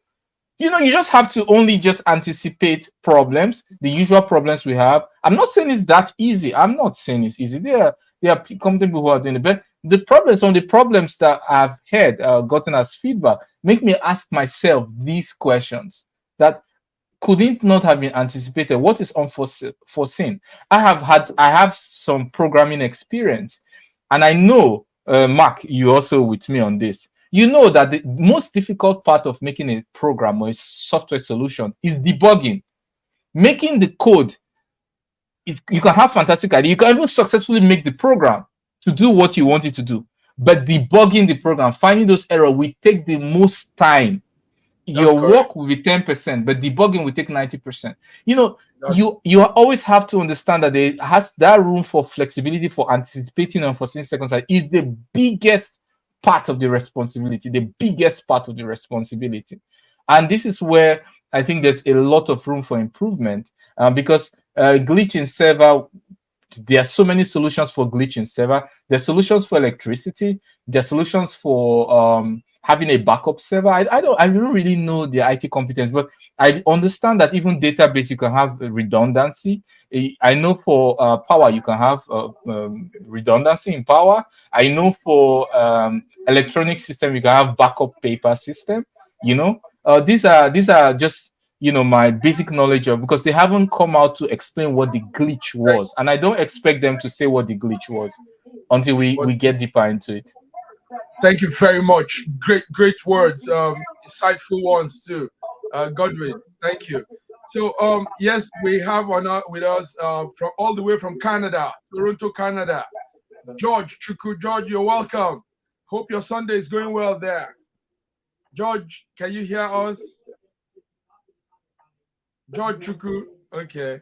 S18: You just have to only just anticipate problems, the usual problems we have. I'm not saying it's that easy. I'm not saying it's easy. There are companies who are doing it, but the problems that I've heard, gotten as feedback, make me ask myself these questions that could it not have been anticipated? What is unforeseen? I have some programming experience, and I know, Mark, you also with me on this. You know that the most difficult part of making a program or a software solution is debugging. Making the code, you can have fantastic idea. You can even successfully make the program to do what you want it to do. But debugging the program, finding those errors will take the most time. Your work will be 10%, but debugging will take 90%. You always have to understand that there has that room for flexibility, for anticipating and foreseeing circumstances is the biggest part of the responsibility, And this is where I think there's a lot of room for improvement, because glitch in server, there are so many solutions for glitch in server. There are solutions for electricity. There are solutions for having a backup server. I don't really know the IT competence, but I understand that even database, you can have redundancy. I know for power, you can have redundancy in power. I know for electronic system, you can have backup paper system. These are just my basic knowledge of, because they haven't come out to explain what the glitch was, and I don't expect them to say what the glitch was until we get deeper into it.
S2: Thank you very much. Great words. Insightful ones too. Godwin, thank you. So yes, we have with us from all the way from Canada, Toronto, Canada. George Chuku. George, you're welcome. Hope your Sunday is going well there. George, can you hear us? George Chuku. Okay.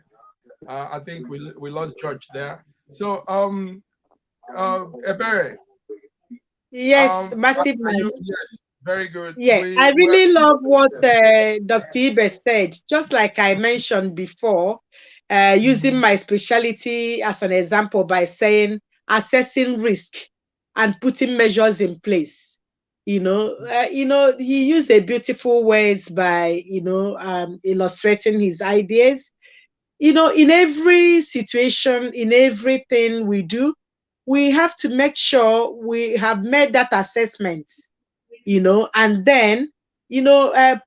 S2: I think we lost George there. So Ebere.
S13: Yes, massive.
S2: Yes, very good.
S13: Yeah, I really love what Dr. Ibe said. Just like I mentioned before, using my specialty as an example by saying assessing risk and putting measures in place. He used a beautiful words by illustrating his ideas. In every situation, in everything we do, we have to make sure we have made that assessment, and then,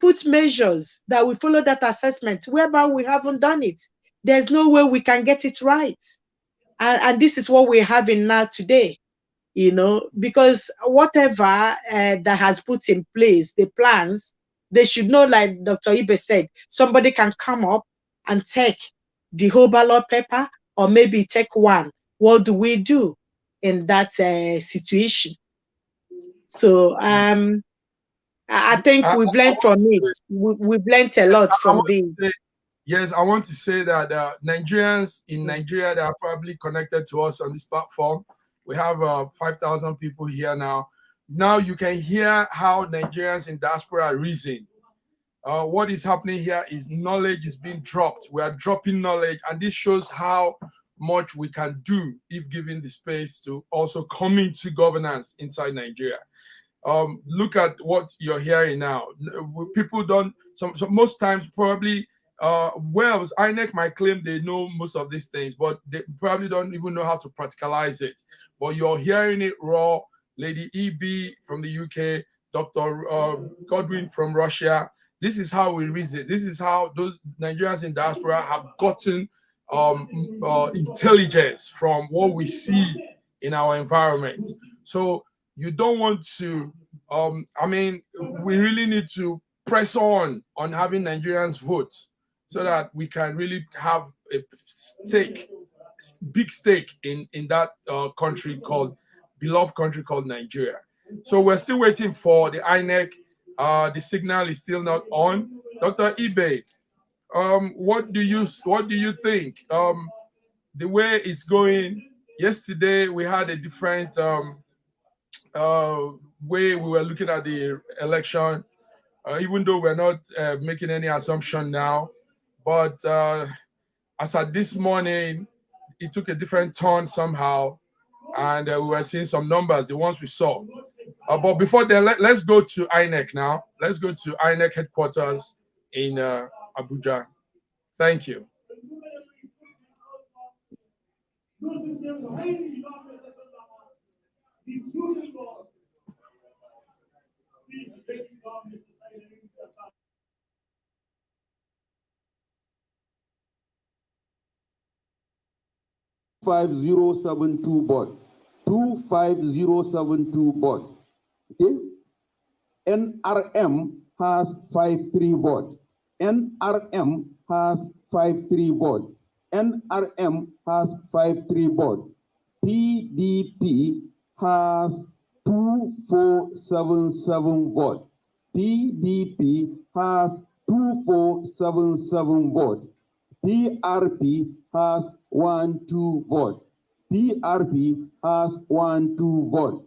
S13: put measures that we follow that assessment. Whereby we haven't done it, there's no way we can get it right. And this is what we're having now today, because whatever that has put in place, the plans, they should know, like Dr. Ibe said, somebody can come up and take the whole ballot paper, or maybe take one. What do we do in that situation? So I think we've learned from it. We've learned a lot from this.
S2: Yes, I want to say that Nigerians in Nigeria that are probably connected to us on this platform, we have 5,000 people here now. Now you can hear how Nigerians in diaspora reason. What is happening here is knowledge is being dropped. We are dropping knowledge, and this shows how much we can do if given the space to also come into governance inside Nigeria. Look at what you're hearing now. People don't, so most times probably, INEC might claim they know most of these things, but they probably don't even know how to practicalize it. But you're hearing it raw. Lady EB from the UK, Dr. Godwin from Russia. This is how we reason. This is how those Nigerians in diaspora have gotten intelligence from what we see in our environment. So you don't want to, we really need to press on having Nigerians vote so that we can really have a big stake in that beloved country called Nigeria. So we're still waiting for the INEC. The signal is still not on. Dr. Ibe, what do you think? The way it's going, yesterday we had a different way we were looking at the election, even though we're not making any assumption now. But as at this morning, it took a different turn somehow, and we were seeing some numbers, the ones we saw. But before then, let's go to INEC now. Let's go to INEC headquarters in Abuja. Thank you.
S19: board. 25072 board. Okay. NRM has 53 board. NRM has 53 board. NRM has 53 board. PDP has 2477 board. PDP has 2477 board. PRP has 12 vote. PRP has 12 vote.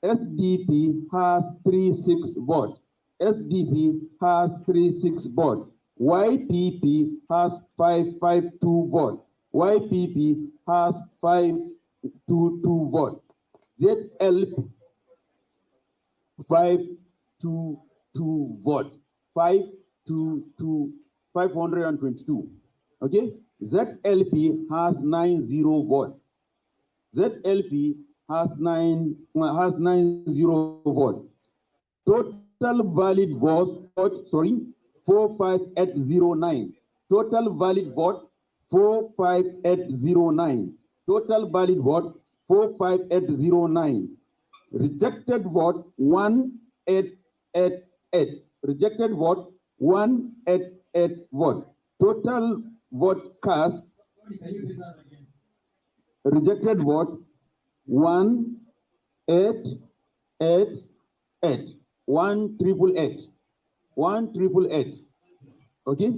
S19: SDP has 36 vote. SDP has 36 vote. YPP has 552 vote. YPP has 522 vote. ZLP 522 vote. 522. Okay, ZLP has 90 vote. ZLP has 90 vote. Total valid vote, 45809. Total valid vote 45809. Total valid vote 45809. Rejected vote 1888. Rejected vote 188 vote. Total vote cast. Rejected vote 1888. 1888. 1888. Okay.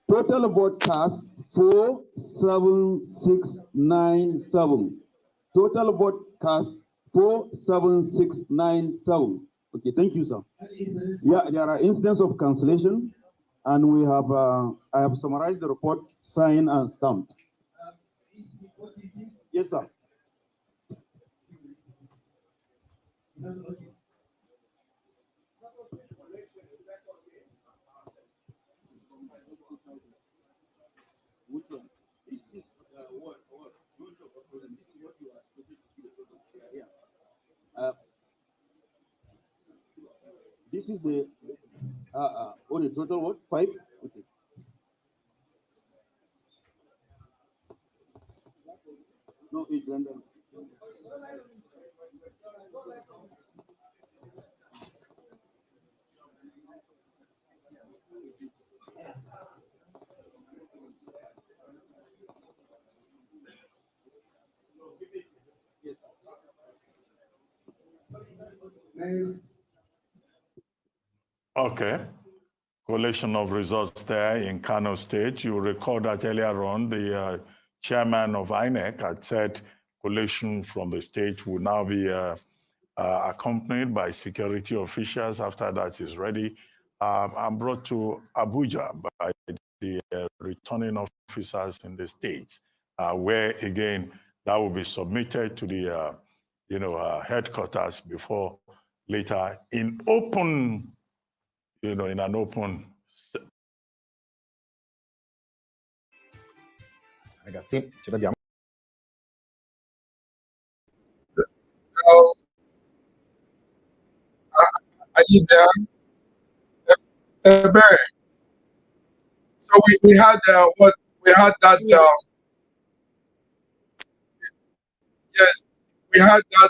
S19: Total vote cast 47697. Total vote cast 47697. Okay, thank you, sir. Yeah, there are instances of cancellation, and we have I have summarized the report, signed and stamped. Yes, sir. Which one? This is what you are this is the only total what? 5? Okay. No, it's random.
S3: Okay. Collation of results there in Kano State. You recall that earlier on, the chairman of INEC had said collation from the state will now be accompanied by security officials after that is ready and brought to Abuja by the returning officers in the state, where again, that will be submitted to the headquarters before later in open, in an open.
S2: Are you there? Barry. So we had what we had that yes, we had that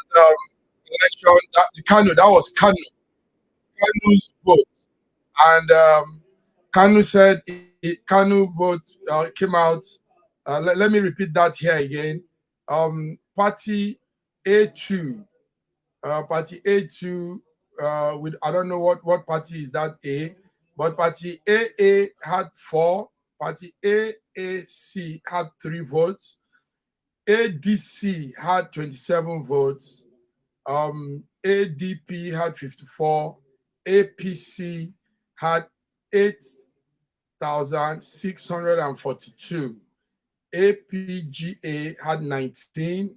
S2: election that Kanu, that was Kanu's vote, and Kanu said Kanu vote came out. Let me repeat that here again. Party A2, party A2 with I don't know what party is that A, but party AA had 4, party AAC had 3 votes, ADC had 27 votes, ADP had 54, APC had 8,642, APGA had 19,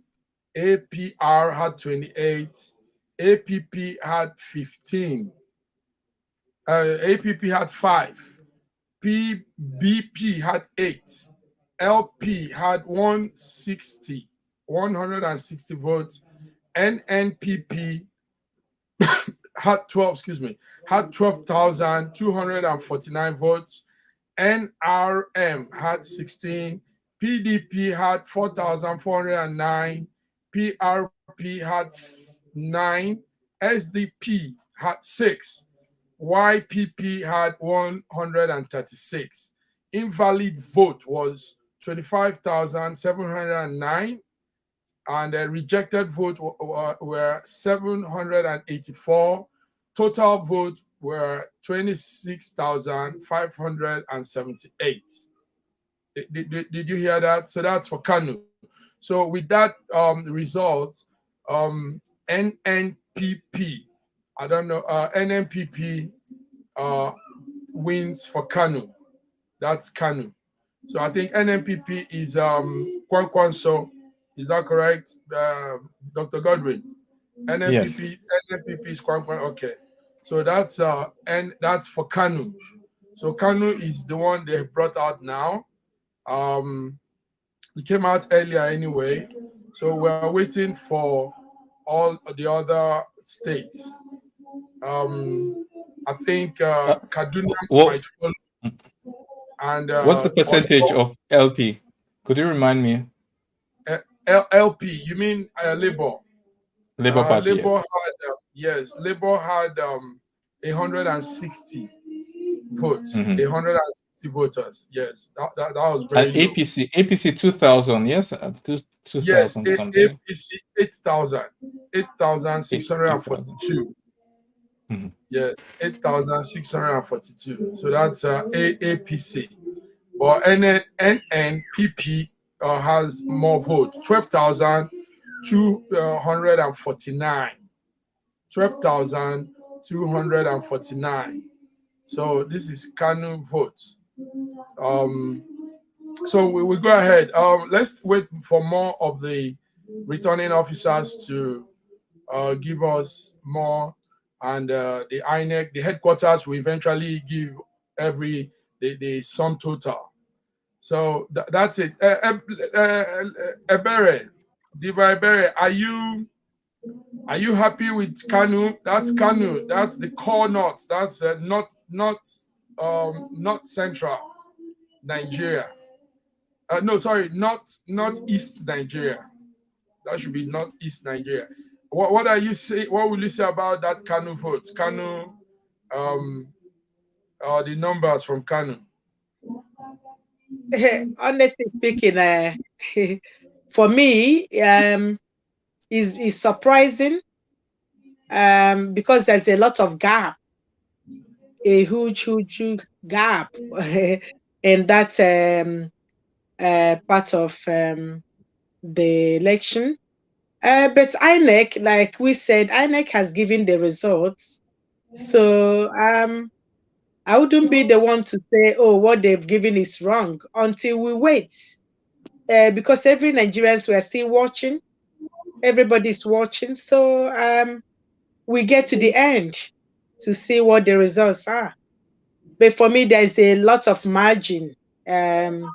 S2: APR had 28, APP had 15, APP had 5, PBP had 8, LP had 160 votes, NNPP had 12,249 votes, NRM had 16, PDP had 4,409, PRP had 9, SDP had 6, YPP had 136. Invalid vote was 25,709, and the rejected vote were 784. Total vote were 26,578. Did you hear that? So that's for Kanu. So with that result, NNPP, I don't know, NNPP wins for Kanu. That's Kanu. So I think NNPP is Kwankwanso. Is that correct, Dr. Godwin? NNPP, yes. NNPP is Kwankwan. Okay. So that's and that's for Kanu. So Kanu is the one they brought out now. It came out earlier anyway. So we're waiting for all the other states. I think Kaduna might follow. And
S18: what's the percentage of LP? Could you remind me?
S2: LP, you mean Labour?
S18: Labour Party,
S2: Labour
S18: yes.
S2: had yes, Labour had 160 votes, 160 voters. Yes, that was very
S18: And
S2: low.
S18: APC 2000, yes, 2000
S2: Yes,
S18: something.
S2: APC 8,642. Yes, 8,642. So that's APC. But NNPP has more votes, 12,249. 12,249. So this is Kanu votes. So we go ahead. Let's wait for more of the returning officers to give us more, and the INEC, the headquarters, will eventually give the sum total. So that's it. Ebere, Diva Ebere, are you happy with Kanu? That's Kanu. That's the core north. That's not central Nigeria. No, sorry, not east Nigeria. That should be northeast Nigeria. What are you say? What will you say about that Kanu vote? Kanu, the numbers from Kanu.
S13: Honestly speaking, for me, is surprising because there's a lot of gap, a huge gap in that part of the election. But INEC, like we said, INEC has given the results. So I wouldn't be the one to say, oh, what they've given is wrong until we wait. Because every Nigerians were still watching. Everybody's watching. So we get to the end to see what the results are. But for me, there's a lot of margin, in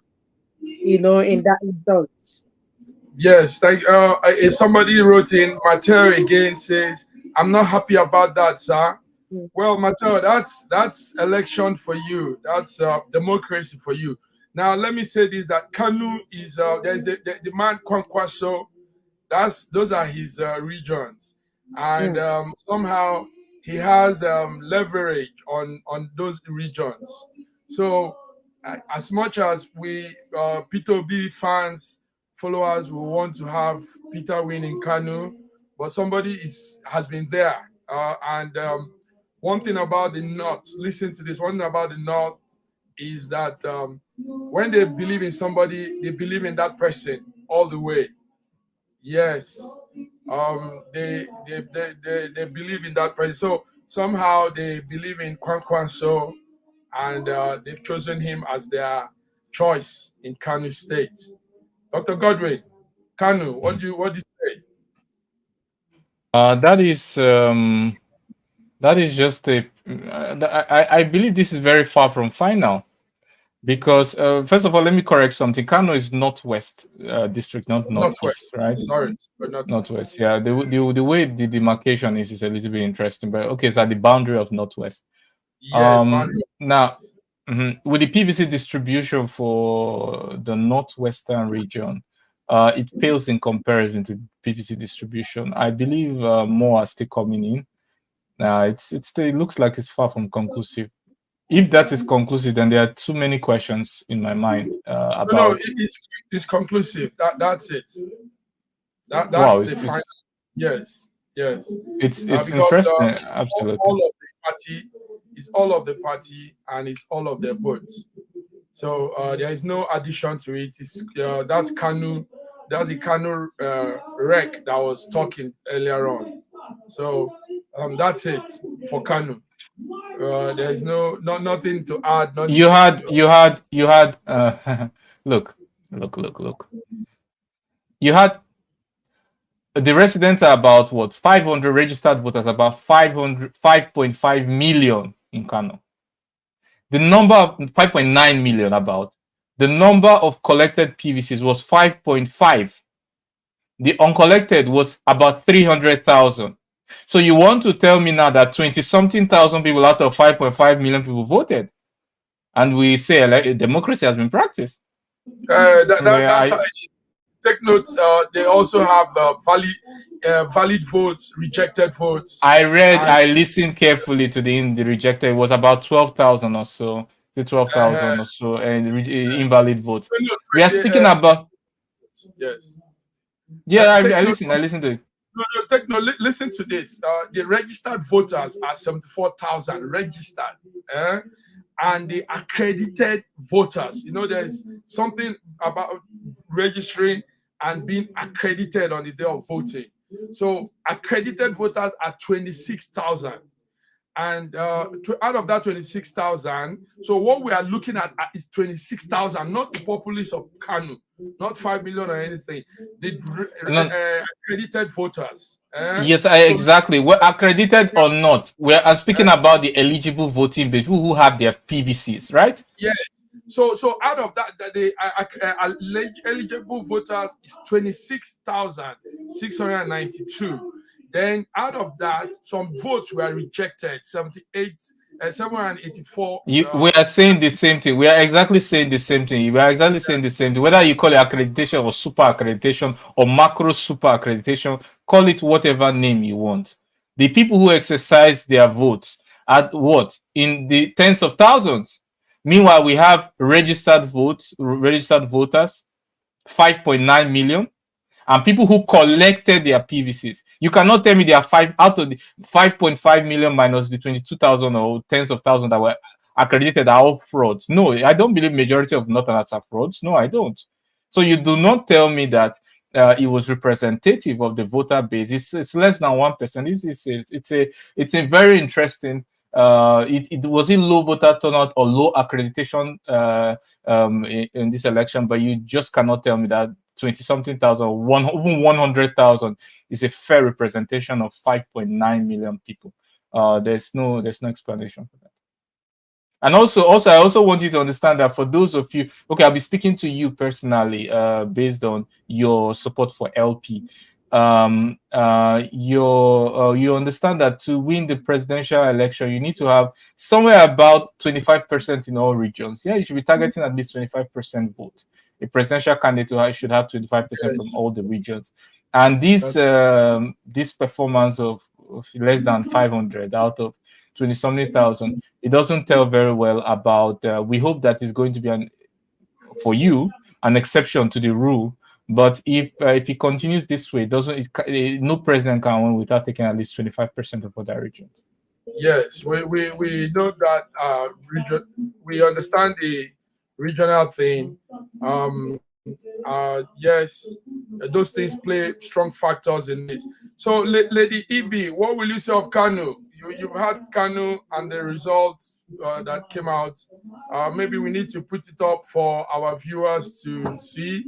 S13: that result.
S2: Yes, somebody wrote in, Mateo again says, I'm not happy about that, sir. Well, Mateo, that's election for you. That's democracy for you. Now, let me say this, that Kanu is, there's the man Kwankwaso, those are his regions. And somehow he has leverage on those regions. So as much as we, Peter Obi fans, followers will want to have Peter win in Kanu, but somebody has been there. And one thing about the North, listen to this, one thing about the North is that when they believe in somebody, they believe in that person all the way. Yes. They believe in that person. So somehow they believe in Kwankwaso, and they've chosen him as their choice in Kanu State. Dr. Godwin, Kanu, what do you say?
S18: That is just I believe this is very far from final, because first of all, let me correct something. Kano is northwest district, not northeast, right?
S2: Sorry,
S18: northwest. Yeah, the way the demarcation is a little bit interesting, but okay, it's at the boundary of northwest.
S2: Yes, boundary.
S18: Now, with the PVC distribution for the northwestern region, it pales in comparison to PVC distribution. I believe more are still coming in. It looks like it's far from conclusive. If that is conclusive, then there are too many questions in my mind about.
S2: No, it's conclusive. That's it. That's the final. Yes.
S18: It's interesting. Absolutely.
S2: All of the party, and it's all of their votes. So there is no addition to it. That's Kanu. That's the Kanu rec that was talking earlier on. So that's it for Kanu. There's nothing to add.
S18: You had look. You had the residents are about what, 500 registered voters, about 5.5 million in Kano. The number of 5.9 million about. The number of collected PVCs was 5.5. The uncollected was about 300,000. So you want to tell me now that 20-something thousand people out of 5.5 million people voted, and we say democracy has been practiced?
S2: That's how it is. take note. They also have valid votes, rejected votes.
S18: I listened carefully to the rejected. It was about 12,000 or so, 12,000 or so, and invalid votes. We are speaking about.
S2: Yes.
S18: Yeah, I listened to it.
S2: Listen to this. The registered voters are 74,000 registered, and the accredited voters. You know, there's something about registering and being accredited on the day of voting. So accredited voters are 26,000. And out of that 26,000, so what we are looking at is 26,000, not the populace of Kano, not 5 million or anything. The accredited voters.
S18: Yes, exactly. We're accredited or not. I'm speaking about the eligible voting people who have their PVCs, right?
S2: Yes. So out of that, the eligible voters is 26,692. Then out of that, some votes were rejected, 784.
S18: We are saying the same thing. We are exactly saying the same thing. We are exactly saying the same thing. Whether you call it accreditation or super accreditation or macro super accreditation, call it whatever name you want. The people who exercise their votes at in the tens of thousands. Meanwhile, we have registered voters, 5.9 million. And people who collected their PVCs. You cannot tell me there are 5 out of the 5.5 million minus the 22,000 or tens of thousands that were accredited are all frauds. No, I don't believe majority of Northerners are frauds. No, I don't. So you do not tell me that it was representative of the voter base. It's less than 1%. It's a very interesting. It was in low voter turnout or low accreditation in this election, but you just cannot tell me that 20-something thousand, even 100,000 is a fair representation of 5.9 million people. There's no explanation for that. And also, I also want you to understand that for those of you, okay, I'll be speaking to you personally, based on your support for LP. You understand that to win the presidential election, you need to have somewhere about 25% in all regions. Yeah, you should be targeting at least 25% vote. A presidential candidate should have 25% from all the regions. And this performance of less than 500 out of 20-something thousand, it doesn't tell very well about. We hope that it's going to be for you an exception to the rule. But if it continues this way, no president can win without taking at least 25% of other regions.
S2: Yes, we know that region. We understand the regional thing. Yes, those things play strong factors in this. So, Lady Ibi, what will you say of Kano? You've had Kano and the results that came out. Maybe we need to put it up for our viewers to see,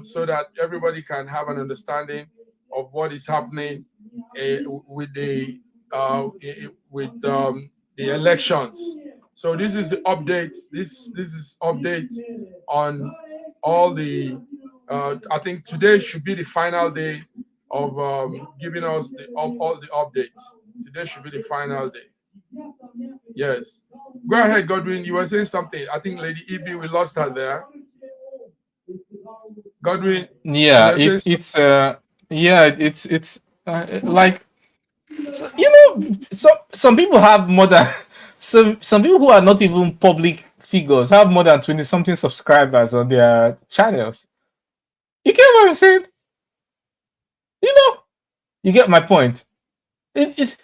S2: so that everybody can have an understanding of what is happening with the elections. So this is the update. This is update on all the. I think today should be the final day of giving us all the updates. Today should be the final day. Yes. Go ahead, Godwin. You were saying something. I think Lady Ibi, we lost her there. Godwin.
S18: Yeah, it's like, some people have more than some people who are not even public figures have more than 20-something subscribers on their channels. You get what I'm saying? You get my point. It's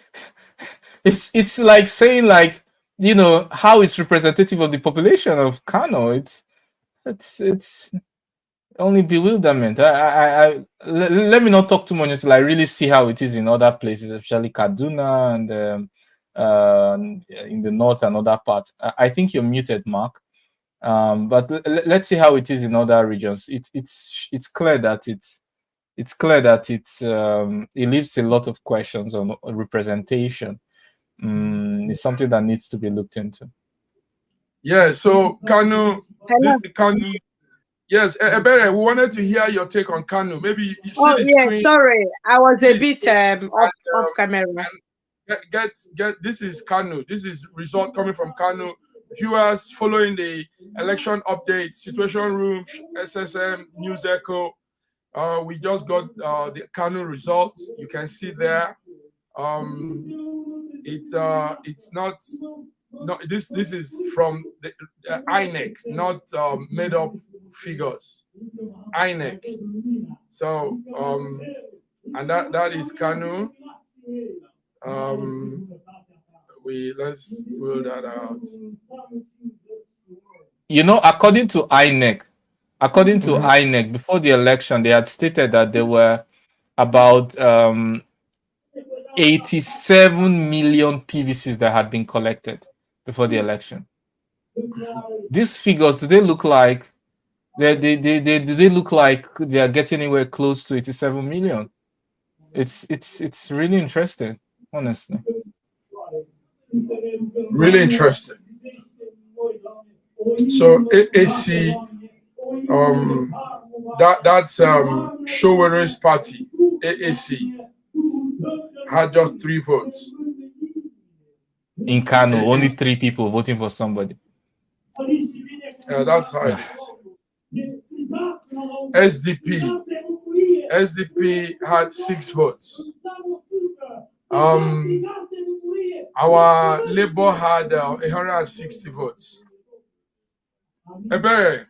S18: like saying, like, how it's representative of the population of Kano. It's only bewilderment. Let me not talk too much until I really see how it is in other places, especially Kaduna and in the north and other parts. I think you're muted, Mark. But let's see how it is in other regions. It's clear that it leaves a lot of questions on representation. It's something that needs to be looked into.
S2: Yeah. So Kano. Yes, Ebere, we wanted to hear your take on Kano. Maybe you see the screen.
S13: Sorry, I was a bit off camera.
S2: Get this is Kano. This is result coming from Kano. Viewers following the election update, Situation Room, SSM, News Echo, we just got the Kano results. You can see there. It's not. No, this is from the INEC, not made up figures. INEC. So and that is Kanu. Let's pull that out.
S18: You know, according to INEC, before the election, they had stated that there were about 87 million PVCs that had been collected before the election. These figures, do they look like do they look like they are getting anywhere close to 87 million? It's really interesting, honestly.
S2: Really interesting. So AAC, that's Showere's party. AAC had just 3 votes.
S18: In Kano, only 3 people voting for somebody.
S2: That's how it is. SDP had 6 votes. Our Labour had 160 votes. Ebere,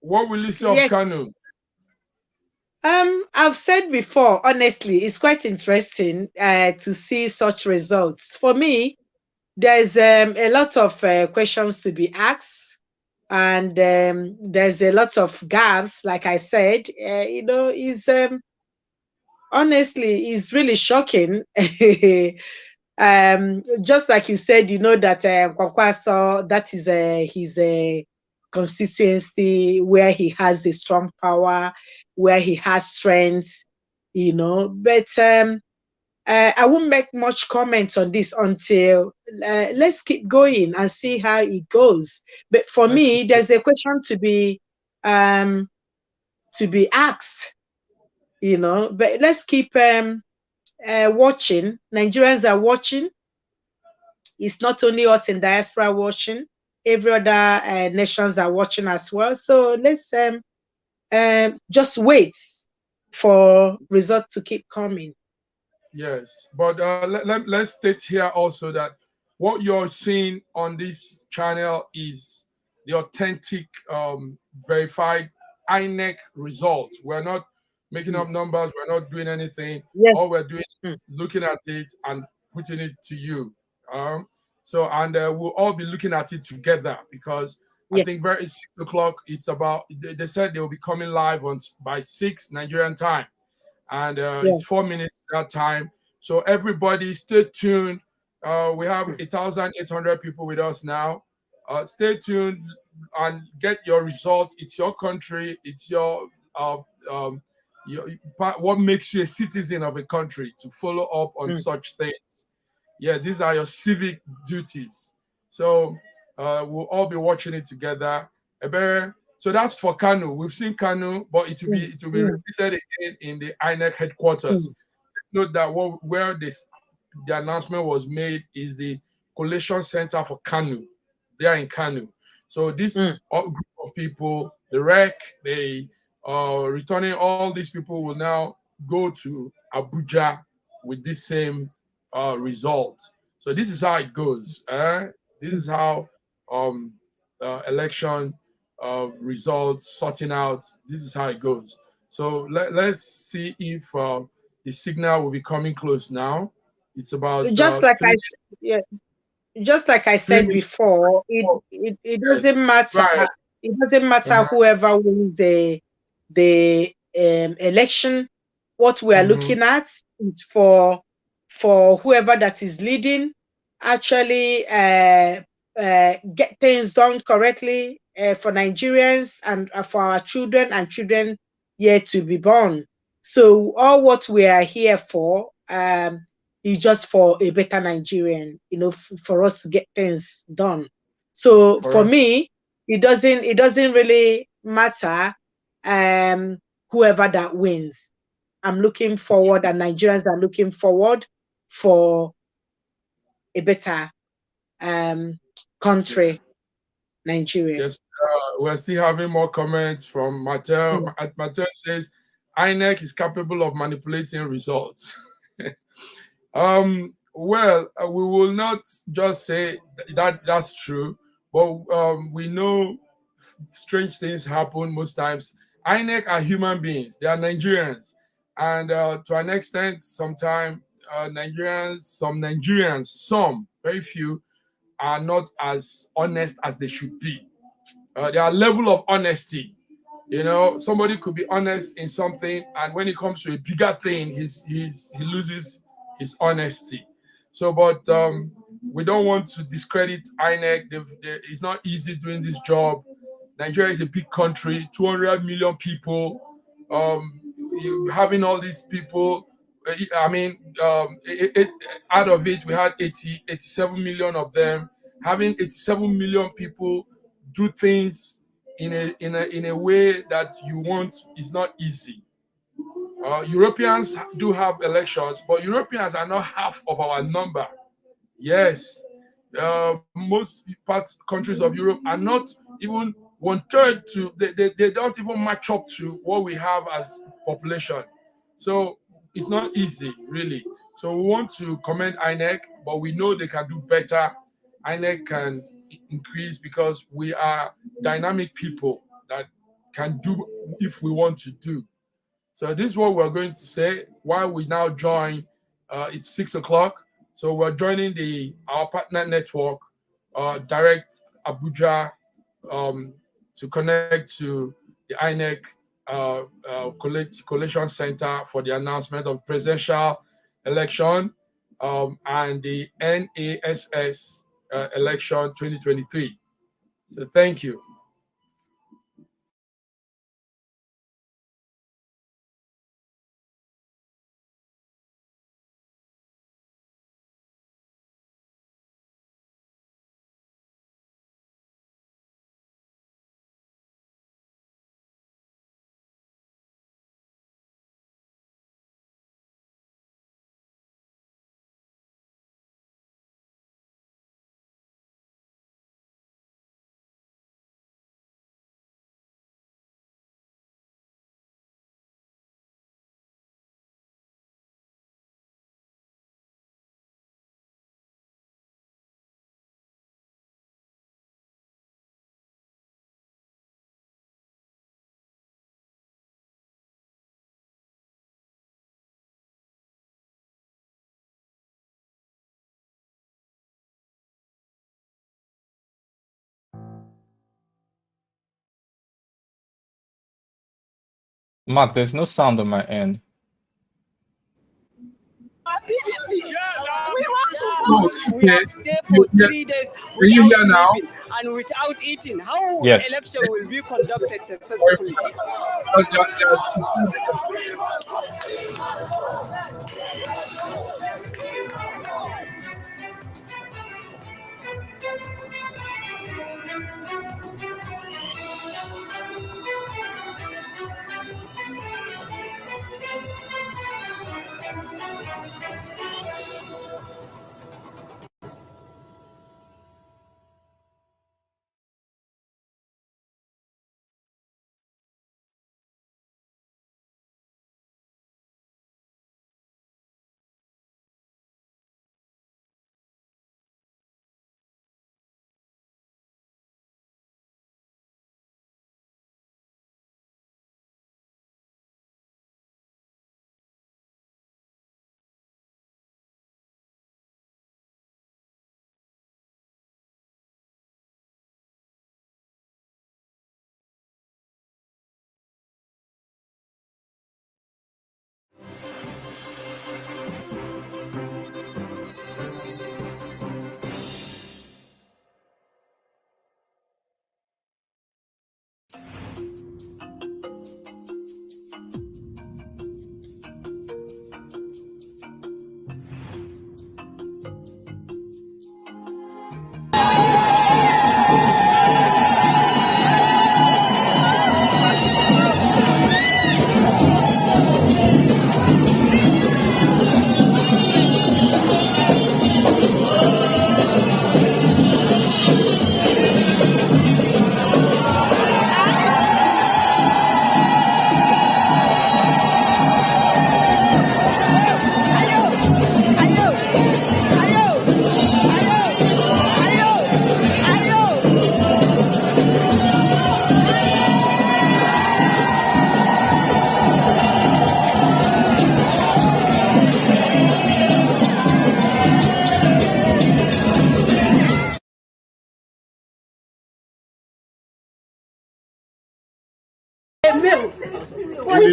S2: what will you say of Kano?
S13: I've said before, honestly, it's quite interesting to see such results. For me, there's a lot of questions to be asked, and there's a lot of gaps. Like I said, you know, is honestly is really shocking. Just like you said, you know that Kwankwaso, that is his constituency where he has the strong power, where he has strength, you know. But I won't make much comments on this until let's keep going and see how it goes. But for me, there's a question to be asked, you know. But let's keep watching. Nigerians are watching. It's not only us in diaspora watching. Every other nations are watching as well. So let's just wait for results to keep coming.
S2: Yes, but let's state here also that what you're seeing on this channel is the authentic, verified INEC results. We're not making up numbers. We're not doing anything.
S13: Yes.
S2: All we're doing is looking at it and putting it to you. We'll all be looking at it together because I think very 6 o'clock. It's about. They said they will be coming live by 6 Nigerian time, and it's 4 minutes that time. So everybody, stay tuned. We have 1,800 people with us now. Stay tuned and get your results. It's your country. It's your what makes you a citizen of a country to follow up on such things. Yeah, these are your civic duties. So we'll all be watching it together. So that's for Kanu. We've seen Kanu, but it will be repeated again in the INEC headquarters. Note that where the announcement was made is the collation center for Kanu. They are in Kanu. So this group of people, the REC, they returning all these people will now go to Abuja with this same result. So this is how it goes. This is how election results sorting out. This is how it goes. So let's see if the signal will be coming close now. It's about
S13: just like I said before, it doesn't matter.
S2: Right.
S13: It doesn't matter whoever wins the election. What we are looking at is for whoever that is leading actually get things done correctly for Nigerians and for our children and children yet to be born. So all what we are here for is just for a better Nigerian, you know, for us to get things done. So for me, it doesn't really matter whoever that wins. I'm looking forward, and Nigerians are looking forward for a better country, Nigeria.
S2: Yes, we're still having more comments from Mattel. Mattel says, INEC is capable of manipulating results. Well, we will not just say that that's true, but we know strange things happen most times. INEC are human beings; they are Nigerians, and to an extent, sometimes Nigerians, some very few, are not as honest as they should be. There are level of honesty. You know, somebody could be honest in something, and when it comes to a bigger thing, he loses his honesty. So, but we don't want to discredit INEC. It's not easy doing this job. Nigeria is a big country, 200 million people. Having all these people, I mean, out of it, we had 87 million of them. Having 87 million people do things in a way that you want is not easy. Europeans do have elections, but Europeans are not half of our number. Yes, most countries of Europe are not even one third to. They don't even match up to what we have as population. So it's not easy, really. So we want to commend INEC, but we know they can do better. INEC can increase because we are dynamic people that can do if we want to do. So this is what we're going to say. While we now join, it's 6 o'clock. So we're joining our partner network, Direct Abuja, to connect to the INEC Collation Center for the announcement of presidential election and the NASS election 2023. So thank you.
S18: Mark, there's no sound on my end.
S9: PVC. We want to
S2: Oh,
S9: vote.
S12: We have stayed for 3 days
S2: Can you
S12: without
S2: hear now?
S12: sleeping and without eating. How
S18: Yes.
S12: election will be conducted successfully?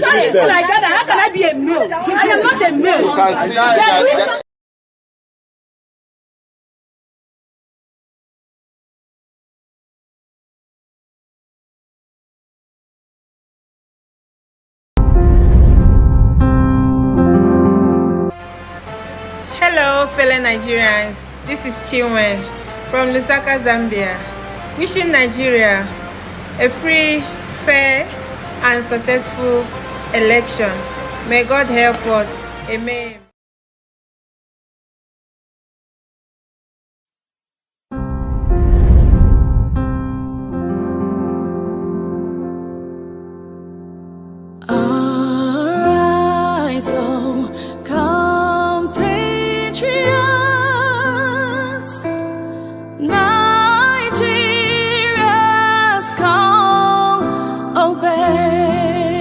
S11: the system.
S9: Like that, how can I be a male? I am not a male.
S11: You can see that.
S20: Hello, fellow Nigerians. This is Chinwe from Lusaka, Zambia. Wishing Nigeria a free, fair, and successful election. May God help us. Amen.
S9: Arise, oh, compatriots, Nigeria's call, obey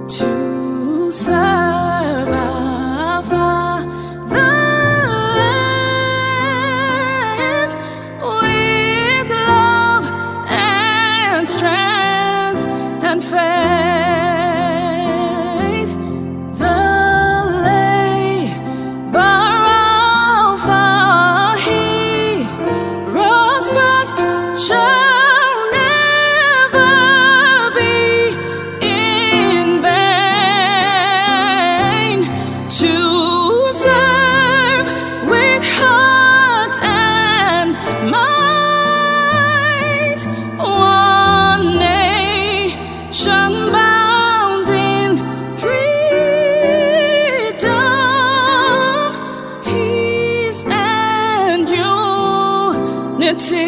S9: to serve our fatherland with love and strength and faith. The labor of our heroes past shall never be in vain. To serve with heart and might, one nation bound in freedom, peace and unity.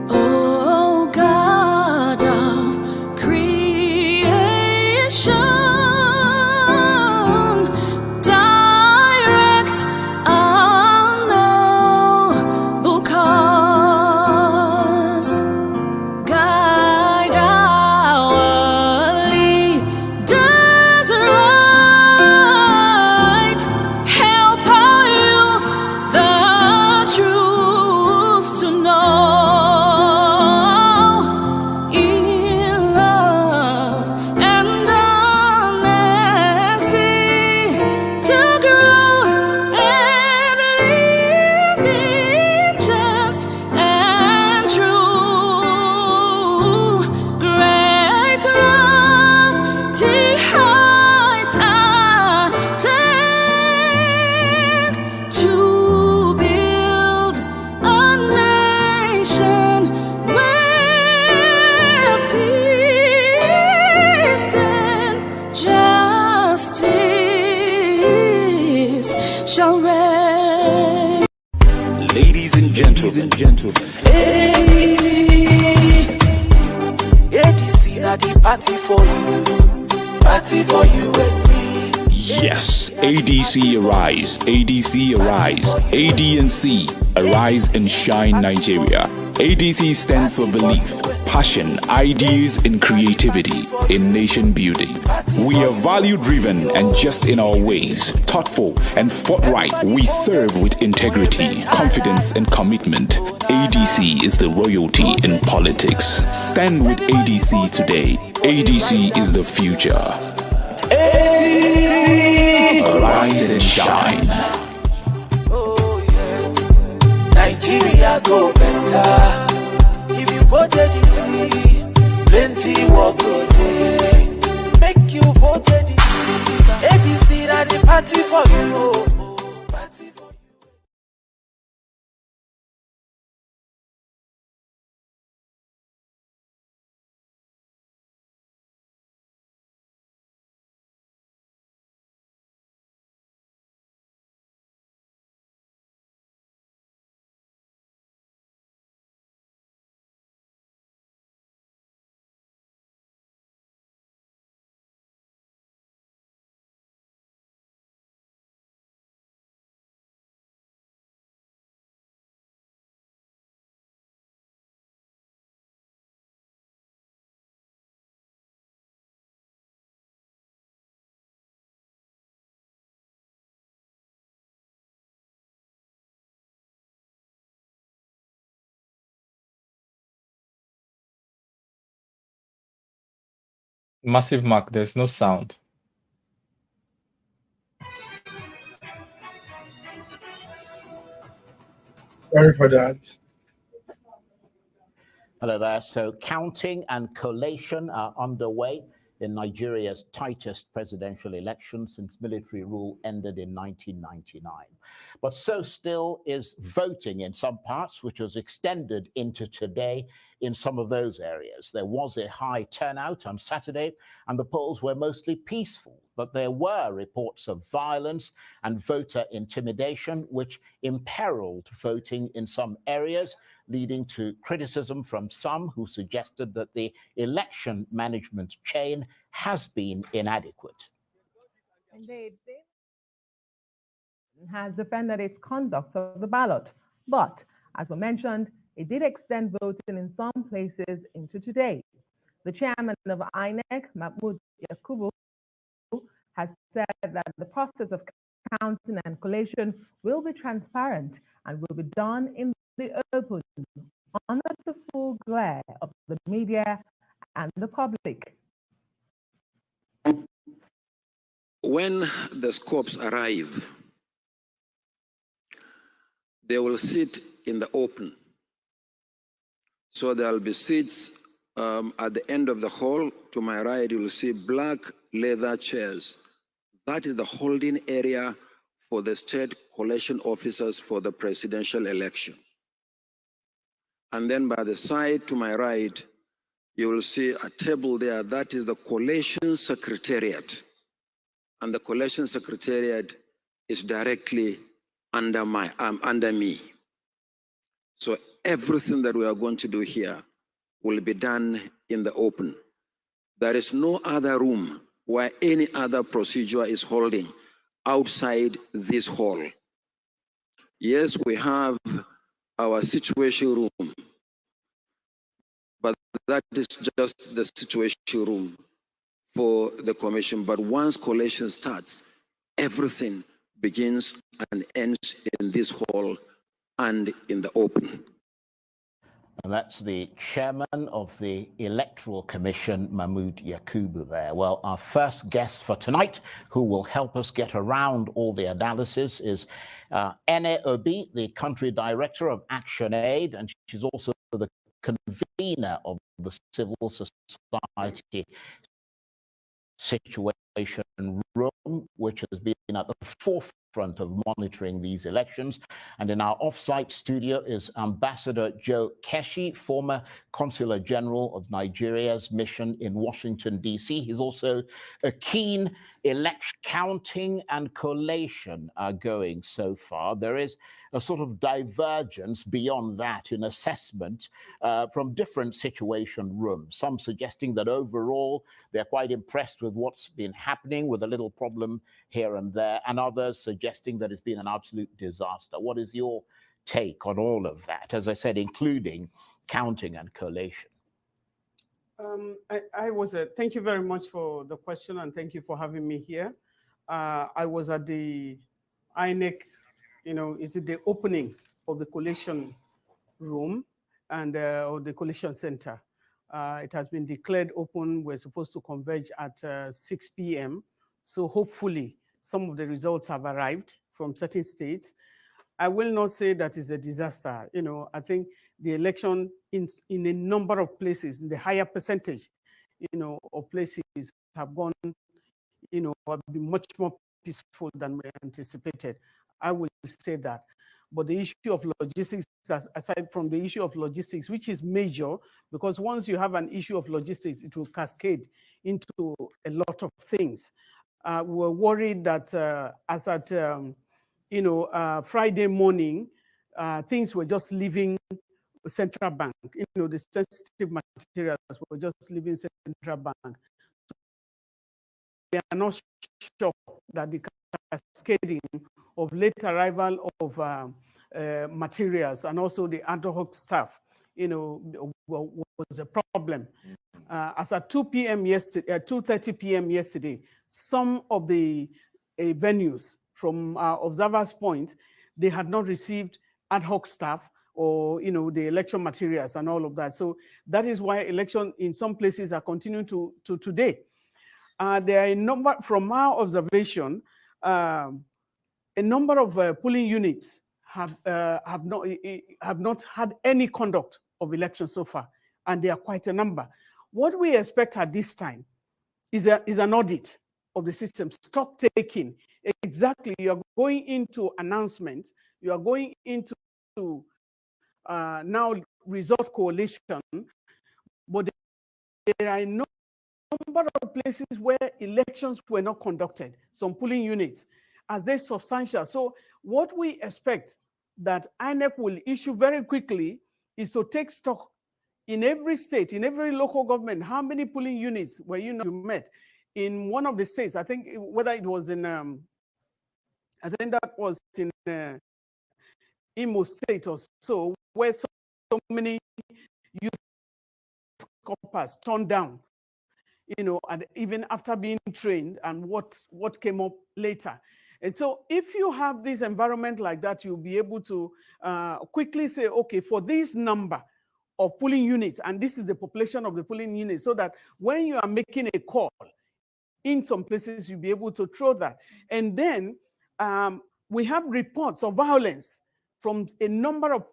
S9: Oh God of creation, direct our noble cause. Guide our leaders right. Help our youth the truth to know. In love and honesty to grow and live in just and true. Great lofty heights attain to build a nation where peace and justice shall reign.
S21: Ladies and gentlemen,
S22: ADC na the party for you and me.
S21: yes, ADC arise, ADC arise, ADNC arise and shine Nigeria. ADC stands for belief, passion, ideas, and creativity in nation building. We are value driven and just in our ways, thoughtful and forthright. We serve with integrity, confidence, and commitment. ADC is the royalty in politics. Stand with ADC today. ADC is the future.
S22: ADC,
S21: Arise and shine.
S22: Nigeria go better. If you voted DC, plenty work go there. Make you voted DC. ADC na the party for you.
S18: Massive Mark, there's no sound.
S2: Sorry for that.
S1: Hello there. So counting and collation are underway in Nigeria's tightest presidential election since military rule ended in 1999. But so still is voting in some parts, which was extended into today in some of those areas. There was a high turnout on Saturday, and the polls were mostly peaceful. But there were reports of violence and voter intimidation, which imperiled voting in some areas, leading to criticism from some who suggested that the election management chain has been inadequate.
S4: Indeed, has defended its conduct of the ballot, but as we mentioned, it did extend voting in some places into today. The chairman of INEC, Mahmoud Yakubu, has said that the process of counting and collation will be transparent and will be done in the open, under the full glare of the media and the public.
S23: When the scopes arrive, they will sit in the open. So there will be seats at the end of the hall. To my right, you will see black leather chairs. That is the holding area for the state collation officers for the presidential election. And then by the side to my right, you will see a table there. That is the collation secretariat. And the collation secretariat is directly under me. So everything that we are going to do here will be done in the open. There is no other room where any other procedure is holding outside this hall. Yes, we have our situation room, but that is just the situation room for the commission. But once collation starts, everything begins and ends in this hall and in the open.
S1: And that's the chairman of the Electoral Commission, Mahmoud Yakubu there. Well, our first guest for tonight, who will help us get around all the analysis, is Peter Obi, the country director of Action Aid, and she's also the convener of the Civil Society Situation Room, which has been at the forefront of monitoring these elections. And in our off-site studio is Ambassador Joe Keshi, former Consular General of Nigeria's mission in Washington, D.C. He's also a keen election counting and collation are going so far. There is a sort of divergence beyond that in assessment from different situation rooms, some suggesting that overall they're quite impressed with what's been happening, with a little problem here and there, and others suggesting that it's been an absolute disaster. What is your take on all of that, as I said, including counting and collation?
S24: Thank you very much for the question, and thank you for having me here. I was at the INEC, is it the opening of the collation room and or the collation center. It has been declared open. We're supposed to converge at 6 p.m. So hopefully some of the results have arrived from certain states. I will not say that is a disaster. I think the election in a number of places, in the higher percentage, of places have gone, have been much more peaceful than we anticipated. I will say that. But the issue of logistics, aside from the issue of logistics, which is major, because once you have an issue of logistics, it will cascade into a lot of things. We're worried that as at Friday morning, things were just leaving central bank. The sensitive materials were just leaving central bank. We are not sure that the cascading of late arrival of materials and also the ad hoc staff, was a problem. As at 2 p.m. yesterday, 2:30 p.m. yesterday, some of the venues from observers' point, they had not received ad hoc staff or the election materials and all of that. So that is why election in some places are continuing to today. There are a number, from our observation, a number of polling units have not had any conduct of elections so far, and they are quite a number. What we expect at this time is an audit of the system, stock taking. Exactly, you are going into announcements, you are going into now result coalition, but there are a number of places where elections were not conducted, some polling units, as they substantial. So what we expect that INEC will issue very quickly is to take stock in every state, in every local government, how many polling units were you met? In one of the states, I think whether it was in, I think that was in Imo State or so, where so many youth corpus turned down, you know, and even after being trained, and what came up later. And so if you have this environment like that, you'll be able to quickly say, okay, for this number of polling units, and this is the population of the polling units, so that when you are making a call, in some places, you'll be able to throw that. And then we have reports of violence from a number of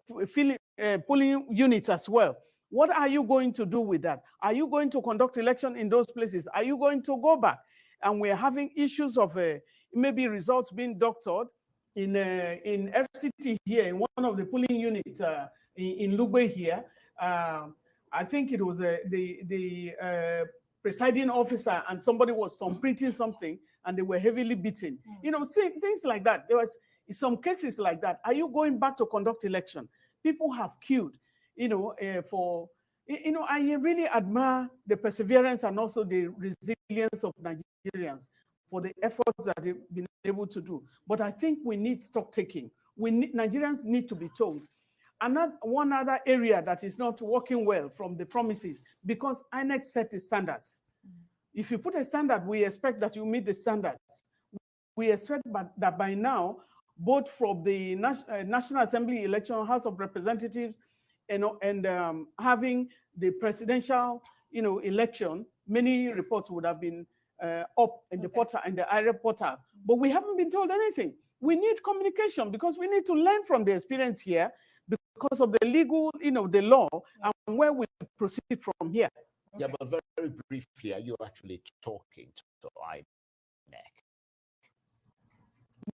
S24: polling units as well. What are you going to do with that? Are you going to conduct election in those places? Are you going to go back? And we're having issues of maybe results being doctored in FCT here, in one of the polling units in Lugbe here. I think it was the presiding officer and somebody was printing something and they were heavily beaten. You know, things like that. There was some cases like that. Are you going back to conduct election? People have queued, you know, you know, I really admire the perseverance and also the resilience of Nigerians for the efforts that they've been able to do. But I think we need stock taking. Nigerians need to be told. One other area that is not working well from the promises, because INEC set the standards. If you put a standard, we expect that you meet the standards. We expect that by now, both from the National Assembly election, House of Representatives, and having the presidential, you know, election, many reports would have been up in the portal, in the IREP portal, but we haven't been told anything. We need communication because we need to learn from the experience here, because of the legal, you know, the law, and where we proceed from here.
S1: Yeah, but very briefly, are you actually talking to INEC?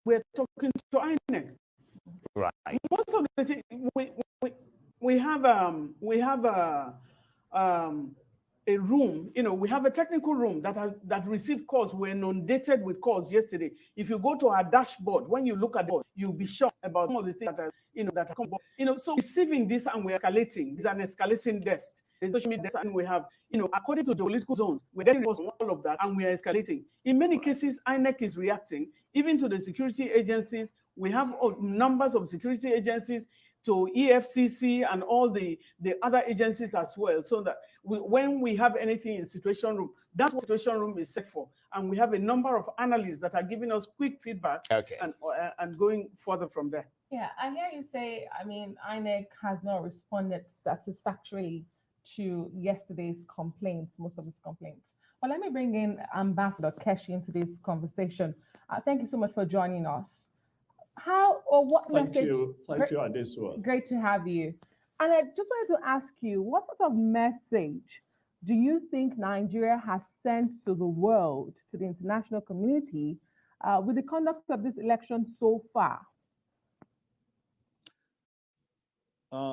S24: We're talking to INEC.
S1: Right.
S24: Most of the thing, we have a room, you know, we have a technical room that received calls. We're inundated with calls yesterday. If you go to our dashboard, when you look at it, you'll be shocked about some of the things that are, you know, that are coming. You know, so receiving this and we're escalating. It's an escalation desk. There's social media, and we have, you know, according to the political zones, we're getting all of that, and we are escalating. In many cases, INEC is reacting, even to the security agencies. We have numbers of security agencies to EFCC and all the other agencies as well, so that when we have anything in situation room, that's what situation room is set for. And we have a number of analysts that are giving us quick feedback, okay, and going further from there.
S4: Yeah, I hear you say, I mean, INEC has not responded satisfactorily to yesterday's complaints, most of its complaints. But let me bring in Ambassador Keshi into this conversation. Thank you so much for joining us. How or what message?
S6: Thank you, Adesua.
S4: Great to have you. And I just wanted to ask you, what sort of message do you think Nigeria has sent to the world, to the international community, with the conduct of this election so far?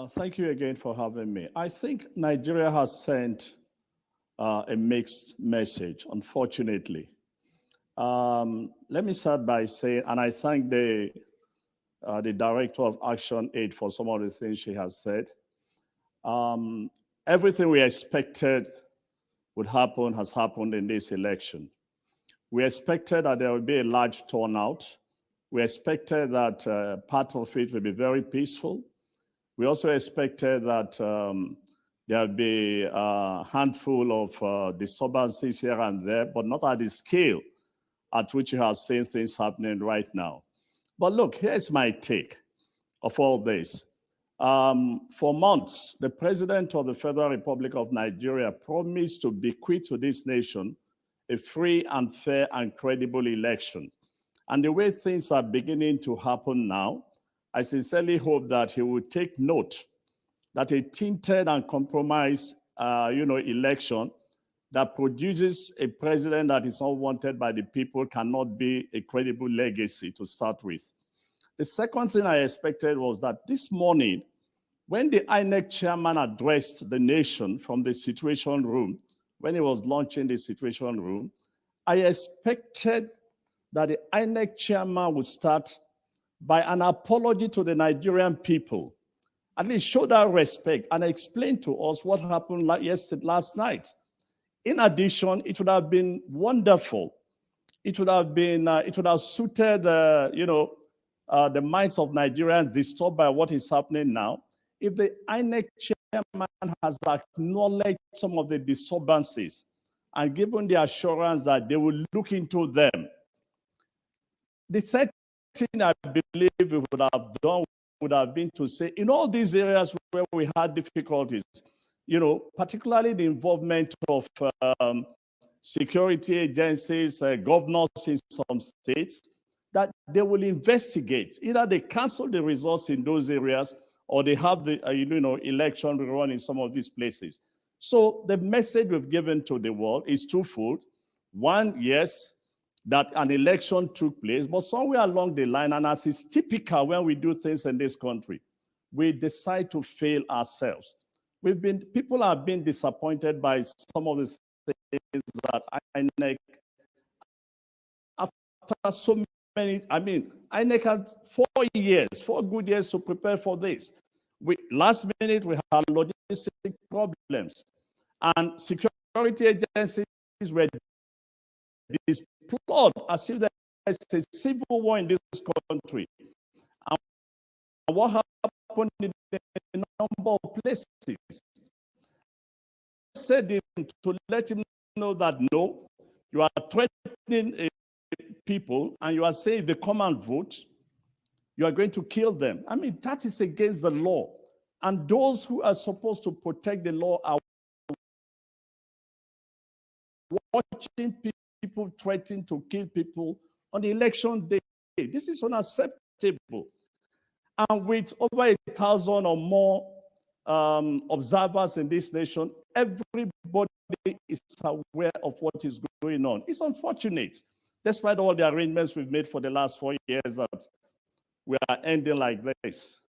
S6: Thank you again for having me. I think Nigeria has sent a mixed message, unfortunately. Let me start by saying, and I thank the Director of Action Aid for some of the things she has said. Everything we expected would happen has happened in this election. We expected that there would be a large turnout. We expected that part of it would be very peaceful. We also expected that there would be a handful of disturbances here and there, but not at the scale at which you have seen things happening right now. But look, here's my take of all this. For months, the President of the Federal Republic of Nigeria promised to bequeath to this nation a free and fair and credible election. And the way things are beginning to happen now, I sincerely hope that he will take note that a tainted and compromised election that produces a president that is not wanted by the people cannot be a credible legacy to start with. The second thing I expected was that this morning, when the INEC chairman addressed the nation from the Situation Room, when he was launching the Situation Room, I expected that the INEC chairman would start by an apology to the Nigerian people, at least show that respect and explain to us what happened last night. In addition, it would have been wonderful. It would have suited, the minds of Nigerians disturbed by what is happening now, if the INEC chairman has acknowledged some of the disturbances and given the assurance that they will look into them. The third thing I believe we would have done would have been to say, in all these areas where we had difficulties, particularly the involvement of security agencies, governors in some states, that they will investigate. Either they cancel the results in those areas or they have the election run in some of these places. So the message we've given to the world is twofold. One, yes, that an election took place, but somewhere along the line, and as is typical when we do things in this country, we decide to fail ourselves. People have been disappointed by some of the things that INEC, after so many, INEC had 4 good years to prepare for this. Last minute, we had logistic problems, and security agencies were deployed as if there's a civil war in this country. And what happened in a number of places? I said to let him know that no, you are threatening people, and you are saying if they come and vote, you are going to kill them. That is against the law. And those who are supposed to protect the law are watching people threatening to kill people on the election day. This is unacceptable. And with over 1,000 or more observers in this nation, everybody is aware of what is going on. It's unfortunate, despite all the arrangements we've made for the last 4 years, that we are ending like this.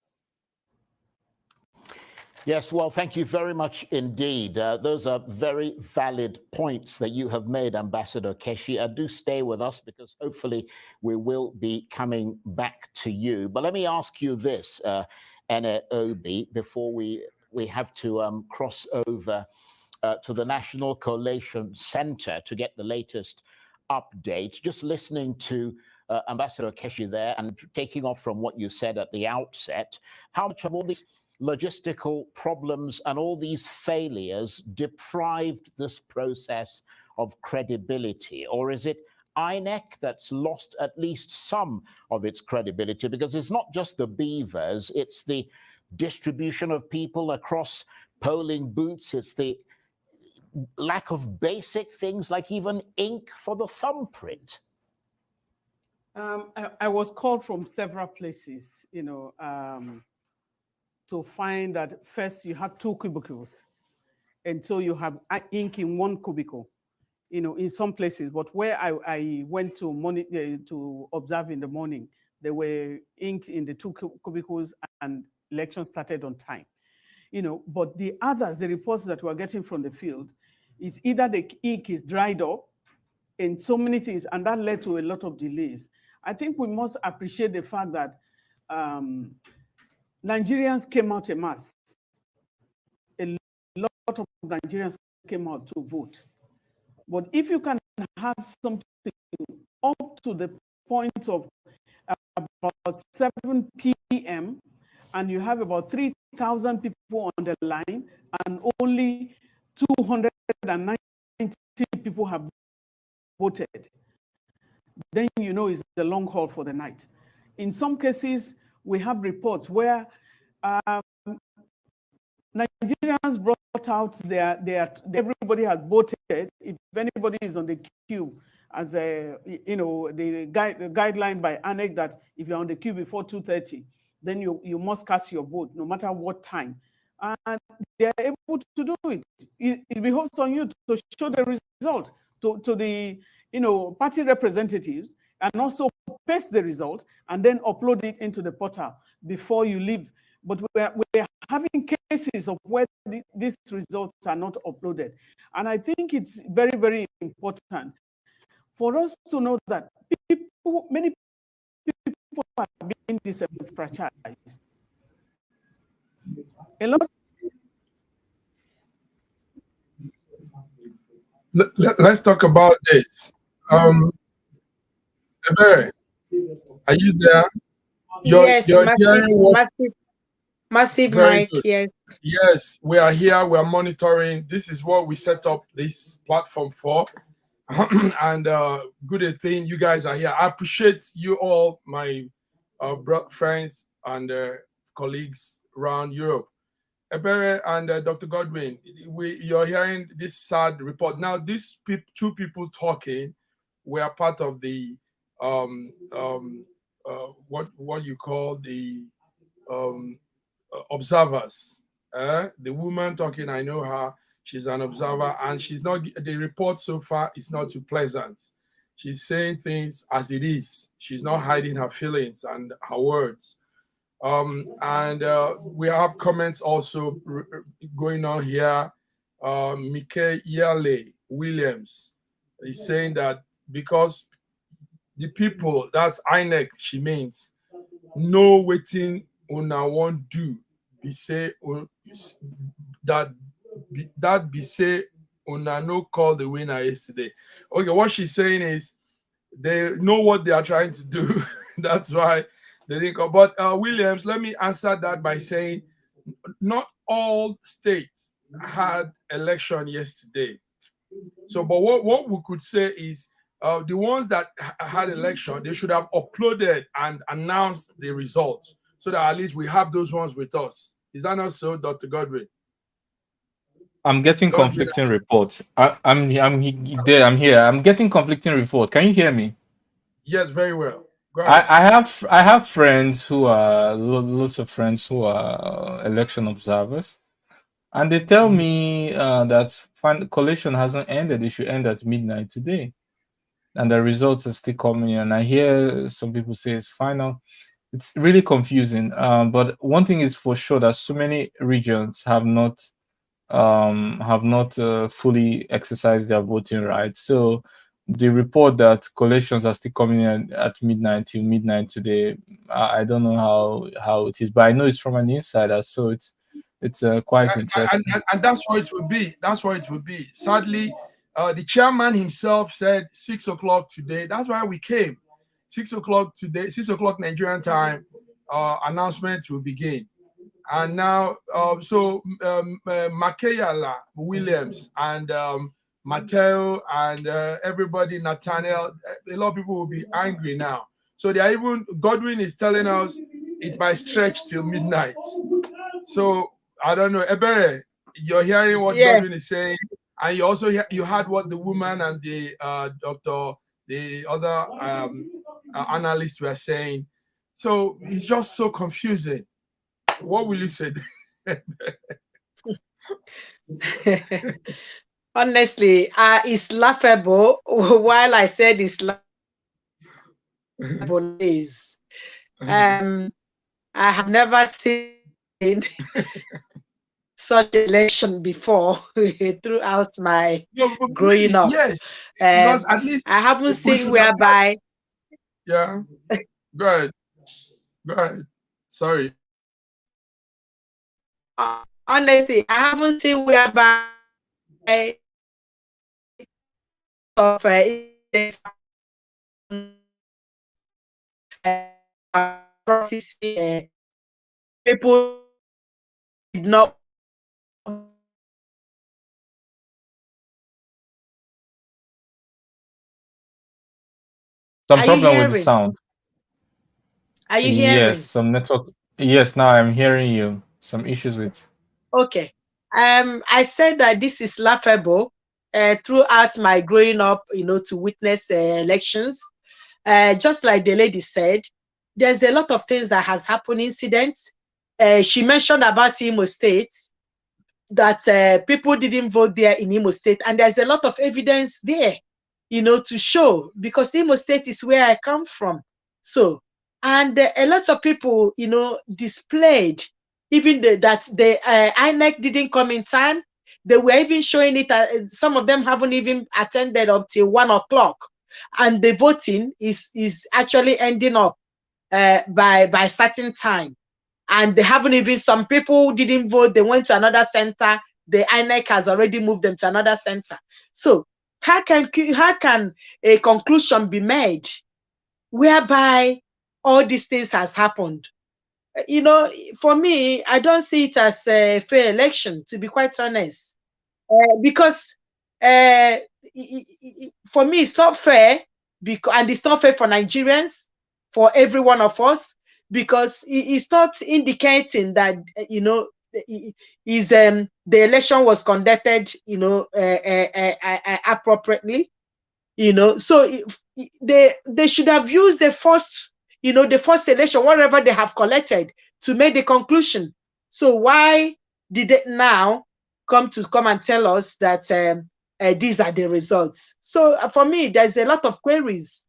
S1: Yes, well, thank you very much indeed. Those are very valid points that you have made, Ambassador Keshi. Do stay with us because hopefully we will be coming back to you. But let me ask you this, Peter Obi, before we have to cross over to the National Coalition Center to get the latest update. Just listening to Ambassador Keshi there and taking off from what you said at the outset, how much of all these logistical problems and all these failures deprived this process of credibility? Or is it INEC that's lost at least some of its credibility? Because it's not just the beavers, it's the distribution of people across polling booths, it's the lack of basic things like even ink for the thumbprint.
S24: I was called from several places, to find that first you have 2 cubicles. And so you have ink in 1 cubicle, in some places. But where I went to observe in the morning, there were ink in the 2 cubicles and election started on time. But the others, the reports that we're getting from the field, is either the ink is dried up and so many things, and that led to a lot of delays. I think we must appreciate the fact that Nigerians came out en masse. A lot of Nigerians came out to vote. But if you can have something up to the point of about 7 p.m. and you have about 3,000 people on the line and only 290 people have voted, then it's the long haul for the night. In some cases, we have reports where Nigerians brought out everybody had voted. If anybody is on the queue, as a, the guideline by ANEC that if you're on the queue before 2:30, then you must cast your vote, no matter what time. And they are able to do it. It behoves on you to show the result to the party representatives, and also paste the result and then upload it into the portal before you leave. But we're having cases of where these results are not uploaded. And I think it's very, very important for us to know that many people are being disenfranchised. A lot.
S2: Let's talk about this. Ebere, are you there?
S13: Yes, massive
S2: Very
S13: mic,
S2: good.
S13: yes.
S2: Yes, we are here. We are monitoring. This is what we set up this platform for. And good thing you guys are here. I appreciate you all, my friends and colleagues around Europe. Ebere and Dr. Godwin, you're hearing this sad report. Now, these two people talking were part of the what you call the observers. The woman talking, I know her. She's an observer, and she's not. The report so far is not too pleasant. She's saying things as it is. She's not hiding her feelings and her words. And we have comments also going on here. Mike Yale Williams is saying that because the people, that's INEC, she means, know waiting una won't do. Be say that be say una no call the winner yesterday. Okay, what she's saying is they know what they are trying to do. That's why they didn't call. But Williams, let me answer that by saying not all states had election yesterday. So, but what we could say is the ones that had election, they should have uploaded and announced the results so that at least we have those ones with us. Is that not so, Dr. Godwin?
S18: I'm getting conflicting reports. I'm there. I'm here. I'm getting conflicting reports. Can you hear me?
S2: Yes, very well. Go ahead.
S18: I have friends who are lots of friends who are election observers, and they tell me that collation hasn't ended. It should end at midnight today, and the results are still coming. And I hear some people say it's final. It's really confusing. But one thing is for sure that so many regions have not fully exercised their voting rights. So the report that collations are still coming in at midnight till midnight today, I don't know how it is, but I know it's from an insider, so it's quite interesting.
S2: And that's what it will be. That's what it will be. Sadly, the chairman himself said 6 o'clock today. That's why we came. 6 o'clock today, 6 o'clock Nigerian time, announcements will begin. And now, Makeyala Williams and Mateo and everybody, Nathaniel, a lot of people will be angry now. So they are even, Godwin is telling us it might stretch till midnight. So I don't know, Ebere, you're hearing what Godwin is saying, and you also you heard what the woman and the the other analysts were saying. So it's just so confusing. What will you say?
S13: Honestly, it's laughable. While I said it's laughable, I have never seen such election before throughout my growing up.
S2: Yes, because at least
S13: I haven't seen whereby.
S2: Yeah, go ahead. Go ahead. Sorry.
S13: Honestly, I haven't seen whereby of people did not.
S18: Some problem with the sound.
S13: Are you hearing?
S18: Yes, some network. Yes, now I'm hearing you. Some issues with
S13: Okay. I said that this is laughable throughout my growing up, to witness elections. Just like the lady said, there's a lot of things that has happened, incidents. She mentioned about Imo State, that people didn't vote there in Imo State, and there's a lot of evidence there, to show, because Imo State is where I come from. So, and a lot of people, displayed even that the INEC didn't come in time. They were even showing it. Some of them haven't even attended up till 1 o'clock, and the voting is actually ending up by certain time. And they haven't even, some people didn't vote, they went to another center. The INEC has already moved them to another center. So how can a conclusion be made whereby all these things has happened? For me, I don't see it as a fair election, to be quite honest, because for me, it's not fair, and it's not fair for Nigerians, for every one of us, because it's not indicating that the election was conducted appropriately. So they should have used the first election, whatever they have collected, to make the conclusion. So why did they now come and tell us that these are the results? So for me, there's a lot of queries.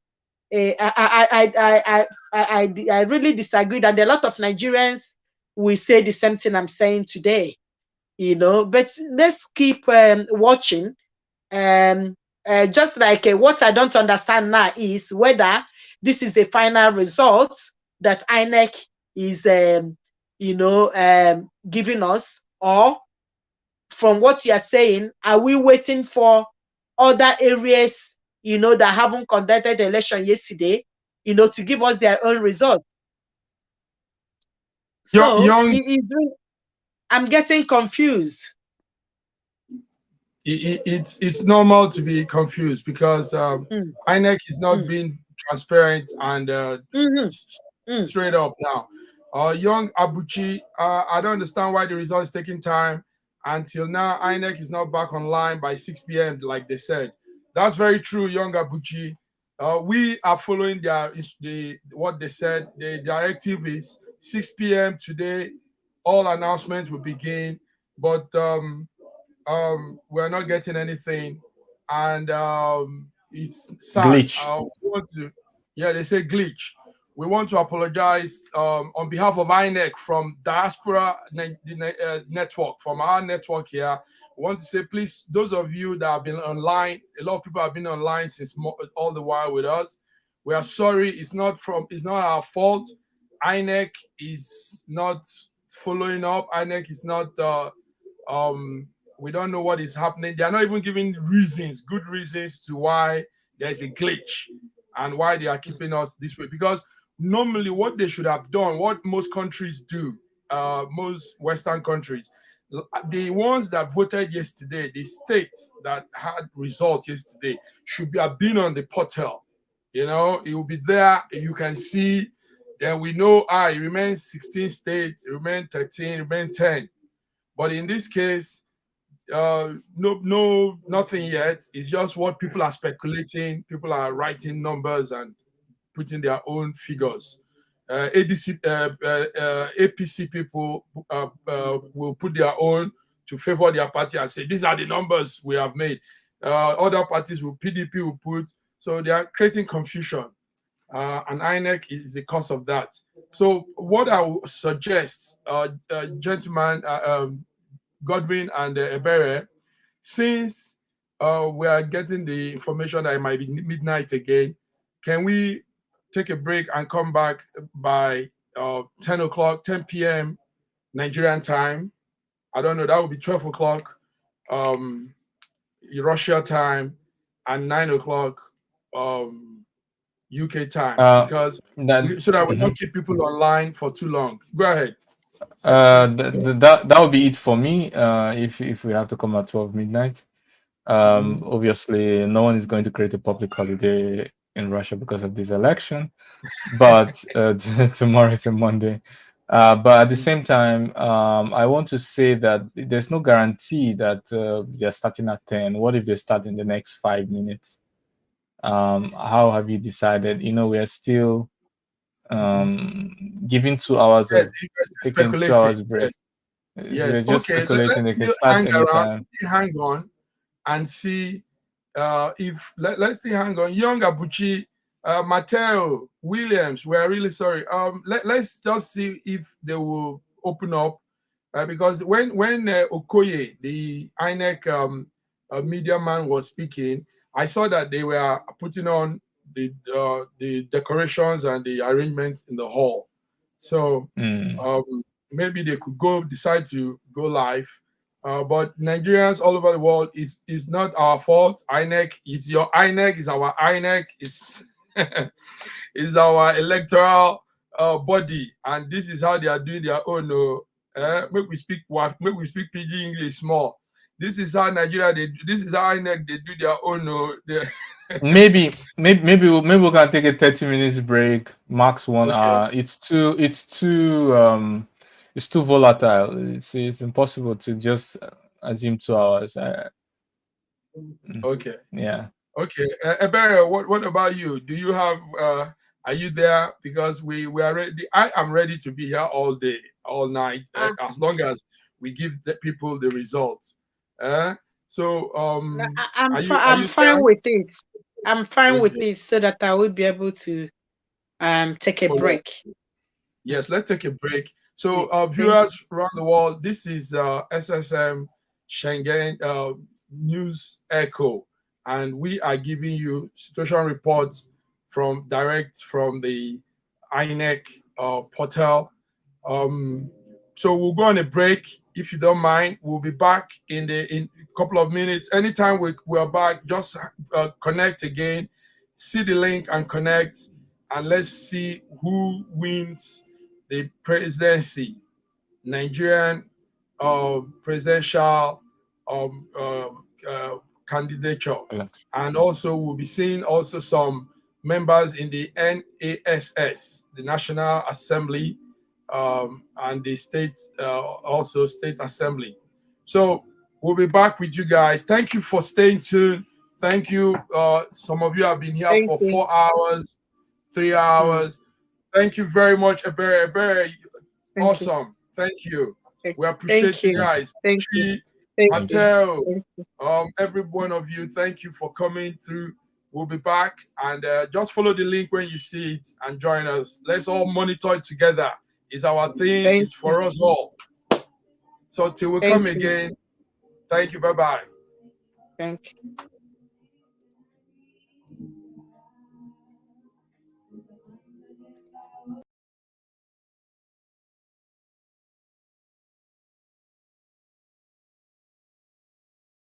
S13: I really disagree, and a lot of Nigerians will say the same thing I'm saying today. But let's keep watching. Just like what I don't understand now is whether this is the final result that INEC is giving us, or from what you are saying, are we waiting for other areas that haven't conducted the election yesterday to give us their own result? So I'm getting confused.
S2: It's normal to be confused, because INEC is not being transparent and straight up now. Young Abuchi, I don't understand why the result is taking time. Until now, INEC is not back online by 6 p.m. like they said. That's very true, Young Abuchi. We are following what they said. The directive is 6 p.m. today. All announcements will begin, but we're not getting anything, and it's sad.
S18: Glitch.
S2: They say glitch. We want to apologize on behalf of INEC from Diaspora Network, from our network here. We want to say, please, those of you that have been online, a lot of people have been online since all the while with us. We are sorry. It's not our fault. INEC is not following up. INEC is not. We don't know what is happening. They are not even giving good reasons to why there's a glitch and why they are keeping us this way. Because normally what they should have done, what most countries do, most Western countries, the ones that voted yesterday, the states that had results yesterday, should have been on the portal. It will be there. You can see. Then we know, it remains 16 states, it remains 13, it remains 10. But in this case, nothing yet. It's just what people are speculating. People are writing numbers and putting their own figures. APC people will put their own to favor their party and say, these are the numbers we have made. Other parties PDP will put. So they are creating confusion. And INEC is the cause of that. So what I would suggest, gentlemen, Godwin and Ebere, since we are getting the information that it might be midnight again, can we take a break and come back by 10 p.m. Nigerian time? I don't know, that would be 12 o'clock Russia time and 9 o'clock UK time, because so that we don't keep people online for too long. Go ahead.
S18: That would be it for me. If we have to come at 12 midnight, obviously no one is going to create a public holiday in Russia because of this election. But tomorrow is a Monday. But at the same time, I want to say that there's no guarantee that they're starting at 10. What if they start in the next 5 minutes? How have you decided? You know, we are still giving 2 hours of
S2: Yes, you guys are
S18: taking 2
S2: speculating.
S18: hours break.
S2: Yes.
S18: So we're
S2: Yes.
S18: just
S2: Okay.
S18: speculating
S2: Let's
S18: they can
S2: still
S18: start
S2: hang around.
S18: anytime.
S2: Hang on, and see if let's still hang on. Young Abuchi, Mateo, Williams. We are really sorry. Let's just see if they will open up, because when Okoye, the INEC media man, was speaking, I saw that they were putting on the decorations and the arrangement in the hall. So maybe they could decide to go live. But Nigerians all over the world, is not our fault. INEC is your INEC, is our INEC, is our electoral body, and this is how they are doing their own. Make we speak PG English small. This is how Nigeria this is how INEC they do their own.
S18: maybe we can take a 30 minutes break, max 1 hour. It's too volatile. It's impossible to just assume 2 hours.
S2: Okay.
S18: Yeah.
S2: Okay. Ebere, what about you? Do you have are you there? Because we are ready. I am ready to be here all day, all night, as long as we give the people the results. So
S13: I'm fine with it. I'm fine with it, so that I will be able to take a break.
S2: Yes, let's take a break. So viewers around the world, this is SSM Schengen News Echo, and we are giving you situation reports direct from the INEC portal. So we'll go on a break, if you don't mind. We'll be back in a couple of minutes. Anytime we're back, just connect again, see the link and connect, and let's see who wins the presidency, Nigerian presidential candidature. And also we'll be seeing also some members in the NASS, the National Assembly, and the state assembly. So we'll be back with you guys. Thank you for staying tuned. Thank you. Some of you have been here for 4 hours, 3 hours. Thank you very much, Ebere. Awesome. Thank you. We appreciate you guys.
S13: Thank you.
S2: Mateo, every one of you, thank you for coming through. We'll be back, and just follow the link when you see it and join us. Let's all monitor it together. It's our thing. It's for us all. So till we come again, thank you. Bye-bye.
S13: Thank you.